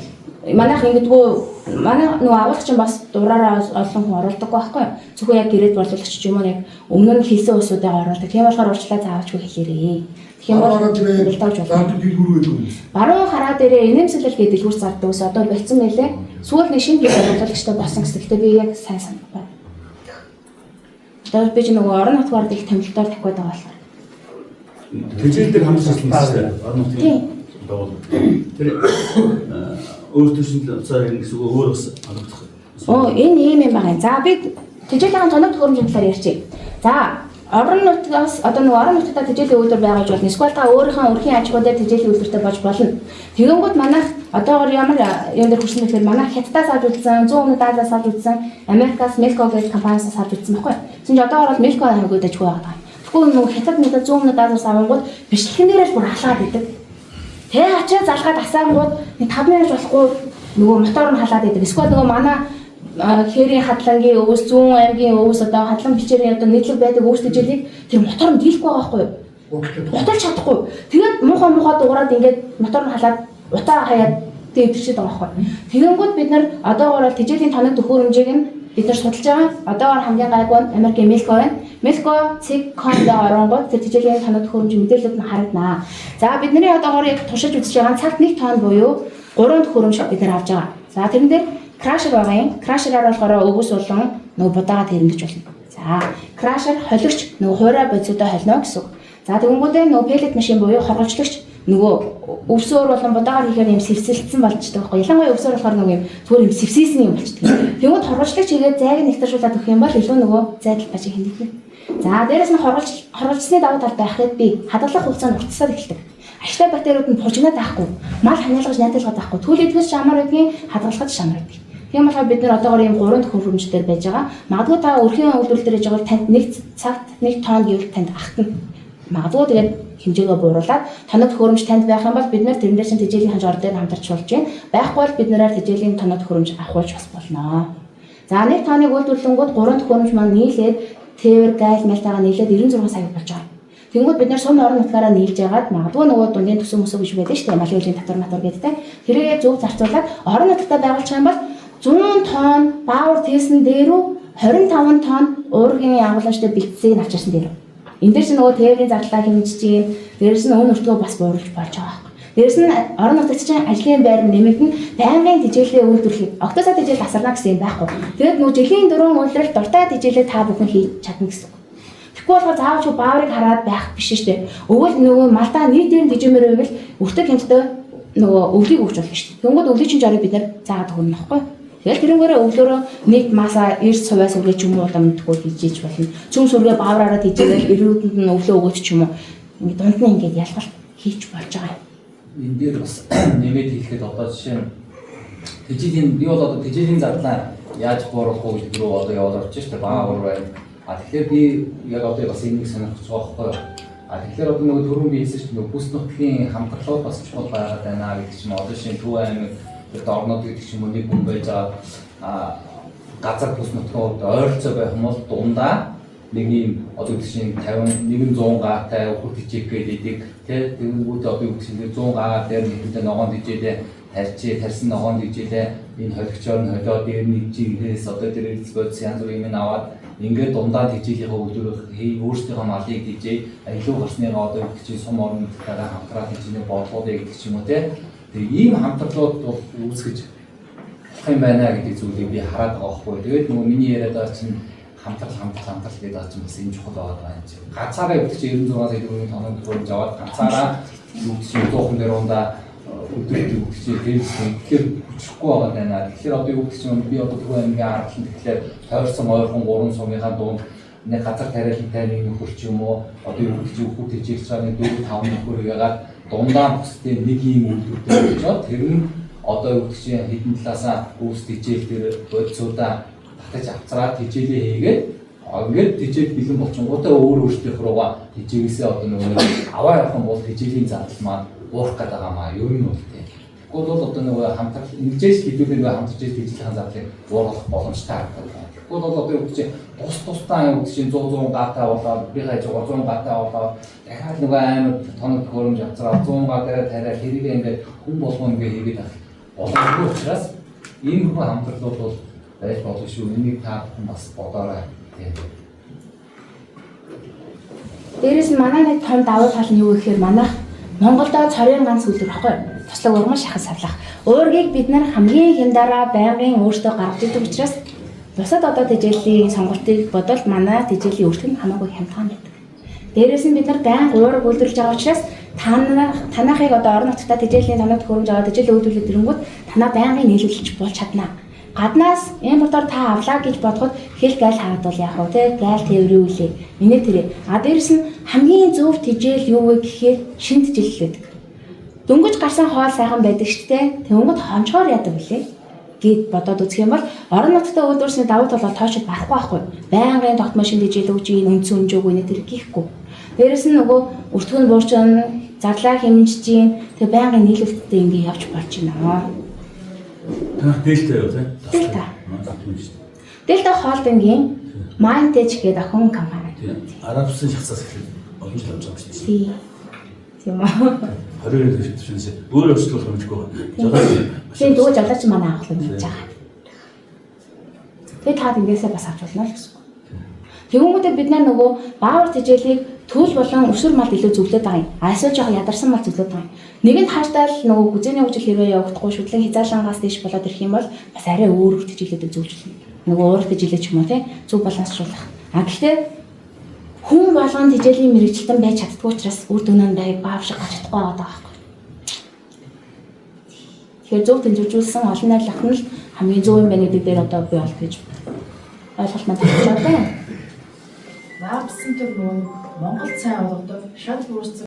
Манайх ингэдэггүй манай нөгөө агуулгач нь бас дураараа олон хүн оруулдаг байхгүй юу? Зөвхөн яг гэрээд борлуулагч ч юм уу яг өмнө нь хийсэн усуудаа оруулдаг. Тийм болохоор уучлаа заавчгүй хэлээрээ. Тийм бол дэлгэж болно. Баруун хараа дээрээ инэмсэлэл гэдэг дэлгүүр зардаг ус одоо болцсон байлээ. Сүүл нэг шинэ борлуулагчтай болсон гэсэн. Гэхдээ би яг сайн санахгүй. Одоо би ч нөгөө орон нутгаар их томилтоор тавих гэдэг болохоор. Тэжээлдэг хамт ажилласан шүү дээ. Орон нутгийн тэр өөртөө шинэ цаа юм гэсэн өөр бас олгох. Энэ ийм юм байна. За би тэжээлийн тоног төхөөрөмжийн талаар ярьчих. За орон нутгаас одоо нөгөө орон нутгад тэжээлийн үйлдвэр байгуулж болно. Эсвэл та өөрийнхөө өрхийн аж ахуй дээр тэжээлийн үйлдвэртэй болж болно. Тэгэнгүүт манайх одоогоор ямар юм дээр хүрсэн гэхээр манайх Хятадаас авч үзсэн, зүүн өмнөд Азиас авч үзсэн, Америкаас Melco гэх компаниас авч үзсэн байхгүй. Тэгсэн чинь одоогоор бол Melco аймагуд ажгүй байгаа. Тэгвэл нөгөө Хятад мэдээ зүүн өмнөд Азиас авангууд бичлэгэн дээрээ л бүр халаад идэг. Тэгээ ачаа залгаад асаангууд 5 минут болохгүй нөгөө мотор нь халаад идэг. Эсвэл нөгөө манай хэрийн хадлагын өвс зүүн аймгийн өвс одоо хадлан бичээрийн одоо нийтлэг байдаг өвс тэжээлийг тэр мотор нь дийлэхгүй байгаа байхгүй юу? Уталж чадахгүй. Тэгээд муухай дуурайд ингээд мотор нь халаад утаа хаяад дэвтэрчээд байгаа байхгүй юу? Тэгэнгүүт бид нар одоогоор тэжээлийн тоног төхөөрөмжийг нь бид нар судалж байгаа. Одоогоор хамгийн гайгүй нь Америкийн Melco байна. Melco Cig.com-д оронгууд тэр тэжээлийн тоног төхөөрөмжийн мэдээлэлүүд нь харагдана. За бидний одоогоор яг туршиж үзэж байгаа цагт 1 тонн буюу 3 төхөөрөмж бид нар авч байгаа. За тэрэн дээр крашер байгаа юм. Крашераар болохоор өвс болон нөгөө будаагаа тэрэмдэж болно. За крашер холигч нөгөө хуурай бодисодоо холино гэсэн. За тэгэнгүүтээ нөгөө пеллет машин буюу хоргочлогч нөгөө өвсөөр болон будаагаар хийхээр юм сэвсэлтсэн болчтой байхгүй. Ялангуяа өвсөөр болохоор нөгөө юм зүгээр юм сэвсээсэн юм болчтой. Тэгвэл хоргочлогч хийгээд зайг нэгтэршүүлээд өгөх юм бол илүү нөгөө зайдал баж хэмнэгдэнэ. За дээрэс нь хоргочлсны давуу тал байхад би хадгалах хугацаанд уртсаад эхэлдэг. Ашигтай бактериуд нь пужигнаад байхгүй. Мал ханиалгаж найдалгаад байхгүй. Түүл идэвс шамар гэдгийг хадгалахад шамар гэдэг. Тийм болохоор бид нэр одоогоор ийм 3 төхөөрөмжтэй байж байгаа. Магадгүй та өрхийн үйлдвэрлэл дээр яж байгаа танд нэг цагт 1 тонн гэвэл танд ахтана. Магадгүй тэгээд хэмжээгээ бууруулаад тоног төхөөрөмж танд байх юм бол бид нэр тэрнээс чинь тэжээлийн хажуугаар дээр хамтарч болж байна. Байхгүй бол бид нараар тэжээлийн тоног төхөөрөмж авахулж бас болно. За нэг тооныг үйлдвэрлэнгүүд 3 төхөөрөмж маань нийлээд тээвэр гайл мэлтайгаа нийлээд 96 сая болж байгаа. Тэнгүүд бид нар сум орон нутгаараа нийлж яагаад магадгүй нөгөө дундын төсөв мөсөв биш байдаг шүү дээ. Малын үеийн татвар гэдтэй. Тэрийгээ зөв зарцуулаад орон нутгад байгуулчих юм бол 100 тонн баавар тээсэн дээрүү 25 тонн уургийн агуулгачтай бэлтцийг авчирсан дээр. Энд дээр ч нөгөө тээврийн зарлалаа хэмжиж чинь дээрээс нь өн өртгөө бас бууруулж болж байгаа. Дээрээс нь орон нутагт чинь ажлын байр нэмэгдэн байнгын тэжээлээ үйлдвэрлэх. Октосоо тэжээл асарна гэсэн юм байхгүй. Тэгээд нөгөө жилийн 4 үйлрэл дуртай тэжээлээ та бүхэн хийж чадна гэсэн. Тэгэхгүй болохоор заавал ч бааврыг хараад байх биш шүү дээ. Өвөл нөгөө малдаа нийтээр тэжээмээр байвал өртөг хэмжтэй нөгөө өвлийг өгч болно шүү дээ. Тэнгүүд өвлийн чинь жорыг бид нэр заагаад өгнө нөхгүй. Тэгэл тэрнгээрээ өвлөөрөө нийт масаа 90 цуваас үргээ ч юм уу удамдгүй хийж болно. Цөм сүргээ баавраараа тэжээгээл эрүүдэнд нь өвлөө өгөөч ч юм уу. Ингээд дунд нь ингээд ялгалт хийж болж байгаа юм. Энэ дээр бас нэмээд хэлэхэд одоо жишээ нь тэжээлийн би бол одоо тэжээлийн зарлаа яаж бууруулах вэ гэдэг рүү одоо явуулж байна шүү дээ. Баавар байна. Тэгэхээр би яг одоо бас энийг сонирхож байгаа байхгүй юу. Тэгэхээр одоо нөгөө түрүүн би хэлсэн чинь нөгөө бүс нутгийн хамтарлууд бас чухал байгаад байна гэдэг чинь одоо шинэ Төв аймаг орнууд гэдэг чинь нэг хүн байж байгаа газар бүс нутгууд ойролцоо байх юм бол дундаа нэг юм одоо чинь 50 100 гаатай хүүхд хичээх гэдэг тэгэнгүүт одоо юу гэсэн 100 гаа дээр нэгэнтээ ногоон дижээлээ тарьсан ногоон дижээлээ энэ холигчоор нь холио дээр нэг жигээс одоо тэр бодис янз бүрийн юм аваад ингээд дундаа тэжээлийнхээ үйлдвэрийг өөрсдийнхөө малыг тэжээ илүү гарсныгаа одоо юу гэж сум орон нутгаараа хамтраад тэжээний бодлогыг гэдэг ч юм уу те. Тэгээ ийм хамтрлууд бол үүсгэж болох юм байна гэдэг зүйлийг би хараад байгаа байхгүй. Тэгээд нөгөө миний яриад байгаа чинь хамтрал гэдэг байгаа чинь бас энэ чухал байгаа юм чинь. Ганцаараа юу гэж 96 сая төгрөгийн тоног төгрөг аваад ганцаараа юу гэж 100 дээр ундаа өдөрт юу гэж тэгэхээр хүчрэхгүй байгаа даа. Тэгэхээр одоо юу гэж би одоо Төв аймгийн аргалан тэгэхээр тойрсон ойрхон 3 сумынхаа дунд нэг газар тариалантай нэг нөхөр ч юм уу одоо юу гэж хүүхд тэжээлж байгаа нэг 4 5 нөхөр ягаад дундаа бүстэй нэг юм үйлдвэртэй болчиход тэр нь одоо юу гэж хэдэн талаасаа үүс тэжээл тэр бодисуудаа татаж авцраад тэжээлээ хийгээд ингээд тэжээл бэлэн болчихгоотаа өөртөөх рүүгээ тэжээгээсээ одоо нөгөө аваа явах юм бол тэжээлийн зардал маань уурах гэдэг юм аа ер нь бол тийм. Тэгвэл бол одоо нөгөө хамтрал нэгжээс хэдүүлээ нөгөө хамтарч тэжээлийн зардлыг уургах боломжтой харагдана. Тэгвэл бол одоо юу гэж тусдаа юу гэж 100 гаатай болоод би хаяж 100 гаатай болоод дахиад нөгөө амар тоног төхөөрөмж авцраа 100 гаа дээр тариа хэрэг ингээд хүн болгоно гэж хийгээд авах боломжтой учраас ийм хүн хамтрлууд бол байж болох шүү. Энийг та бүхэн бас бодоорой. Дээрээс нь манай нэг том давуу тал нь юу гэхээр манайх Монголдо цорын ганц үйлдвэр байхгүй. Туслаг урман шахаж сарлах. Уургийг бид нар хамгийн хямдараа байнгын өөртөө гаргаж идэг учраас бусад одоо тэжээлийн сонголтыг бодвол манай тэжээлийн өөртөө нь хамаагүй хямдхан байдаг. Дээрээс нь бид нар байнга уурыг үйлдвэрлэж байгаа учраас танахыг одоо орон нутгад тэжээлийн тоног төхөөрөмж аваад тэжээлээ үйлдвэрлэх тэрэнгүүт танаа байнгын нийлүүлэлт болж чадна. Гаднаас импортоор та авлаа гэж бодоход хэл гайл хаад бол яах вэ те гайл тээврийн үлээ миний тэрэ дээрээс нь хамгийн зөв тэжээл юу вэ гэхээр шинэ тэжээл гэдэг. Дөнгөж гарсан хоол сайхан байдаг шүү дээ. Тэнгүүд хончоор яадаг вүлээ гэд бодоод үзэх юм бол орон нутгад үйлдвэрсний давуу тал бол тоочод барахгүй байхгүй. Байнгын тогтмол шинэ тэжээл өгч ийн үндсэн өнжөөг үнэ тэр гихгүй. Дээрээс нь нөгөө өртгөн буурчин зарлаа хэмжиж ийн тэг байнгын нийлүүлэлттэй ингэ явж болж байна. Танах дээлтэй юу те? Дельта. Дельта холдингийн Mindtech гэдэг охин компани. Арабсын шахсаас эхлээд олон жил авч байгаа шүү дээ. Тийм үү. 20-д төшөөс өөр өөрчлөлт хэмжихгүй байгаа. Тийм дөө жолооч манай авах юм хийж байгаа. Тэгээд таад ингэсээ бас авч болно л гэсэн. Тэгвэл бид нар нөгөө баавар тэжээлийг төл болон өсвөр малд илүү зөвлөд байгаа юм. Эсвэл жоох ядарсан мал зөвлөд байгаа юм. Нэгэнт хааштай л нөгөө гүзээний хөгжил хэрвээ явагдахгүй шүтлэн хязгаарлангаас дэш болоод ирэх юм бол бас арай өөр тэжээлүүдийг зөвлөж нөгөө өөр тэжээлээ ч юм уу те зөв балансруулах. Гэхдээ хүн болгон тэжээлийн мэрэгчлэн байж чаддгүй учраас үр дүн нь баав шиг гарч чадахгүй байгаа байхгүй. Тэгэхээр зөв тэмдэглүүлсэн олон найрлах нь л хамгийн зөв юм байна гэдэг дээр одоо би олж гэж ойлголт маань тавьчихсан байна. Вабсын төр нөгөө Монгол цай олгодог шал бүрсэн